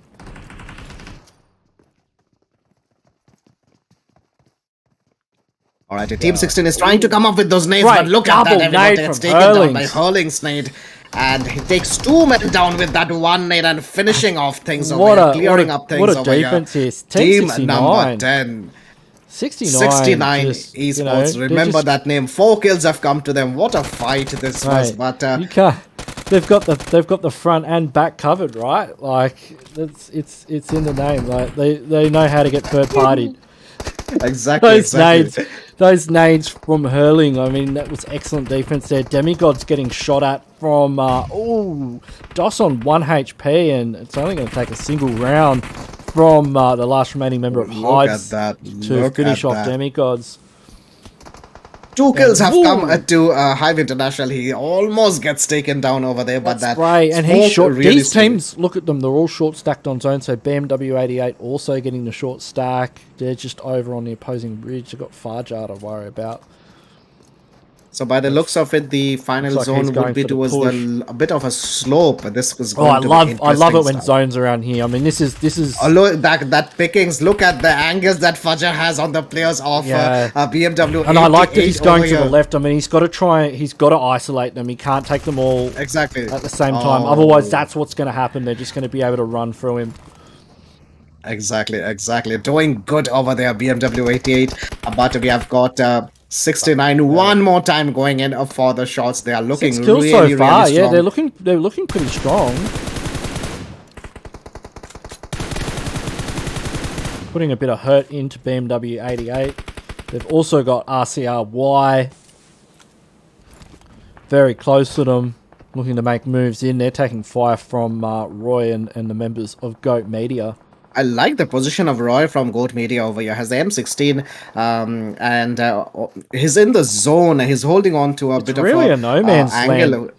Speaker 5: Alright, Team 16 is trying to come up with those nades,
Speaker 4: Right,
Speaker 5: but look at that,
Speaker 4: double
Speaker 5: everyone
Speaker 4: nade
Speaker 5: gets
Speaker 4: from
Speaker 5: taken down by
Speaker 4: Hurlings.
Speaker 5: Hurling's nade. And he takes 2 men down with that one nade and finishing off things over
Speaker 4: What
Speaker 5: here,
Speaker 4: a
Speaker 5: clearing up things
Speaker 4: what a
Speaker 5: over
Speaker 4: defense
Speaker 5: here.
Speaker 4: here.
Speaker 5: Team
Speaker 4: 10-69.
Speaker 5: number 10. 69
Speaker 4: just,
Speaker 5: Esports.
Speaker 4: you know, they're
Speaker 5: Remember
Speaker 4: just-
Speaker 5: that name. 4 kills have come to them. What a fight this was.
Speaker 4: Right.
Speaker 5: But
Speaker 4: you can't. They've got the front and back covered, right? Like it's in the name. Like they know how to get third partied.
Speaker 5: exactly.
Speaker 4: Those nades from Hurling. I mean, that was excellent defense there. Demigods getting shot at from DOS on 1 HP, and it's only going to take a single round from the last remaining member of
Speaker 5: Look
Speaker 4: HYVE
Speaker 5: at that.
Speaker 4: to
Speaker 5: Look
Speaker 4: finish
Speaker 5: at
Speaker 4: off
Speaker 5: that.
Speaker 4: Demigods.
Speaker 5: 2 kills have
Speaker 4: Ooh.
Speaker 5: come to Hive International. He almost gets taken down over there, but
Speaker 4: That's
Speaker 5: that
Speaker 4: right, and he's
Speaker 5: smoke
Speaker 4: short.
Speaker 5: really
Speaker 4: These
Speaker 5: stayed.
Speaker 4: teams, look at them, they're all short stacked on zone. So BMW 88 also getting the short stack. They're just over on the opposing bridge. They've got Fajar to worry about.
Speaker 5: So by the looks of it, the final
Speaker 4: Looks like he's
Speaker 5: zone
Speaker 4: going
Speaker 5: would be
Speaker 4: for the
Speaker 5: towards
Speaker 4: push.
Speaker 5: a bit of a slope. This was
Speaker 4: Oh,
Speaker 5: going
Speaker 4: I
Speaker 5: to
Speaker 4: love
Speaker 5: be
Speaker 4: it when
Speaker 5: interesting
Speaker 4: zones around here. I mean, this is
Speaker 5: Although that pickings, look at the angles that Fajar has on the players of
Speaker 4: Yeah.
Speaker 5: BMW.
Speaker 4: and I like that
Speaker 5: 88
Speaker 4: he's going
Speaker 5: over
Speaker 4: to the
Speaker 5: here.
Speaker 4: left. I mean, he's got to isolate them. He can't take them all
Speaker 5: Exactly.
Speaker 4: at the same time.
Speaker 5: Oh.
Speaker 4: Otherwise, that's what's going to happen. They're just going to be able to run through him.
Speaker 5: Exactly. Doing good over there, BMW 88. But we have got 69 one more time going in for the shots. They are looking
Speaker 4: 6 kills
Speaker 5: really,
Speaker 4: so far.
Speaker 5: really
Speaker 4: Yeah,
Speaker 5: strong.
Speaker 4: they're looking pretty strong. Putting a bit of hurt into BMW 88. They've also got RCRY very close to them, looking to make moves in. They're taking fire from Roy and the members of Goat Media.
Speaker 5: I like the position of Roy from Goat Media over here. Has the M16 and he's in the zone. He's holding on to a bit
Speaker 4: really
Speaker 5: of
Speaker 4: a no man's
Speaker 5: angle.
Speaker 4: land.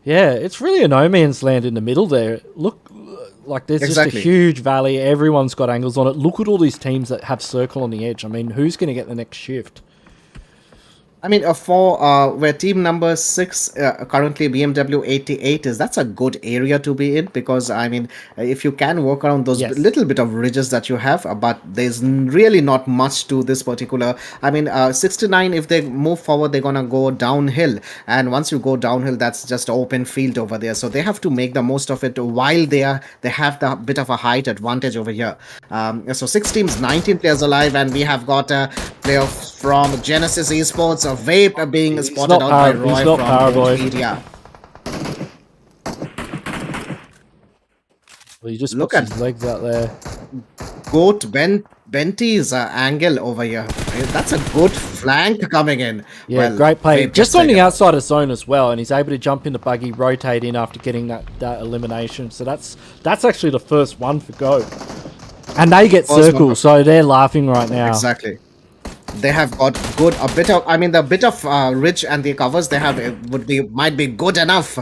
Speaker 4: Yeah, it's really a no man's land in the middle there. Look, like there's just
Speaker 5: Exactly.
Speaker 4: a huge valley. Everyone's got angles on it. Look at all these teams that have circle on the edge. I mean, who's going to get the next shift?
Speaker 5: I mean, for where team number 6 currently BMW 88 is, that's a good area to be in, because I mean, if you can work around those
Speaker 4: Yes.
Speaker 5: little bit of ridges that you have, but there's really not much to this particular. I mean, 69, if they move forward, they're gonna go downhill, and once you go downhill, that's just open field over there. So they have to make the most of it while they have the bit of a height advantage over here. So 6 teams, 19 players alive, and we have got a player from Genesis Esports. Vape being spotted
Speaker 4: not
Speaker 5: out by
Speaker 4: Power-
Speaker 5: Roy
Speaker 4: he's not
Speaker 5: from
Speaker 4: Power
Speaker 5: Goat
Speaker 4: Boy.
Speaker 5: Media.
Speaker 4: Well, he just
Speaker 5: Look
Speaker 4: puts
Speaker 5: at-
Speaker 4: his legs out there.
Speaker 5: Goat Benty's angle over here. That's a good flank coming in.
Speaker 4: Yeah,
Speaker 5: Well,
Speaker 4: great play.
Speaker 5: Vape
Speaker 4: Just
Speaker 5: gets
Speaker 4: on the
Speaker 5: taken.
Speaker 4: outside of zone as well, and he's able to jump in the buggy, rotate in after getting that elimination. So that's actually the first one for Go. And they get
Speaker 5: First one
Speaker 4: circle,
Speaker 5: for-
Speaker 4: so they're laughing right now.
Speaker 5: Exactly. They have got the bit of ridge and the covers they have might be good enough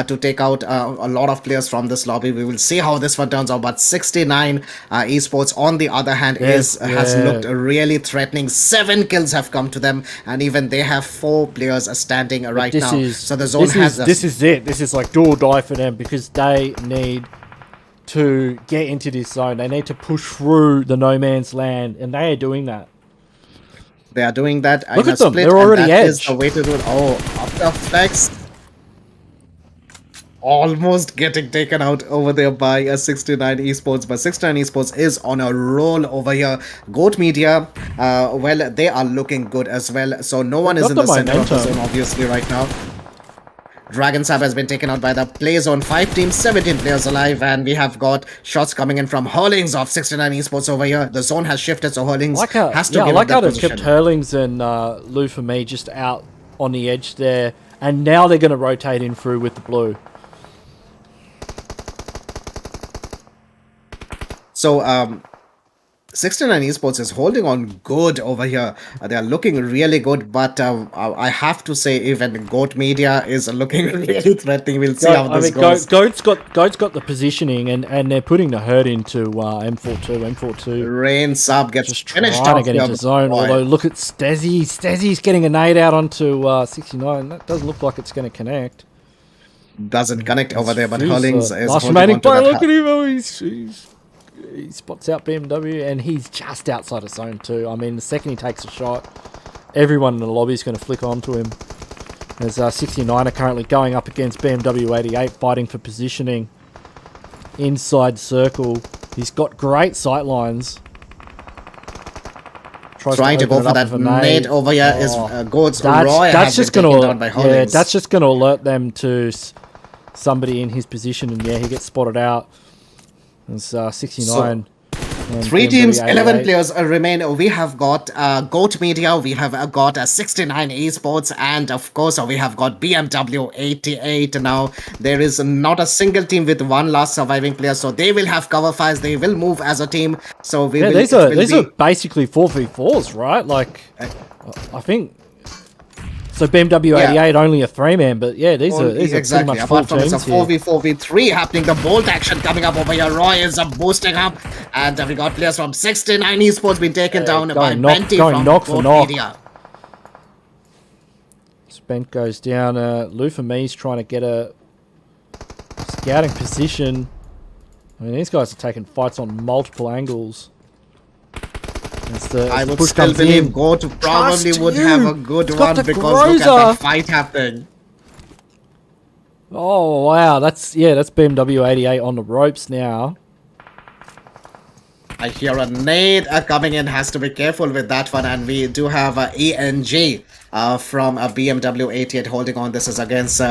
Speaker 5: to take out a lot of players from this lobby. We will see how this one turns out. But 69 Esports, on the other hand, has looked really threatening. 7 kills have come to them, and even they have 4 players standing right
Speaker 4: This
Speaker 5: now.
Speaker 4: is
Speaker 5: So the zone has
Speaker 4: this is it. This is like do or die for them, because they need to get into this zone. They need to push through the no man's land, and they are doing that.
Speaker 5: They are doing that.
Speaker 4: Look
Speaker 5: in a
Speaker 4: at them,
Speaker 5: split,
Speaker 4: they're
Speaker 5: and
Speaker 4: already
Speaker 5: that is
Speaker 4: edge.
Speaker 5: the way to do it. Oh, up the flex. almost getting taken out over there by 69 Esports, but 69 Esports is on a roll over here. Goat Media, well, they are looking good as well, so no one is in the center of the zone obviously right now. Dragon Sap has been taken out by the play zone. 5 teams, 17 players alive, and we have got shots coming in from Hurlings of 69 Esports over here. The zone has shifted, so Hurlings has to give up that position.
Speaker 4: Kept Hurlings and Lou for me just out on the edge there, and now they're going to rotate in through with the blue.
Speaker 5: So, 69 Esports is holding on good over here. They are looking really good, but I have to say even Goat Media is looking really threatening. We'll see how this goes.
Speaker 4: Goat's got the positioning, and they're putting the hurt into M42.
Speaker 5: Rain Sub gets
Speaker 4: just
Speaker 5: finished
Speaker 4: trying
Speaker 5: off
Speaker 4: to get into zone. Although look at Stezzy. Stezzy's getting a nade out onto 69. That does look like it's going to connect.
Speaker 5: Doesn't connect over there, but Hurlings is
Speaker 4: last remaining player. Look at him. He spots out BMW, and he's just outside of zone 2. I mean, the second he takes a shot, everyone in the lobby is going to flick onto him. As 69 are currently going up against BMW 88, fighting for positioning inside circle. He's got great sight lines.
Speaker 5: Trying to go for that nade over here is Goats.
Speaker 4: That's just going to that's just going to alert them to somebody in his position, and yeah, he gets spotted out. It's 69.
Speaker 5: So, 3 teams, 11 players remain. We have got Goat Media, we have got 69 Esports, and of course we have got BMW 88. Now there is not a single team with one last surviving player, so they will have cover fires. They will move as a team. So
Speaker 4: these are basically 4v4s, right? Like I think. So BMW 88 only a 3-man, but yeah, these are pretty much full teams.
Speaker 5: It's a 4v4v3 happening. The bolt action coming up over here. Roy is boosting up, and we got players from 69 Esports being taken down by Benti from Goat Media.
Speaker 4: Spent goes down. Lou for me's trying to get a scouting position. I mean, these guys are taking fights on multiple angles.
Speaker 5: I would still believe Goat probably would have a good one because look at that fight happening.
Speaker 4: Oh wow, that's BMW 88 on the ropes now.
Speaker 5: I hear a nade coming in. Has to be careful with that one, and we do have ENG from BMW 88 holding on. This is against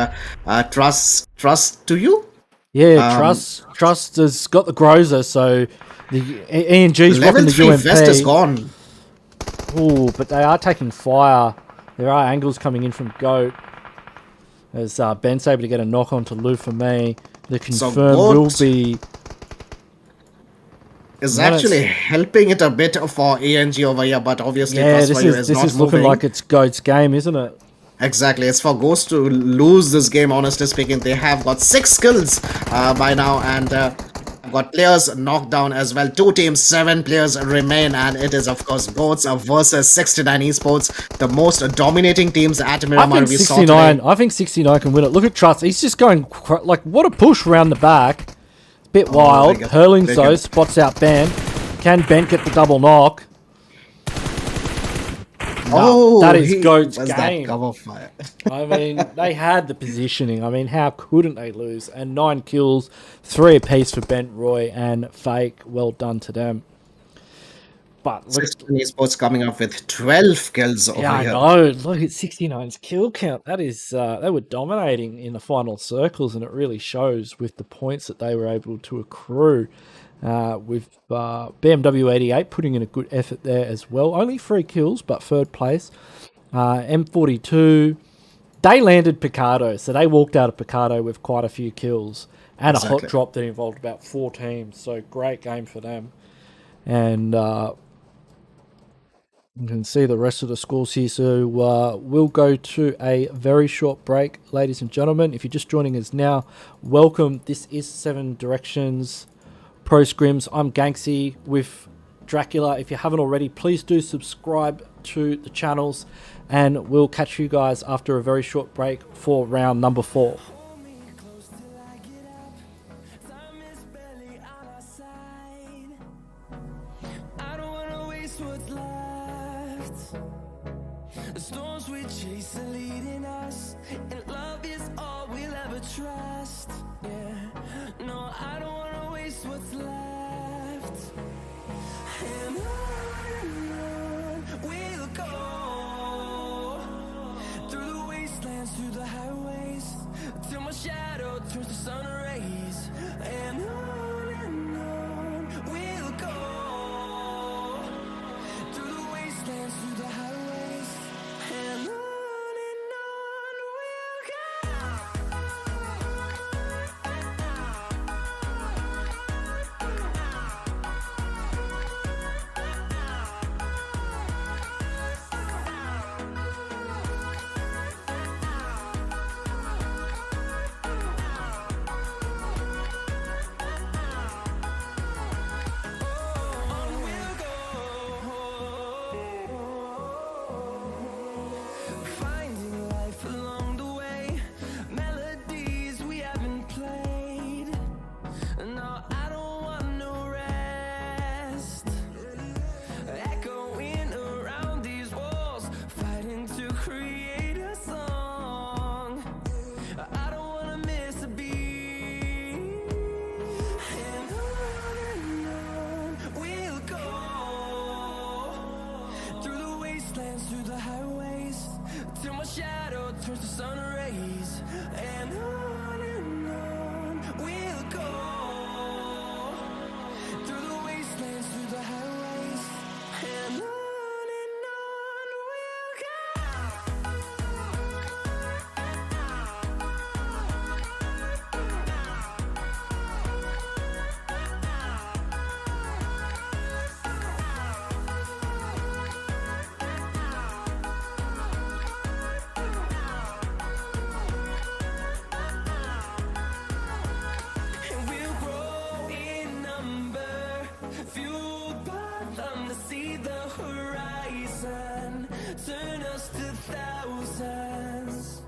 Speaker 5: Trust to you.
Speaker 4: Yeah, Trust has got the Groza, so. The ENG's rocking the UMP.
Speaker 5: Vest is gone.
Speaker 4: Ooh, but they are taking fire. There are angles coming in from Goat. As Ben's able to get a knock onto Lou for me. The confirm will be...
Speaker 5: is actually helping it a bit for ENG over here, but obviously
Speaker 4: this is looking like it's Goat's game, isn't it?
Speaker 5: Exactly, it's for Ghosts to lose this game, honestly speaking. They have got 6 kills by now, and... got players knocked down as well. 2 teams, 7 players remain, and it is of course Goats versus 69 Esports, the most dominating teams at Miramar.
Speaker 4: I think 69 can win it. Look at Trust. He's just going like what a push around the back. Bit wild. Hurlings though spots out Ben. Can Ben get the double knock? No, that is Goat's game.
Speaker 5: Cover fire.
Speaker 4: I mean, they had the positioning. I mean, how couldn't they lose? And 9 kills, 3 apiece for Bent, Roy, and Fake. Well done to them. But look,
Speaker 5: 69 Esports coming up with 12 kills over here.
Speaker 4: I know. Look at 69's kill count. That is, they were dominating in the final circles, and it really shows with the points that they were able to accrue. With BMW 88 putting in a good effort there as well. Only 3 kills, but 3rd place. M42, they landed Picardo, so they walked out of Picardo with quite a few kills and a hot drop that involved about 4 teams. So great game for them. And you can see the rest of the scores here. So we'll go to a very short break, ladies and gentlemen. If you're just joining us now, welcome. This is 7 Directions Pro Scrims. I'm Ganksy with Dracula. If you haven't already, please do subscribe to the channels, and we'll catch you guys after a very short break for round number 4.
Speaker 1: The storms we chase are leading us, and love is all we'll ever trust. Yeah, no, I don't wanna waste what's left. And on we'll go, through the wastelands, through the highways, till my shadow turns to sun rays. And on we'll go, through the wastelands, through the highways, and on we'll go. On we'll go, finding life along the way, melodies we haven't played. No, I don't want no rest, echoing around these walls, fighting to create a song. I don't wanna miss a beat. And on we'll go, through the wastelands, through the highways, till my shadow turns to sun rays. And on we'll go, through the wastelands, through the highways, and on we'll go. And we'll grow in number, fueled by them to see the horizon, turn us to thousands.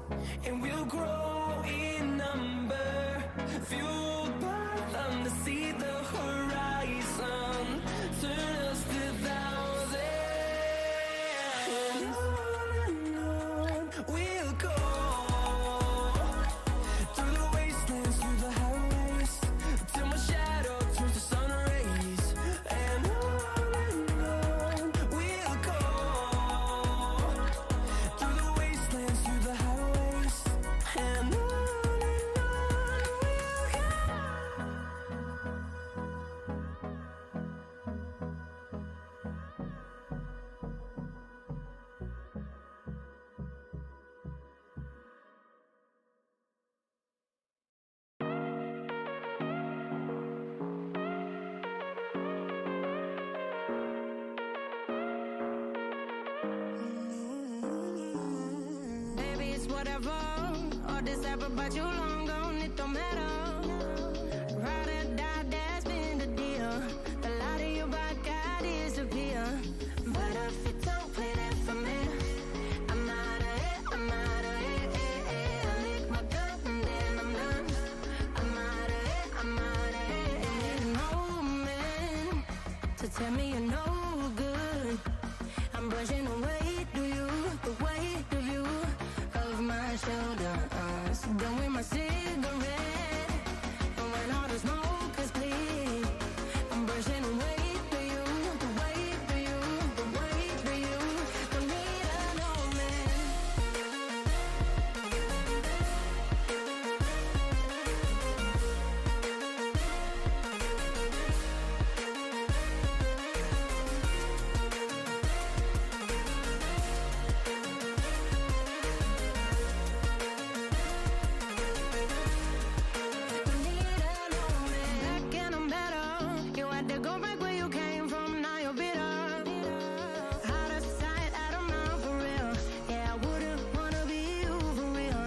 Speaker 1: And we'll grow in number, fueled by them to see the horizon, turn us to thousands. And on we'll go, through the wastelands, through the highways, till my shadow turns to sun rays. And on we'll go, through the wastelands, through the highways, and on we'll go.
Speaker 2: Baby, it's whatever. All this ever about you long gone, it don't matter. Ride or die, that's been the deal. The light of your back, I disappear. But if you don't play that for me, I'm out of it, I'm out of it. I lick my gun and then I'm done. I'm out of it, I'm out of it. And no man to tell me you're no good. I'm brushing away, do you, the weight of you, of my shoulders. Done with my cigarette, and when all the smoke is clear, I'm brushing away, do you, the weight of you, the weight of you. Don't need an old man. Back and I'm better. You had to go back where you came from, now you're bitter. Out of sight, out of mind for real. Yeah, I wouldn't wanna be you for real.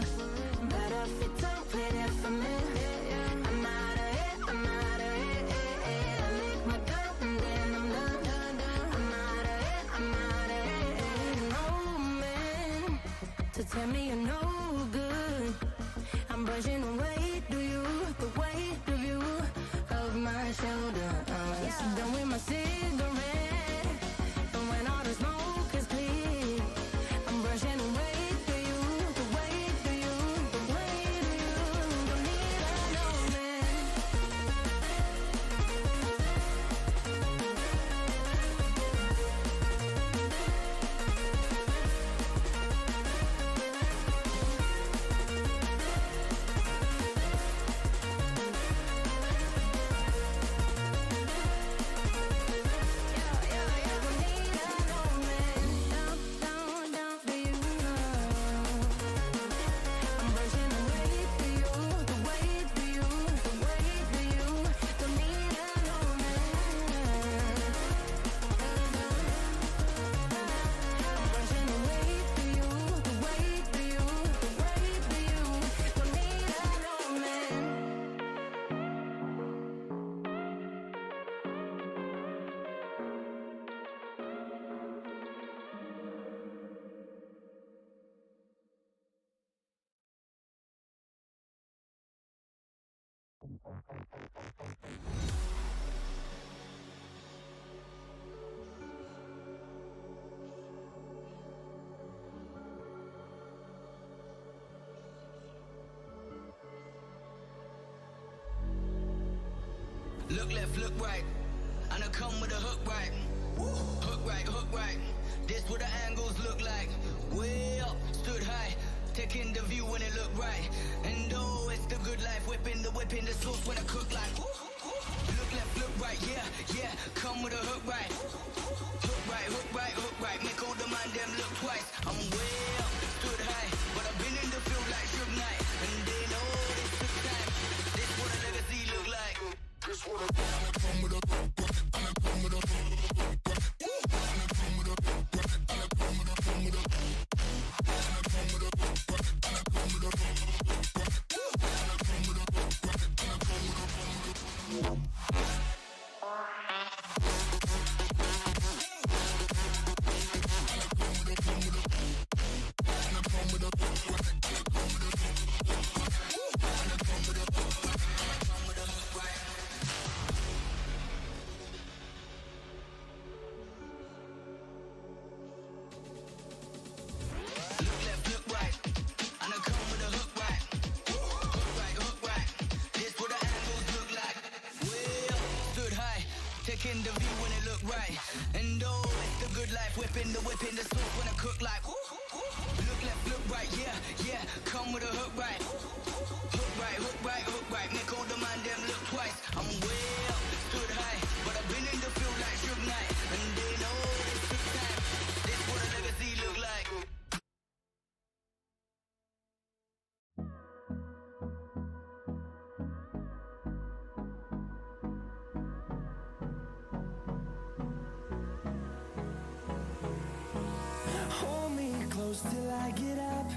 Speaker 2: But if you don't play that for me, I'm out of it, I'm out of it. I lick my gun and then I'm done. I'm out of it, I'm out of it. No man to tell me you're no good. I'm brushing away, do you, the weight of you, of my shoulders. Done with my cigarette, and when all the smoke is clear,
Speaker 3: Look left, look right, and I come with a hook right. Hook right, hook right. This what the angles look like. Way up, stood high, taking the view when it look right. And oh, it's the good life, whipping the sauce when I cook like. Look left, look right, yeah, yeah. Come with a hook right. Hook right, hook right, hook right. Make all the man them look twice. I'm way up, stood high, but I've been in the field like Suge Knight. And they know this took time. This what a legacy look like. This what a come with a and I come with a taking the view when it look right. And oh, it's the good life, whipping the sauce when I cook like. Look left, look right, yeah, yeah. Come with a hook right. Hook right, hook right, hook right. Make all the man them look twice. I'm way up, stood high, but I've been in the field like Suge Knight. And they know this took time. This what a legacy look like.
Speaker 1: Hold me close till I get up.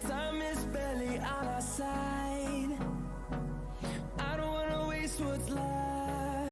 Speaker 1: Time is barely on our side. I don't wanna waste what's left.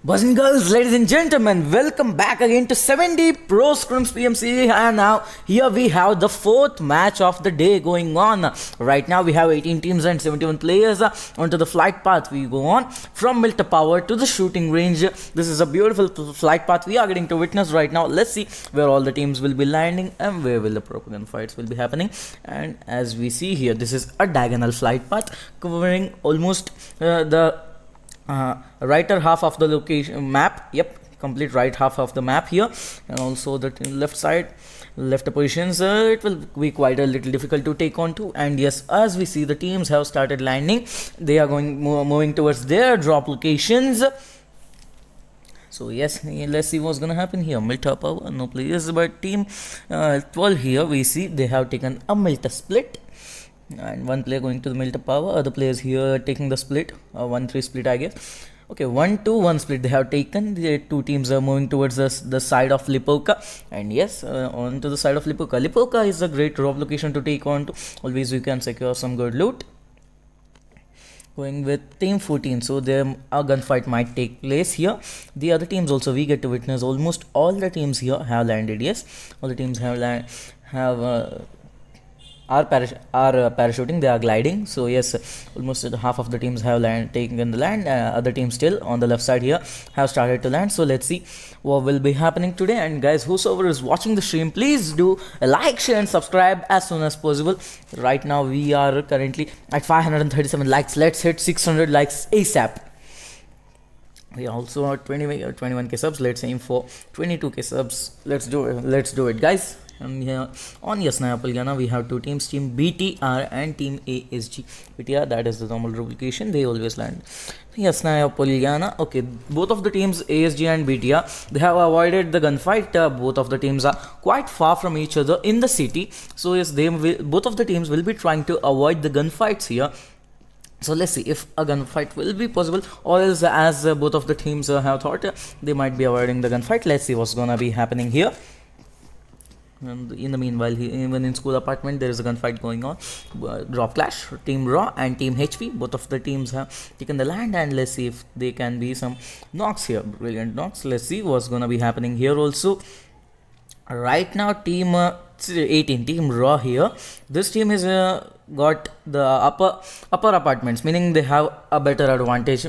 Speaker 6: Boys and girls, ladies and gentlemen, welcome back again to 70 Pro Scrims Pmce, and now here we have the fourth match of the day going on. Right now we have 18 teams and 71 players onto the flight path. We go on from Milta Power to the shooting range. This is a beautiful flight path we are getting to witness right now. Let's see where all the teams will be landing and where will the propaganda fights will be happening. And as we see here, this is a diagonal flight path covering almost the righter half of the location map. Yep, complete right half of the map here, and also the left side, left positions. It will be quite a little difficult to take on to. And yes, as we see, the teams have started landing. They are moving towards their drop locations. So yes, let's see what's gonna happen here. Milta Power, no players, but team 12 here we see they have taken a Milta split. And one player going to the Milta Power, other players here taking the split, 1-3 split I guess. Okay, 1-2-1 split they have taken. The two teams are moving towards the side of Lipovka, and yes, on to the side of Lipovka. Lipovka is a great drop location to take on to. Always you can secure some good loot. Going with team 14, so there a gunfight might take place here. The other teams also we get to witness. Almost all the teams here have landed. Yes, all the teams are parachuting, they are gliding. So yes, almost half of the teams have taken the land. Other teams still on the left side here have started to land. So let's see what will be happening today. And guys, whosoever is watching the stream, please do a like, share and subscribe as soon as possible. Right now we are currently at 537 likes. Let's hit 600 likes ASAP. We also are 21k subs. Let's aim for 22k subs. Let's do it guys. And here on Yasnaya Polyana we have two teams, team BTR and team ASG. BTR, that is the normal location, they always land. Yasnaya Polyana, okay, both of the teams ASG and BTR, they have avoided the gunfight. Both of the teams are quite far from each other in the city, so yes, both of the teams will be trying to avoid the gunfights here. So let's see if a gunfight will be possible, or else as both of the teams have thought, they might be avoiding the gunfight. Let's see what's gonna be happening here. And in the meanwhile, even in school apartment there is a gunfight going on. Drop clash, team Raw and team HV, both of the teams have taken the land, and let's see if they can be some knocks here. Brilliant knocks. Let's see what's gonna be happening here also. Right now team 18, team Raw here, this team has got the upper apartments, meaning they have a better advantage.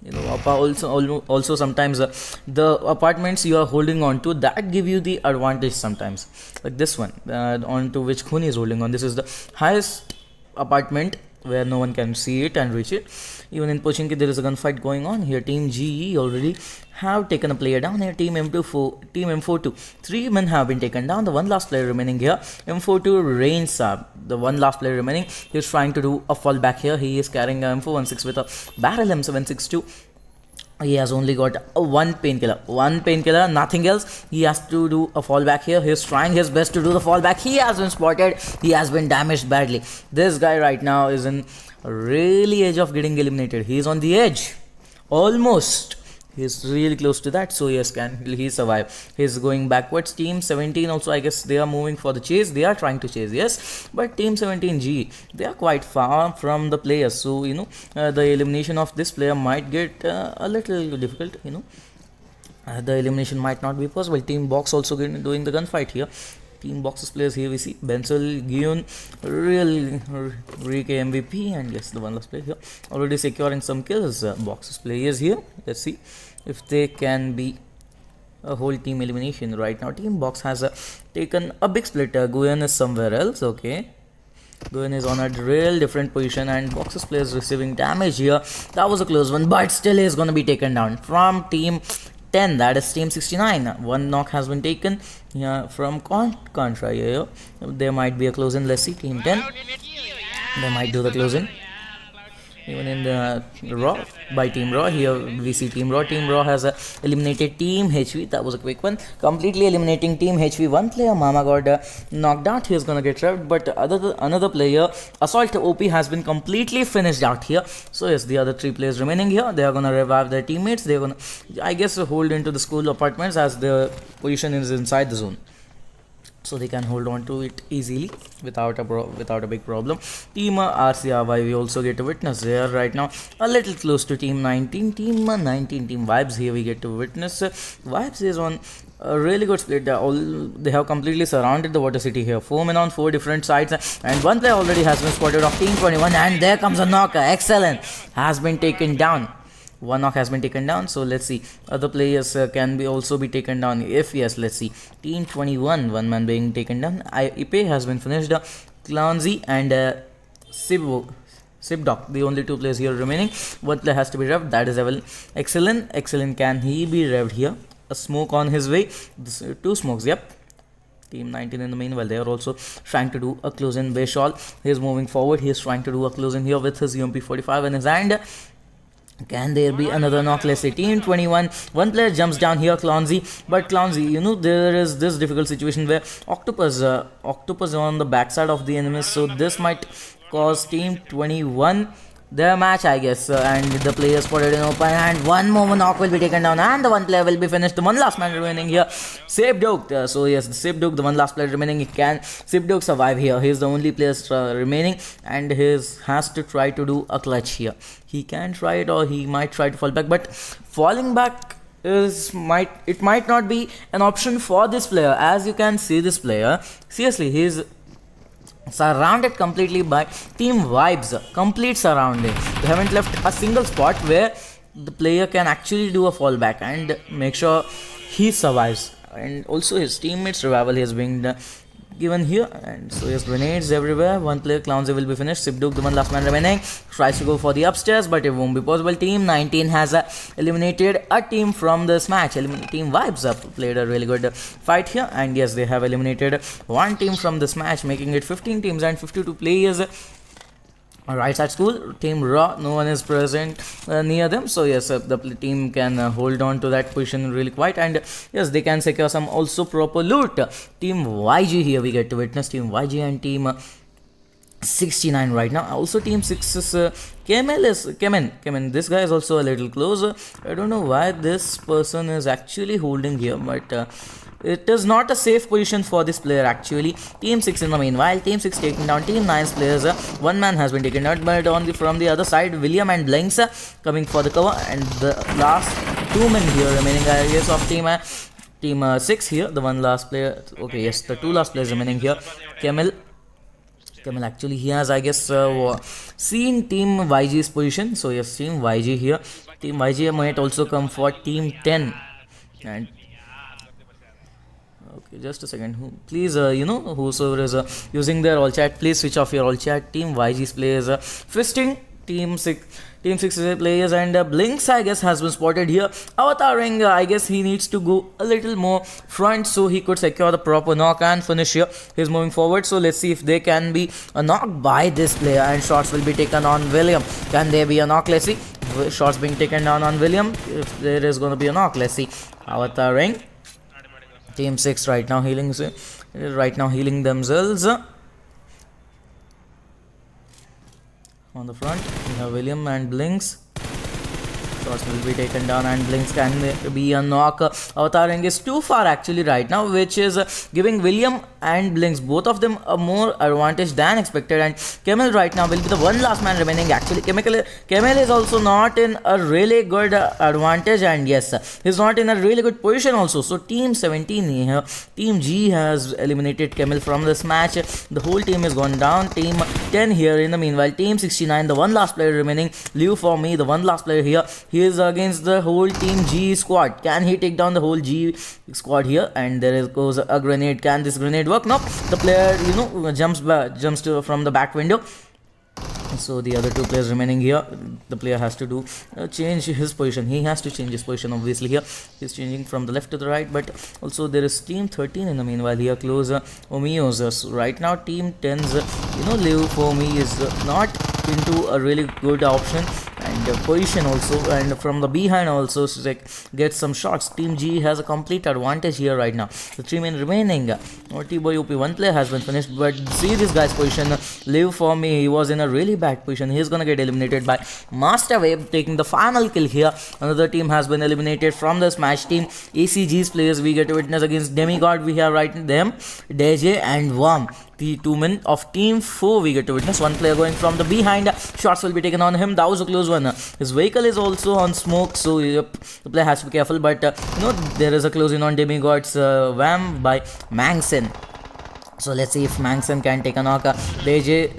Speaker 6: You know, also sometimes the apartments you are holding on to, that give you the advantage sometimes, like this one on to which Khuni is holding on. This is the highest apartment where no one can see it and reach it. Even in Pochinki there is a gunfight going on here. Team GE already have taken a player down here. Team M42, 3 men have been taken down. The one last player remaining here, M42 reigns up. The one last player remaining, he is trying to do a fallback here. He is carrying a M416 with a barrel M762. He has only got one painkiller, nothing else. He has to do a fallback here. He is trying his best to do the fallback. He has been spotted. He has been damaged badly. This guy right now is in really edge of getting eliminated. He is on the edge, almost. He's really close to that. So yes, can he survive? He's going backwards. Team 17 also, I guess they are moving for the chase. They are trying to chase, yes. But team 17G, they are quite far from the players. So, you know, the elimination of this player might get a little difficult, you know. The elimination might not be possible. Team Box also doing the gunfight here. Team Box's players here we see Bensel, Gyun, real Rike MVP, and yes, the one last player here already securing some kills. Box's players here. Let's see if they can be a whole team elimination. Right now Team Box has taken a big split. Guyan is somewhere else. Okay, Guyan is on a real different position, and Box's players receiving damage here. That was a close one, but still is going to be taken down from team 10, that is team 69. One knock has been taken from Contra. There might be a close in. Let's see, team 10, they might do the close in. Even in the Raw by Team Raw, here we see Team Raw. Team Raw has eliminated Team HV. That was a quick one, completely eliminating Team HV. One player Mama got knocked out. He's gonna get trapped, but another player Assault OP has been completely finished out here. So yes, the other 3 players remaining here, they are gonna revive their teammates. They're gonna, I guess, hold into the school apartments as the position is inside the zone. so they can hold on to it easily without a big problem. Team RCRY we also get to witness there right now, a little close to team 19. Team Vibes here we get to witness. Vibes is on a really good split. They have completely surrounded the Water City here. 4 men on 4 different sides, and one player already has been spotted of team 21, and there comes a knocker. Excellent, has been taken down. One knock has been taken down, so let's see other players can be also be taken down. If yes, let's see. Team 21, one man being taken down. Ipe has been finished. Clancy and Sibdoc, the only 2 players here remaining. One player has to be revved, that is Evelyn. Excellent, can he be revved here? A smoke on his way. 2 smokes, yep. Team 19 in the meanwhile, they are also trying to do a close in. Vishal, he is moving forward. He is trying to do a close in here with his UMP45 in his hand. Can there be another knock? Let's say team 21. One player jumps down here, Clancy. But Clancy, you know, there is this difficult situation where Octopus on the backside of the enemy. So this might cause team 21 their match, I guess. And the players put it in open, and one more knock will be taken down, and the one player will be finished. The one last man remaining here, Sibdoc. So yes, Sibdoc, the one last player remaining. Can Sibdoc survive here? He is the only player remaining, and he has to try to do a clutch here. He can try it, or he might try to fall back, but falling back might not be an option for this player. As you can see, this player, seriously, he is surrounded completely by team Vibes. Complete surrounding. They haven't left a single spot where the player can actually do a fallback and make sure he survives. And also his teammates revival is being given here, and so yes, grenades everywhere. One player, Clownsy, will be finished. Sibdoc, the one last man remaining, tries to go for the upstairs, but it won't be possible. Team 19 has eliminated a team from this match. Team Vibes played a really good fight here, and yes, they have eliminated one team from this match, making it 15 teams and 52 players. Right side school, team Raw, no one is present near them, so yes, the team can hold on to that position really quite, and yes, they can secure some also proper loot. Team YG here we get to witness, team YG and team 69 right now. Also team 6 is Kemen. This guy is also a little closer. I don't know why this person is actually holding here, but it is not a safe position for this player actually. Team 6 in the meanwhile, team 6 taking down team 9's players. One man has been taken out, but from the other side, William and Blinks coming for the cover, and the last 2 men here remaining, I guess, of team 6 here. The one last player, okay, yes, the 2 last players remaining here. Camel actually, he has, I guess, seen team YG's position. So yes, team YG here. Team YG might also come for team 10. And okay, just a second. Please, whosoever is using their all chat, please switch off your all chat. Team YG's players fisting team 6 players, and Blinks, I guess, has been spotted here. Avataring, I guess he needs to go a little more front so he could secure the proper knock and finish here. He's moving forward, so let's see if there can be a knock by this player, and shots will be taken on William. Can there be a knock? Let's see. Shots being taken down on William. If there is going to be a knock, let's see. Avataring. Team 6 right now healing themselves. On the front, we have William and Blinks. Shots will be taken down, and Blinks can be a knock. Avataring is too far actually right now, which is giving William and Blinks, both of them, a more advantage than expected. And Camel right now will be the one last man remaining actually. Camel is also not in a really good advantage, and yes, he's not in a really good position also. So team 17 here, team G has eliminated Camel from this match. The whole team is gone down. Team 10 here in the meanwhile, team 69, the one last player remaining, Liu for me, the one last player here. He is against the whole team G squad. Can he take down the whole G squad here? And there goes a grenade. Can this grenade work? No. The player, jumps from the back window. So the other 2 players remaining here, the player has to do change his position. He has to change his position obviously here. He's changing from the left to the right, but also there is team 13 in the meanwhile here, close Omios. So right now team 10's, Liu for me is not into a really good option, and position also, and from the behind also get some shots. Team G has a complete advantage here right now. The 3 men remaining. Naughty Boy OP, one player has been finished, but see this guy's position. Live for me, he was in a really bad position. He's gonna get eliminated by Master Wave, taking the final kill here. Another team has been eliminated from this match. Team ACG's players we get to witness against Demigod. We have right them, DJ and Worm. The 2 men of Team 4 we get to witness. One player going from the behind. Shots will be taken on him. That was a close one. His vehicle is also on smoke, so yep, the player has to be careful. But there is a close in on Demigods Wham by Mangson. So let's see if Mangson can take a knock. DJ,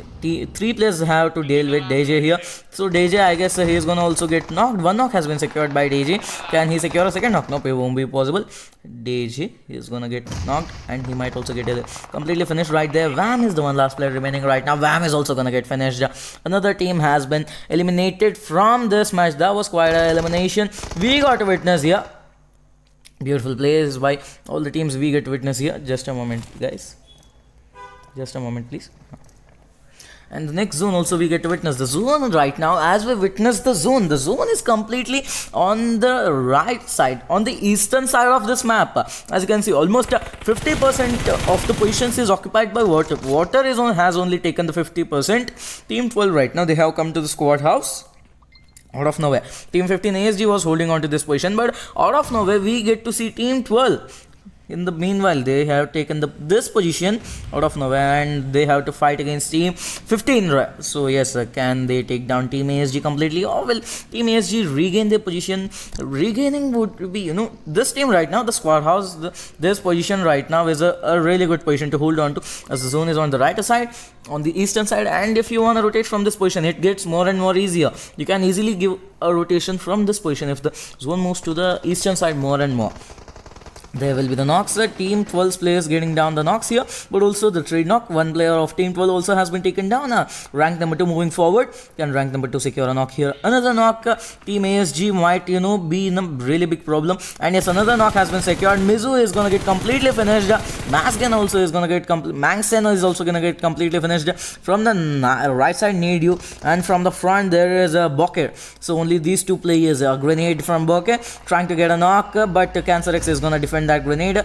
Speaker 6: 3 players have to deal with DJ here. So DJ, I guess he is gonna also get knocked. 1 knock has been secured by DJ. Can he secure a second knock? Nope, it won't be possible. DJ is gonna get knocked, and he might also get completely finished right there. Vam is the one last player remaining right now. Vam is also gonna get finished. Another team has been eliminated from this match. That was quite an elimination we got to witness here. Beautiful plays by all the teams we get to witness here. Just a moment, guys. Just a moment, please. And the next zone also we get to witness. The zone right now, as we witness the zone is completely on the right side, on the eastern side of this map. As you can see, almost 50% of the positions is occupied by water. Water has only taken the 50%. Team 12 right now, they have come to the squad house. Out of nowhere, Team 15 ASG was holding on to this position, but out of nowhere we get to see Team 12. In the meanwhile, they have taken this position out of nowhere, and they have to fight against Team 15. So yes, can they take down Team ASG completely, or will Team ASG regain their position? Regaining would be, this team right now, the squad house, this position right now is a really good position to hold on to, as the zone is on the right side, on the eastern side, and if you want to rotate from this position, it gets more and more easier. You can easily give a rotation from this position if the zone moves to the eastern side more and more. There will be the knocks. Team 12's players getting down the knocks here, but also the trade knock. 1 player of Team 12 also has been taken down. Rank number 2 moving forward. Can rank number 2 secure a knock here? Another knock. Team ASG might, be in a really big problem. And yes, another knock has been secured. Mizu is gonna get completely finished. Masgan also is gonna get Mangsen is also gonna get completely finished. From the right side, need you, and from the front there is a Bokeh. So only these 2 players. A grenade from Bokeh trying to get a knock, but Cancerex is gonna defend that grenade.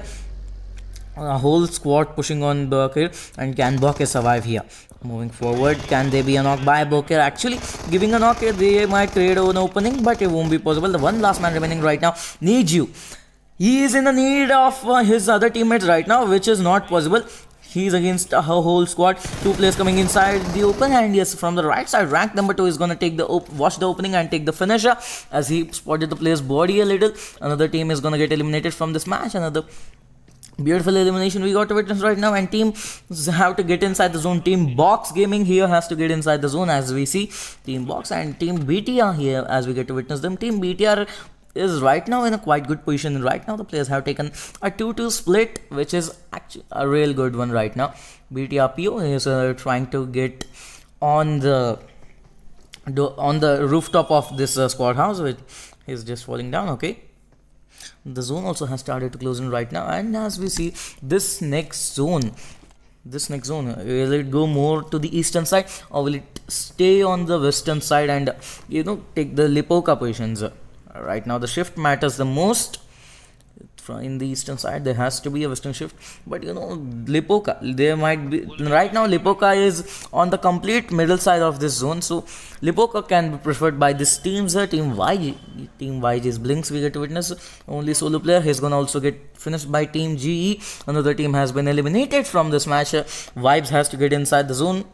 Speaker 6: A whole squad pushing on Bokeh, and can Bokeh survive here? Moving forward, can there be a knock by Bokeh? Actually, giving a knock, they might create an opening, but it won't be possible. The one last man remaining right now needs you. He is in the need of his other teammates right now, which is not possible. He's against a whole squad. 2 players coming inside the open, and yes, from the right side, rank number 2 is gonna take the watch the opening and take the finisher, as he spotted the player's body a little. Another team is gonna get eliminated from this match. Another beautiful elimination we got to witness right now, and teams have to get inside the zone. Team Box Gaming here has to get inside the zone, as we see Team Box and Team BTR here as we get to witness them. Team BTR is right now in a quite good position. Right now the players have taken a 2-2 split, which is actually a real good one right now. BTRPO is trying to get on the rooftop of this squad house, which is just falling down. Okay, the zone also has started to close in right now, and as we see this next zone, will it go more to the eastern side, or will it stay on the western side and take the Lipoka positions? Right now the shift matters the most. In the eastern side there has to be a western shift, but Lipoka, there might be right now. Lipoka is on the complete middle side of this zone, so Lipoka can be preferred by this teams. Team YG's Blinks we get to witness, only solo player. He's gonna also get finished by Team GE. Another team has been eliminated from this match. Vibes has to get inside the zone.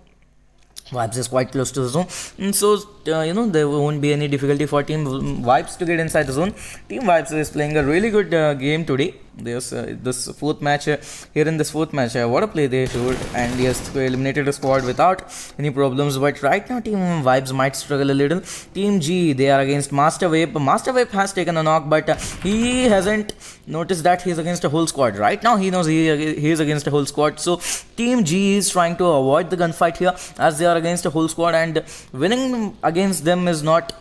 Speaker 6: Vibes is quite close to the zone, and so there won't be any difficulty for Team Vibes to get inside the zone. Team Vibes is playing a really good game today. There's this 4th match here in this 4th match. What a play they showed, and yes, they eliminated the squad without any problems. But right now Team Vibes might struggle a little. Team G, they are against Master Wave. Master Wave has taken a knock, but he hasn't noticed that he's against a whole squad. Right now he knows he is against a whole squad, so Team G is trying to avoid the gunfight here, as they are against a whole squad, and winning against them is not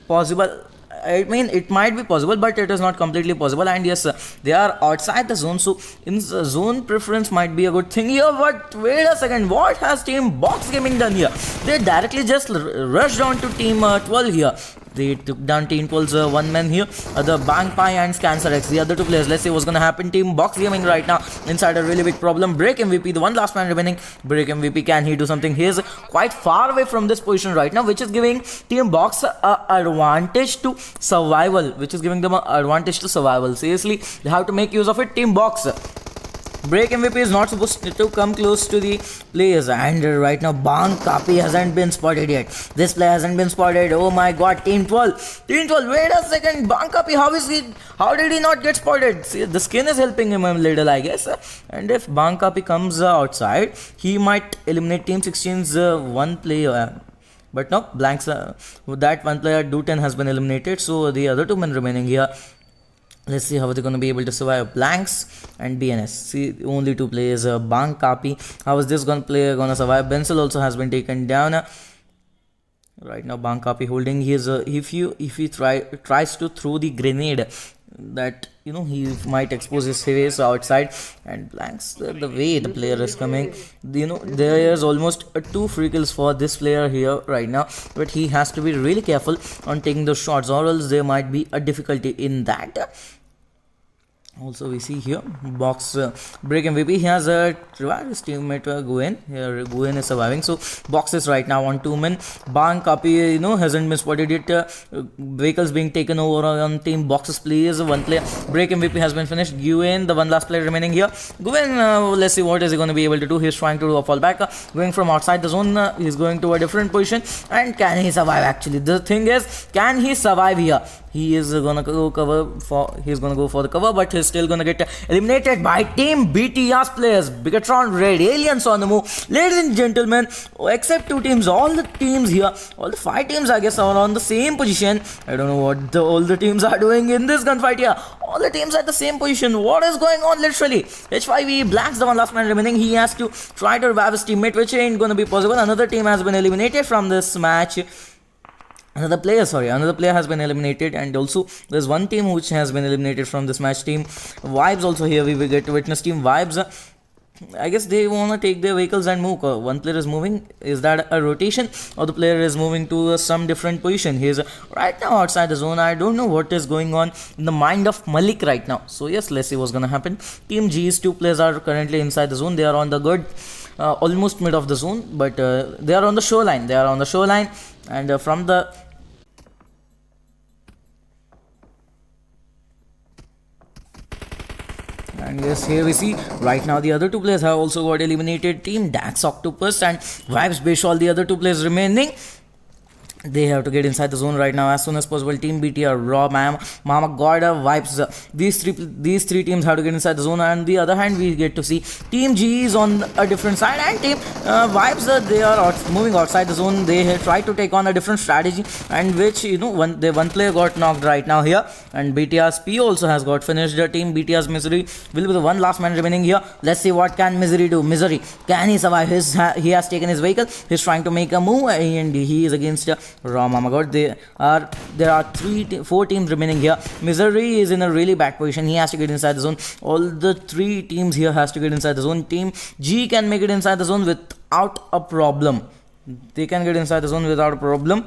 Speaker 6: possible. I mean, it might be possible, but it is not completely possible. And yes, they are outside the zone, so in the zone preference might be a good thing here. But wait a second, what has Team Box Gaming done here? They directly just rushed on to Team 12 here. They took down Team 12's one man here, the Bang Pai and Scancer X, the other two players. Let's see what's gonna happen. Team Box Gaming right now inside a really big problem. Break MVP, the one last man remaining. Break MVP, can he do something? He is quite far away from this position right now, which is giving Team Box advantage to survival. Seriously, they have to make use of it. Team Box. Break MVP is not supposed to come close to the players, and right now Bang Kapi hasn't been spotted yet. This player hasn't been spotted. Oh my god, Team 12, wait a second, Bang Kapi, how did he not get spotted? See, the skin is helping him a little, I guess. And if Bang Kapi comes outside, he might eliminate Team 16's one player. But no, Blanks, that one player, Duten, has been eliminated, so the other two men remaining here. Let's see how they're going to be able to survive. Blanks and BNS. See, only two players. Bang Kapi. How is this player going to survive? Bensel also has been taken down. Right now, Bang Kapi holding his. If he tries to throw the grenade, that he might expose his face outside. And Blanks, the way the player is coming, there is almost 2 free kills for this player here right now. But he has to be really careful on taking those shots, or else there might be a difficulty in that. Also, we see here Box Break MVP. He has revived his teammate Guen. Here Guen is surviving, so Box is right now on 2 men. Bang Kapi hasn't been spotted yet. Vehicles being taken over on Team Box's players. One player. Break MVP has been finished. Guen, the one last player remaining here. Guen, let's see what is he going to be able to do. He's trying to do a fallback, going from outside the zone. He's going to a different position, and can he survive? Actually, the thing is, can he survive here? He is gonna go for the cover, but he's still gonna get eliminated by Team BTR's players. Bigetron, Red Aliens on the move. Ladies and gentlemen, except 2 teams, all the teams here, all the 5 teams, I guess, are on the same position. I don't know what all the teams are doing in this gunfight here. All the teams at the same position. What is going on, literally? HYVE, Black's the one last man remaining. He has to try to revive his teammate, which ain't gonna be possible. Another team has been eliminated from this match. Another player has been eliminated, and also there's one team which has been eliminated from this match. Team Vibes also here. We will get to witness Team Vibes. I guess they want to take their vehicles and move. One player is moving. Is that a rotation, or the player is moving to some different position? He is right now outside the zone. I don't know what is going on in the mind of Malik right now. So yes, let's see what's gonna happen. Team G's 2 players are currently inside the zone. They are on the good, almost mid of the zone, but they are on the shoreline. And from the And yes, here we see right now the other 2 players have also got eliminated. Team Dax Octopus and Vibes Bishal, the other 2 players remaining. They have to get inside the zone right now as soon as possible. Team BTR, Raw, Mama God, Vibes. These three teams have to get inside the zone. And the other hand, we get to see Team G is on a different side, and Team Vibes, they are moving outside the zone. They try to take on a different strategy, and which one player got knocked right now here, and BTR's P also has got finished. Team BTR's Misery will be the one last man remaining here. Let's see what can Misery do. Misery, can he survive? He has taken his vehicle. He's trying to make a move, and he is against Raw. Mama God, there are 4 teams remaining here. Misery is in a really bad position. He has to get inside the zone. All the 3 teams here has to get inside the zone. Team G can make it inside the zone without a problem. They can get inside the zone without a problem.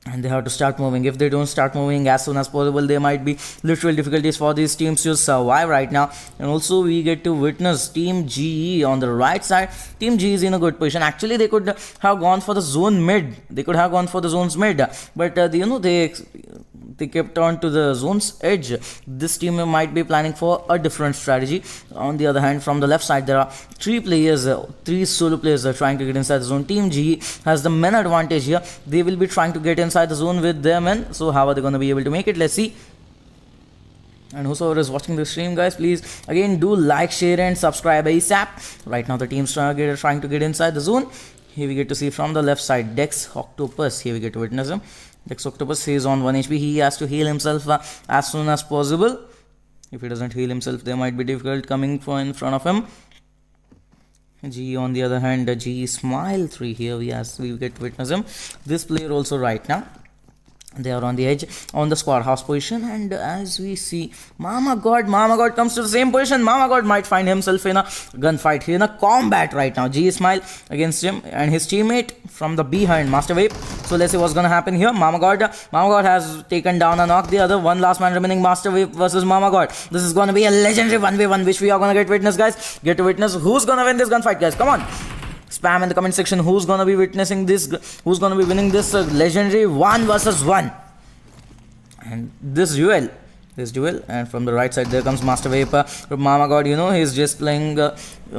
Speaker 6: And they have to start moving. If they don't start moving as soon as possible, there might be literal difficulties for these teams to survive right now. And also we get to witness Team GE on the right side. Team G is in a good position. Actually, they could have gone for the zone mid. They could have gone for the zones mid, but they kept on to the zone's edge. This team might be planning for a different strategy. On the other hand, from the left side, there are 3 players, 3 solo players are trying to get inside the zone. Team G has the men advantage here. They will be trying to get inside the zone with their men. So how are they going to be able to make it? Let's see. And whosoever is watching the stream, guys, please again do like, share and subscribe ASAP. Right now the team's trying to get inside the zone. Here we get to see from the left side Dex Octopus. Here we get to witness him. Dex Octopus, he is on 1 HP. He has to heal himself as soon as possible. If he doesn't heal himself, there might be difficult coming from in front of him. G on the other hand, G Smile 3 here we get to witness him. This player also right now They are on the edge on the squad house position, and as we see, Mama God comes to the same position. Mama God might find himself in a gunfight, in a combat right now. G Smile against him and his teammate from the behind, Master Vape. So let's see what's gonna happen here. Mama God has taken down and knocked the other. One last man remaining, Master Vape versus Mama God. This is gonna be a legendary 1v1 which we are gonna get witness, guys. Get to witness who's gonna win this gunfight, guys. Come on. Spam in the comment section who's gonna be witnessing this, who's gonna be winning this legendary 1 versus 1 and this duel. And from the right side there comes Master Vapor. Mama God, he's just playing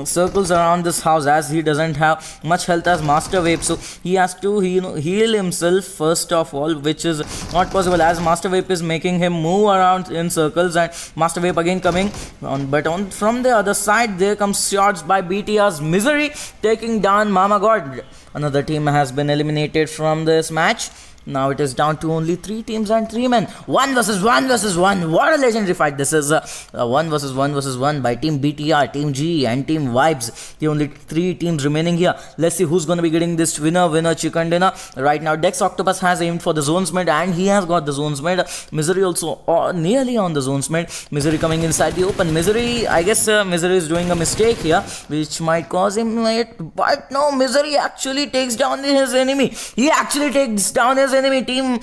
Speaker 6: circles around this house as he doesn't have much health as Master Vape, so he has to heal himself first of all, which is not possible as Master Vape is making him move around in circles. And Master Vape again coming on, but from the other side there comes shots by BTR's Misery taking down Mama God. Another team has been eliminated from this match. Now it is down to only 3 teams and 3 men. 1 versus 1 versus 1. What a legendary fight. This is 1 versus 1 versus 1 by Team BTR, Team G and Team Vibes. The only 3 teams remaining here. Let's see who's going to be getting this winner chicken dinner. Right now Dex Octopus has aimed for the zones mid and he has got the zones mid. Misery also nearly on the zones mid. Misery coming inside the open. Misery, I guess Misery is doing a mistake here which might cause him late. But no, Misery actually takes down his enemy. He actually takes down his enemy. Team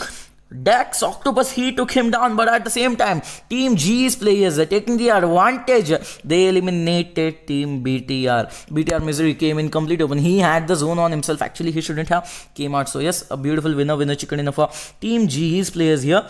Speaker 6: Dex Octopus, he took him down, but at the same time Team G's players are taking the advantage. They eliminated Team BTR. Misery came in complete open. He had the zone on himself. Actually he shouldn't have came out. So yes, a beautiful winner chicken dinner for Team G's players here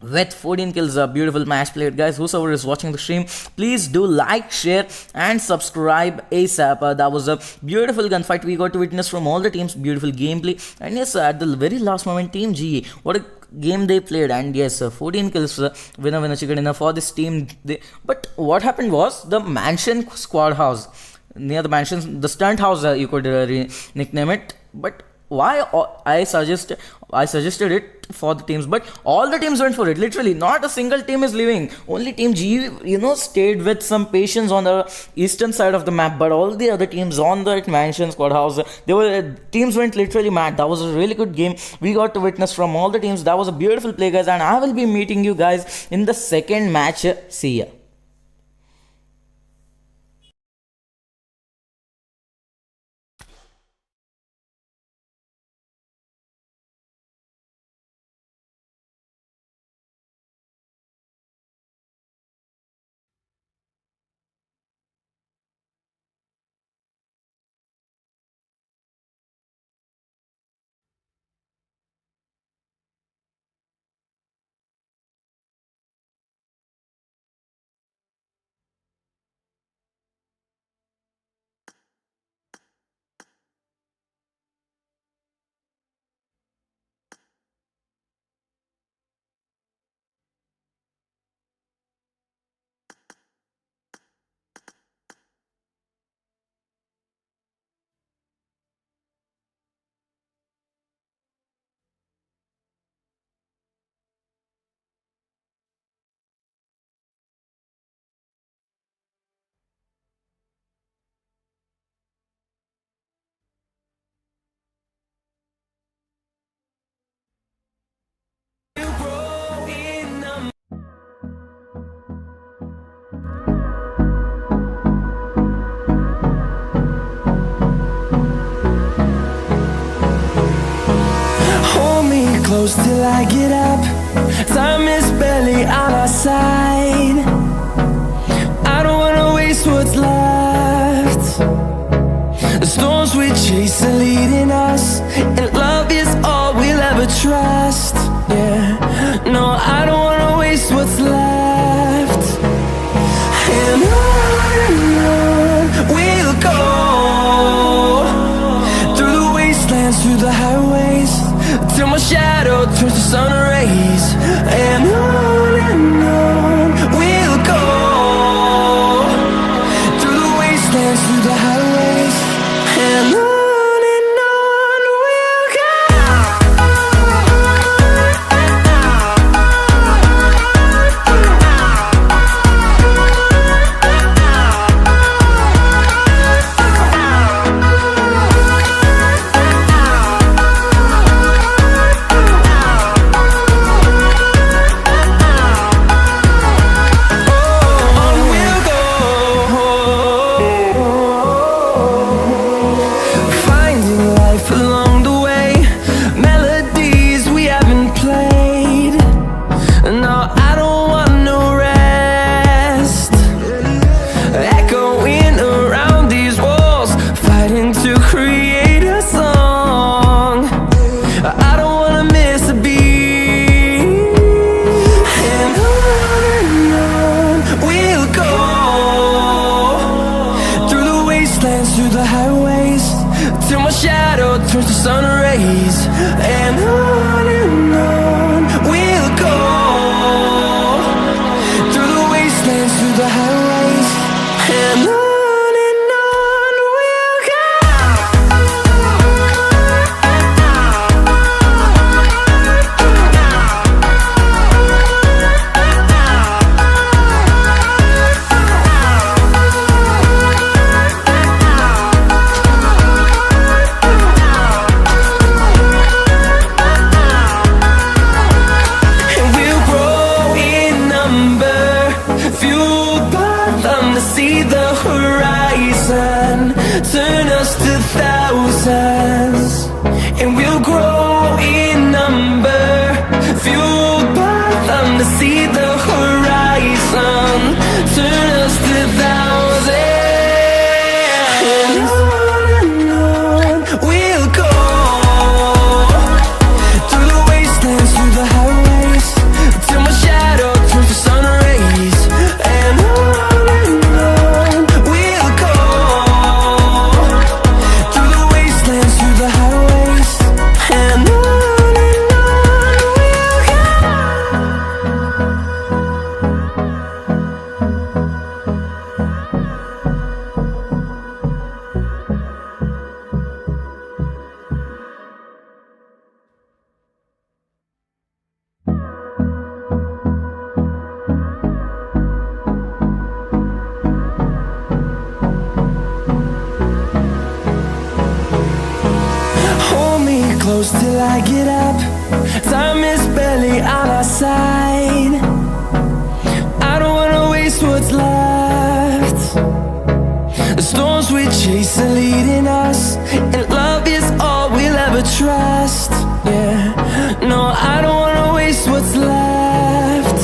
Speaker 6: with 14 kills. A beautiful match played, guys. Whosoever is watching the stream, please do like, share and subscribe ASAP. That was a beautiful gunfight we got to witness from all the teams. Beautiful gameplay, and yes, at the very last moment Team G, what a game they played. And yes, 14 kills, winner chicken dinner for this team. But what happened was the mansion squad house, near the mansion, the stunt house, you could nickname it. But why I suggested it for the teams, but all the teams went for it. Literally not a single team is leaving. Only Team G stayed with some patience on the eastern side of the map, but all the other teams on the mansion squad house, teams went literally mad. That was a really good game we got to witness from all the teams. That was a beautiful play, guys, and I will be meeting you guys in the second match. See ya.
Speaker 1: Close till I get up. Time is barely on our side. I don't wanna waste what's left. The storms we chase are leading us, and love is all we'll ever trust. Yeah, no, I don't wanna waste what's left. And on we'll go, through the wastelands, through the highways, till my shadow turns to sun rays. And on we'll go, through the wastelands, through the highways. And on we'll go. turns to sun rays, and on we'll go, through the wastelands, through the highways, and on we'll go. Turn us to thousands, and we'll grow in number, fueled by them to see the horizon. Turn us to thousands, and on we'll go, through the wastelands, through the highways, till my shadow turns to sun rays, and on we'll go, through the wastelands, through the highways, and on we'll go. Hold me close till I get up. Time is barely on our side. I don't wanna waste what's left. The storms we chase are leading us, and love is all we'll ever trust. Yeah, no, I don't wanna waste what's left.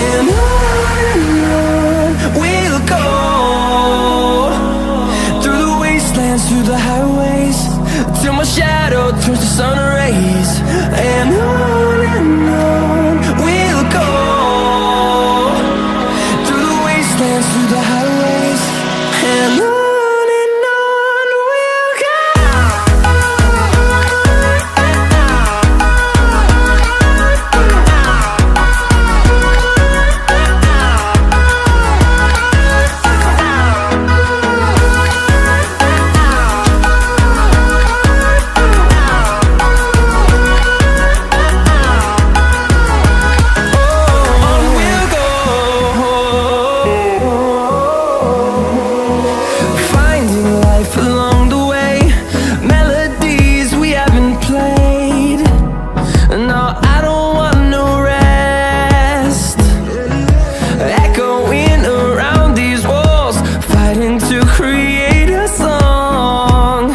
Speaker 1: And on we'll go, through the wastelands, through the highways, till my shadow turns to sun rays, and on we'll go, through the wastelands, through the highways, and on we'll go. On we'll go, finding life along the way, melodies we haven't played. No, I don't want no rest, echoing around these walls, fighting to create a song.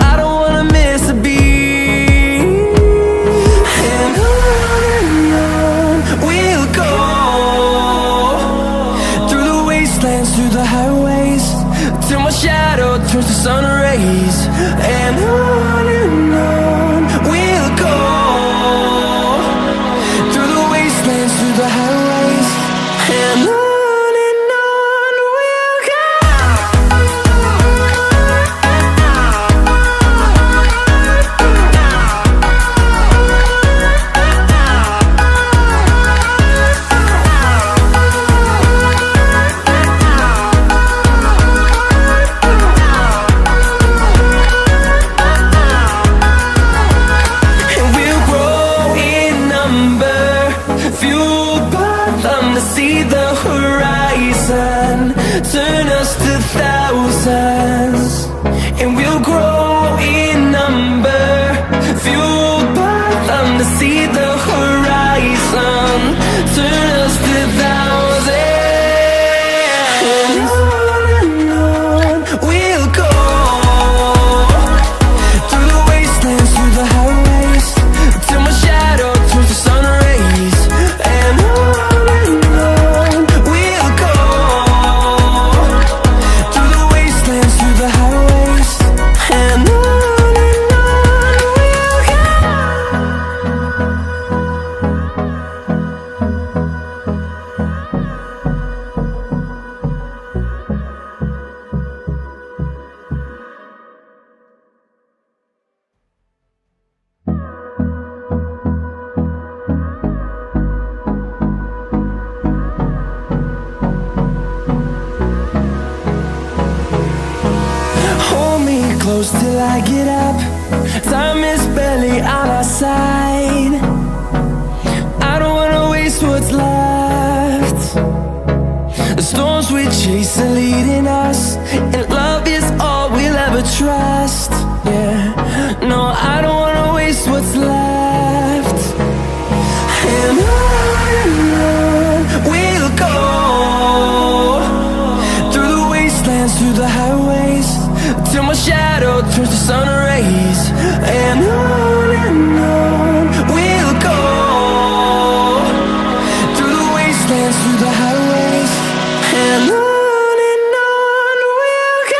Speaker 1: I don't wanna miss a beat, and on we'll go, through the wastelands, through the highways, till my shadow turns to sun rays, and on we'll go, through the wastelands, through the highways, and on we'll go. close till I get up. Time is barely on our side. I don't wanna waste what's left. The storms we chase are leading us, and love is all we'll ever trust. Yeah, no, I don't wanna waste what's left. And on we'll go, through the wastelands, through the highways, till my shadow turns to sun rays. And on we'll go, through the wastelands, through the highways, and on we'll go.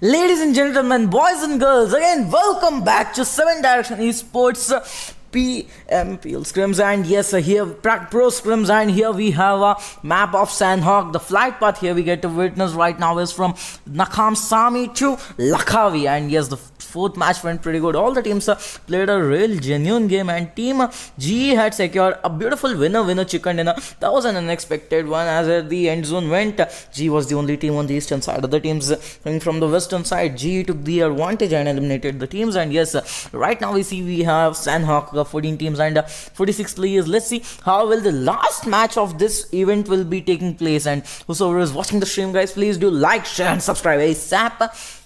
Speaker 6: Ladies and gentlemen, boys and girls, again welcome back to 7 Direction Esports PMPL Scrims, and yes, here Pro Scrims, and here we have a map of Sandhawk. The flight path here we get to witness right now is from Nakham Sami to Lakhavi, and yes, the fourth match went pretty good. All the teams played a real genuine game, and Team G had secured a beautiful winner chicken dinner. That was an unexpected one, as the end zone went. G was the only team on the eastern side. Other teams coming from the western side, G took the advantage and eliminated the teams. And yes, right now we see we have Sandhawk 14 teams and 46 players. Let's see how will the last match of this event will be taking place, and whosoever is watching the stream, guys, please do like, share and subscribe ASAP.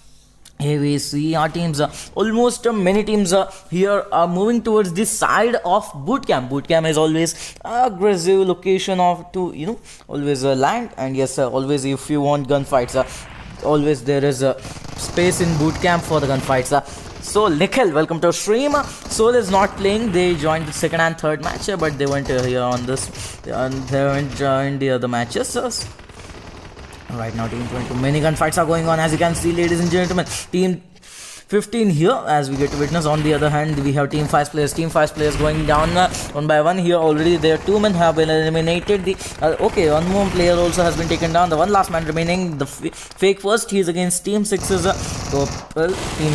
Speaker 6: Here we see our teams, almost many teams here are moving towards this side of bootcamp. Bootcamp is always aggressive location of to always land, and yes, always if you want gunfights, always there is a space in bootcamp for the gunfights. So Nikhil, welcome to our stream. Soul is not playing. They joined the second and third match, but they weren't here on this. They haven't joined the other matches. Right now, Team 22, many gunfights are going on, as you can see, ladies and gentlemen. Team 15 here, as we get to witness. On the other hand, we have Team 5 players. Team 5 players going down one by one here. Already their 2 men have been eliminated. Okay, one more player also has been taken down. The one last man remaining, the fake first. He is against Team 6's team.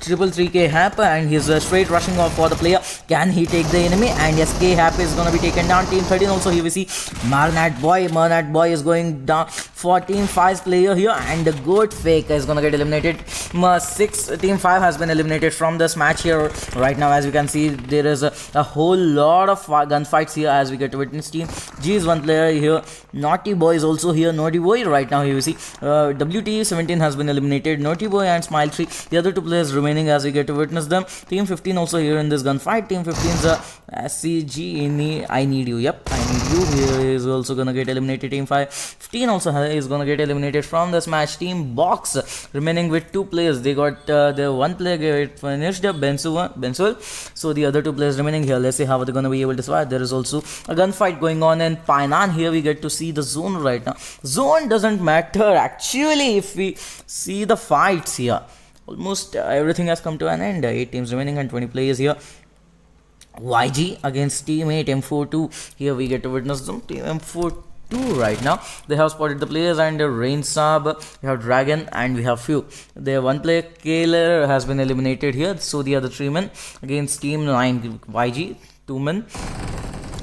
Speaker 6: 333K Hap, and he's straight rushing off for the player Can he take the enemy? And yes, K-Hap is gonna be taken down. Team 13 also here we see Marnat Boy is going down for Team 5's player here, and the Goat Fake is gonna get eliminated. Team 5 has been eliminated from this match here. Right now, as you can see, there is a whole lot of gunfights here as we get to witness. Team G is one player here. Naughty Boy is also here. Naughty Boy right now here we see WT17 has been eliminated. Naughty Boy and Smile 3, the other two players remaining as we get to witness them. Team 15 also here in this gunfight. Team 15's SCG I need you. Yep, I need you. Here is also gonna get eliminated. Team 15 also is gonna get eliminated from this match. Team Box remaining with two players. They got the one player get finished, Bensul. So the other two players remaining here. Let's see how they're gonna be able to survive. There is also a gunfight going on in Painan. Here we get to see the zone right now. Zone doesn't matter actually if we see the fights here. Almost everything has come to an end. 8 teams remaining and 20 players here. YG against Team 8 M42. Here we get to witness them. Team M42 right now. They have spotted the players and Rain Saab, we have Dragon, and we have Few. Their one player Kaler has been eliminated here. So the other 3 men against Team 9 YG, 2 men.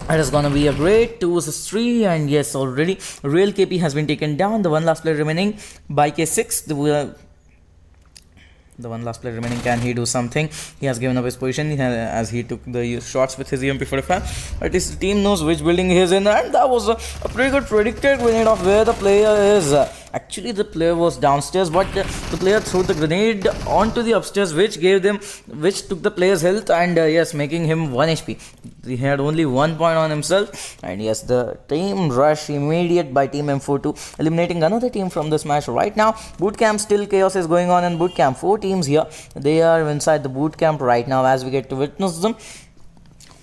Speaker 6: It is gonna be a great 2 vs 3, and yes, already Real KP has been taken down. The one last player remaining by K6. The one last player remaining, can he do something? He has given up his position as he took the shots with his EMP45. At least the team knows which building he is in, and that was a pretty good predicted grenade of where the player is. Actually, the player was downstairs, but the player threw the grenade onto the upstairs, which took the player's health, and yes, making him 1 HP. He had only 1 point on himself, and yes, the team rush immediate by Team M42, eliminating another team from this match. Right now, bootcamp still chaos is going on in bootcamp. 4 teams here, they are inside the bootcamp right now as we get to witness them.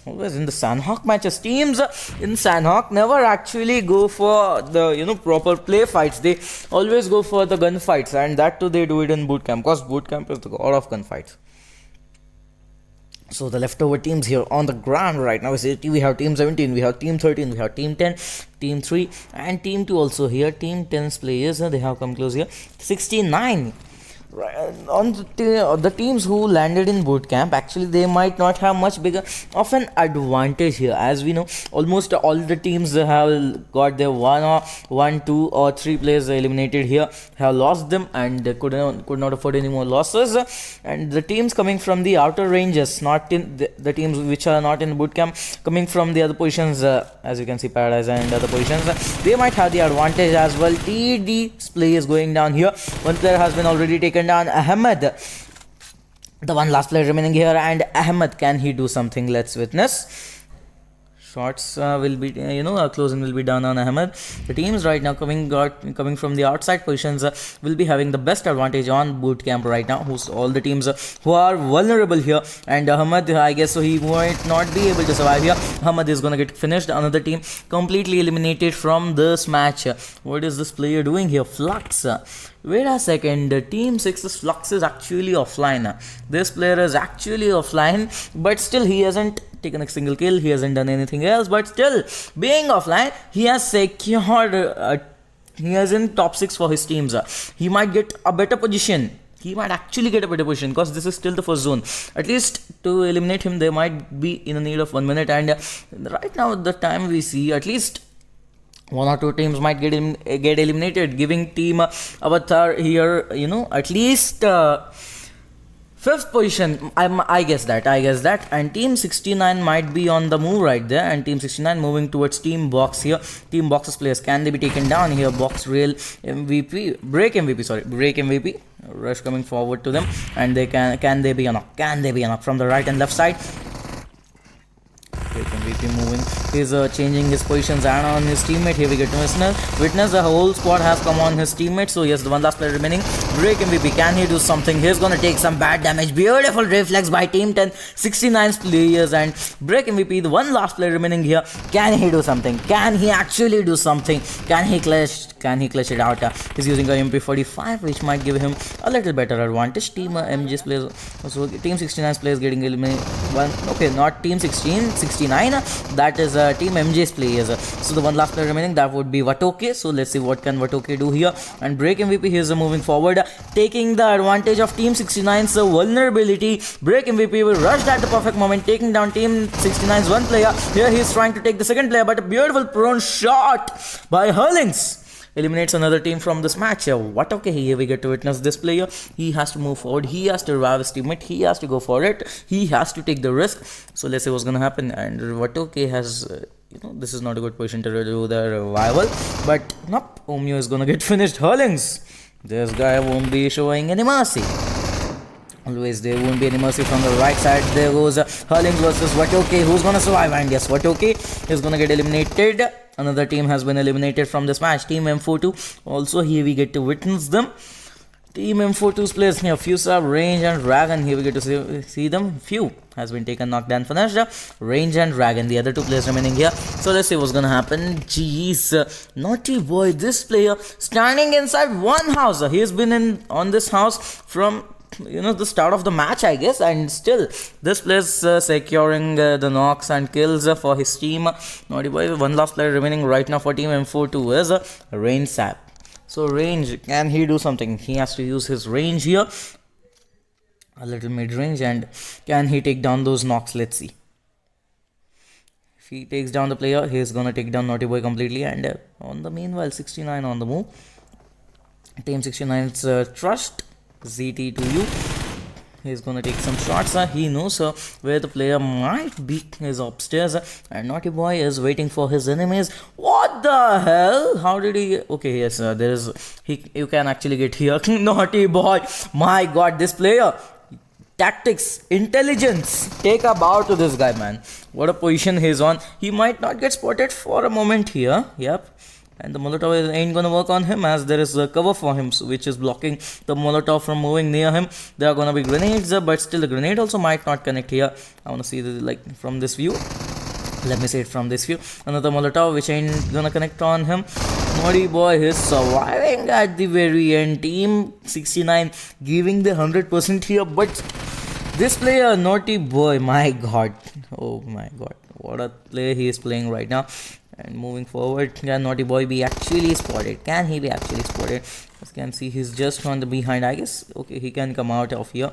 Speaker 6: Always in the Sandhawk matches, teams in Sandhawk never actually go for the proper play fights. They always go for the gun fights, and that too they do it in bootcamp, because bootcamp is the god of gunfights. So the leftover teams here on the ground right now is we have Team 17, we have Team 13, we have Team 10, Team 3 and Team 2 also here. Team 10's players, they have come close here. 69. On the teams who landed in bootcamp, actually they might not have much bigger of an advantage here. As we know, almost all the teams have got their 1, 2 or 3 players eliminated here, have lost them, and they could not afford any more losses. And the teams coming from the outer ranges, not in the teams which are not in bootcamp, coming from the other positions, as you can see, Paradise and other positions, they might have the advantage as well. TD's play is going down here. One player has been already taken down, Ahmed, the one last player remaining here, and Ahmed, can he do something? Let's witness. Shots will be, closing will be done on Ahmed. The teams right now coming from the outside positions will be having the best advantage on bootcamp right now. All the teams who are vulnerable here, and Ahmed, I guess so he might not be able to survive here. Ahmed is gonna get finished. Another team completely eliminated from this match. What is this player doing here? Flux. Wait a second, Team 6's Flux is actually offline. This player is actually offline, but still he hasn't taken a single kill, he hasn't done anything else, but still, being offline, he has secured, he is in top 6 for his teams. He might get a better position. He might actually get a better position, because this is still the first zone. At least to eliminate him, they might be in a need of 1 minute, and right now, the time we see, at least 1 or 2 teams might get eliminated, giving Team Avatar here, at least 5th position. I guess that, and Team 69 might be on the move right there, and Team 69 moving towards Team Box here. Team Box's players, can they be taken down here? Box Real MVP, Break MVP. Rush coming forward to them, and they can they be a knock? Can they be a knock from the right and left side? MVP moving, he's changing his positions and on his teammate. Here we get to witness the whole squad has come on his teammate. So yes, the one last player remaining, Break MVP, can he do something? He's gonna take some bad damage. Beautiful reflex by Team 10, 69's players, and Break MVP, the one last player remaining here, can he do something? Can he actually do something? Can he clutch it out? He's using a MP45, which might give him a little better advantage. Team MG's players, so Team 69's players getting eliminated. Okay, not Team 69, that is Team MJ's players. So the one last player remaining, that would be Watoke. So let's see what can Watoke do here. And Break MVP, he is moving forward, taking the advantage of Team 69's vulnerability. Break MVP will rush at the perfect moment, taking down Team 69's one player. Here he is trying to take the second player, but a beautiful prone shot by Hurlings eliminates another team from this match. What okay, here we get to witness this player. He has to move forward, he has to revive his teammate, he has to go for it, he has to take the risk. So let's see what's gonna happen. And what okay has this is not a good position to do the revival, but nope, Omeo is gonna get finished. Hurlings, this guy won't be showing any mercy. Always there won't be any mercy from the right side. There goes Hurlings versus Watoke. Who's gonna survive? And yes, Watoke is gonna get eliminated. Another team has been eliminated from this match. Team M42. Also here we get to witness them. Team M42's players here, Fusa, Range and Dragon. Here we get to see them. Few has been taken, knocked down, finished. Range and Dragon, the other two players remaining here. So let's see what's gonna happen. Jeez, naughty boy, this player standing inside one house. He has been on this house from the start of the match, I guess, and still this plays securing the knocks and kills for his team. Naughty boy. One last player remaining right now for Team M42 is Range Sap. So Range, can he do something? He has to use his range here, a little mid range, and can he take down those knocks? Let's see. If he takes down the player, he is gonna take down Naughty Boy completely. And on the meanwhile, 69 on the move. Team 69's trust ZT to you. He's gonna take some shots. He knows where the player might be is upstairs, and Naughty Boy is waiting for his enemies. What the hell? How did he? Okay, yes, there is. You can actually get here. Naughty Boy, my God, this player. Tactics, intelligence. Take a bow to this guy, man. What a position he's on. He might not get spotted for a moment here. Yep. And the Molotov ain't gonna work on him, as there is a cover for him, which is blocking the Molotov from moving near him. There are gonna be grenades, but still the grenade also might not connect here. I wanna see this from this view. Let me see it from this view. Another Molotov which ain't gonna connect on him. Naughty Boy is surviving at the very end. Team 69 giving the 100% here, but this player, Naughty Boy, my God. Oh my God. What a play he is playing right now. And moving forward, can Naughty Boy be actually spotted? Can he be actually spotted? As you can see, he's just on the behind, I guess. Okay, he can come out of here.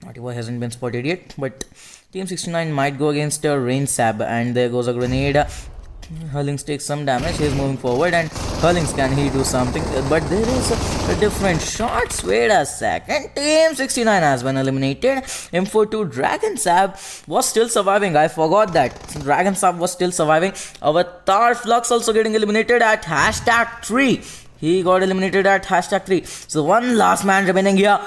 Speaker 6: Naughty Boy hasn't been spotted yet, but Team 69 might go against a Rain Sab, and there goes a grenade. Hurlings takes some damage. He's moving forward, and Hurlings, can he do something? But there is a different shots. Wait a second. Team 69 has been eliminated. M42 Dragon Sab was still surviving. I forgot that. Dragon Sab was still surviving. Avatar Flux also getting eliminated at #3. He got eliminated at #3. So one last man remaining here.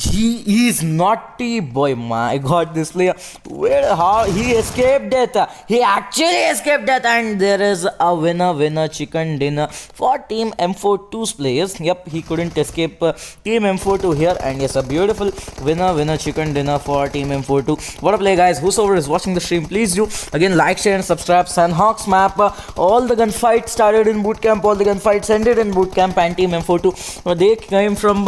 Speaker 6: He is Naughty Boy. My God, this player, how he escaped death. He actually escaped death, and there is a winner chicken dinner for Team M42's players. Yep, he couldn't escape Team M42 here, and yes, a beautiful winner chicken dinner for Team M42. What a play, guys. Whosoever is watching the stream, please do again like, share and subscribe. Sandhawks map, all the gunfights started in bootcamp, all the gunfights ended in bootcamp, and Team M42, they came from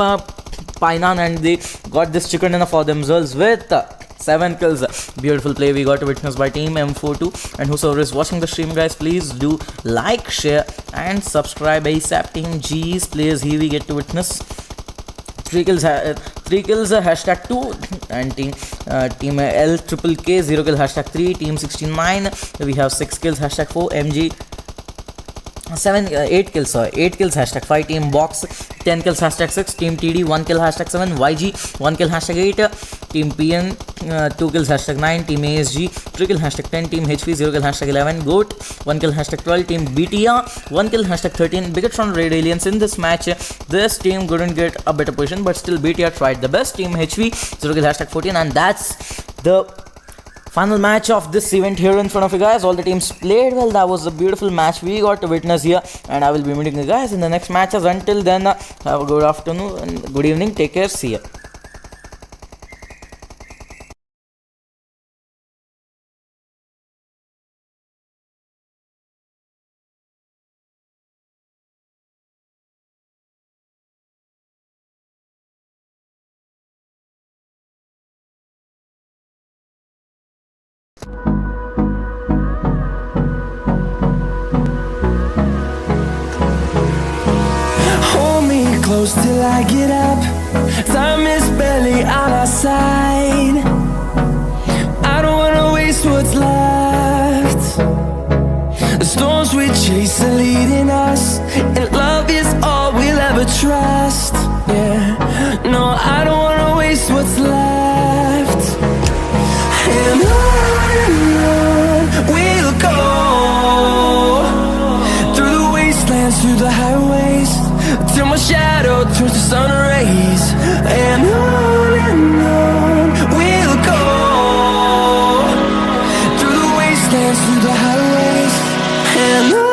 Speaker 6: Painan, and they got this chicken dinner for themselves with 7 kills. Beautiful play we got to witness by Team M42. And whosoever is watching the stream, guys, please do like, share and subscribe ASAP. Team G's players, here we get to witness 3 kills, #2, and team L triple K 0 kill #3. Team 69, we have 6 kills #4. MG 8 kills, 5. Team Box 10 kills #6. Team TD 1 kill #7. YG 1 kill #8. Team PN 2 kills #9. Team ASG 3 kill #10. Team HV 0 kill #11. Goat 1 kill #12. Team BTR 1 kill #13. Bigetron Raid Aliens in this match. This team couldn't get a better position, but still BTR tried the best. Team HV 0 kill #14, and that's the final match of this event here in front of you guys. All the teams played well. That was a beautiful match we got to witness here, and I will be meeting you guys in the next matches. Until then, have a good afternoon and good evening. Take care. See ya.
Speaker 1: close till I get up. Time is barely on our side. I don't wanna waste what's left. The storms we chase are leading us, and love is all we'll ever trust. Yeah, no, I don't wanna waste what's left. And on we'll go, through the wastelands, through the highways, till my shadow turns to sun rays. And on we'll go, through the wastelands, through the highways, and on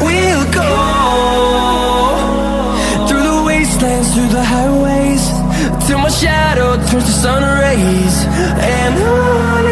Speaker 1: we'll go. Through the highways, till my shadow turns to sun rays. And on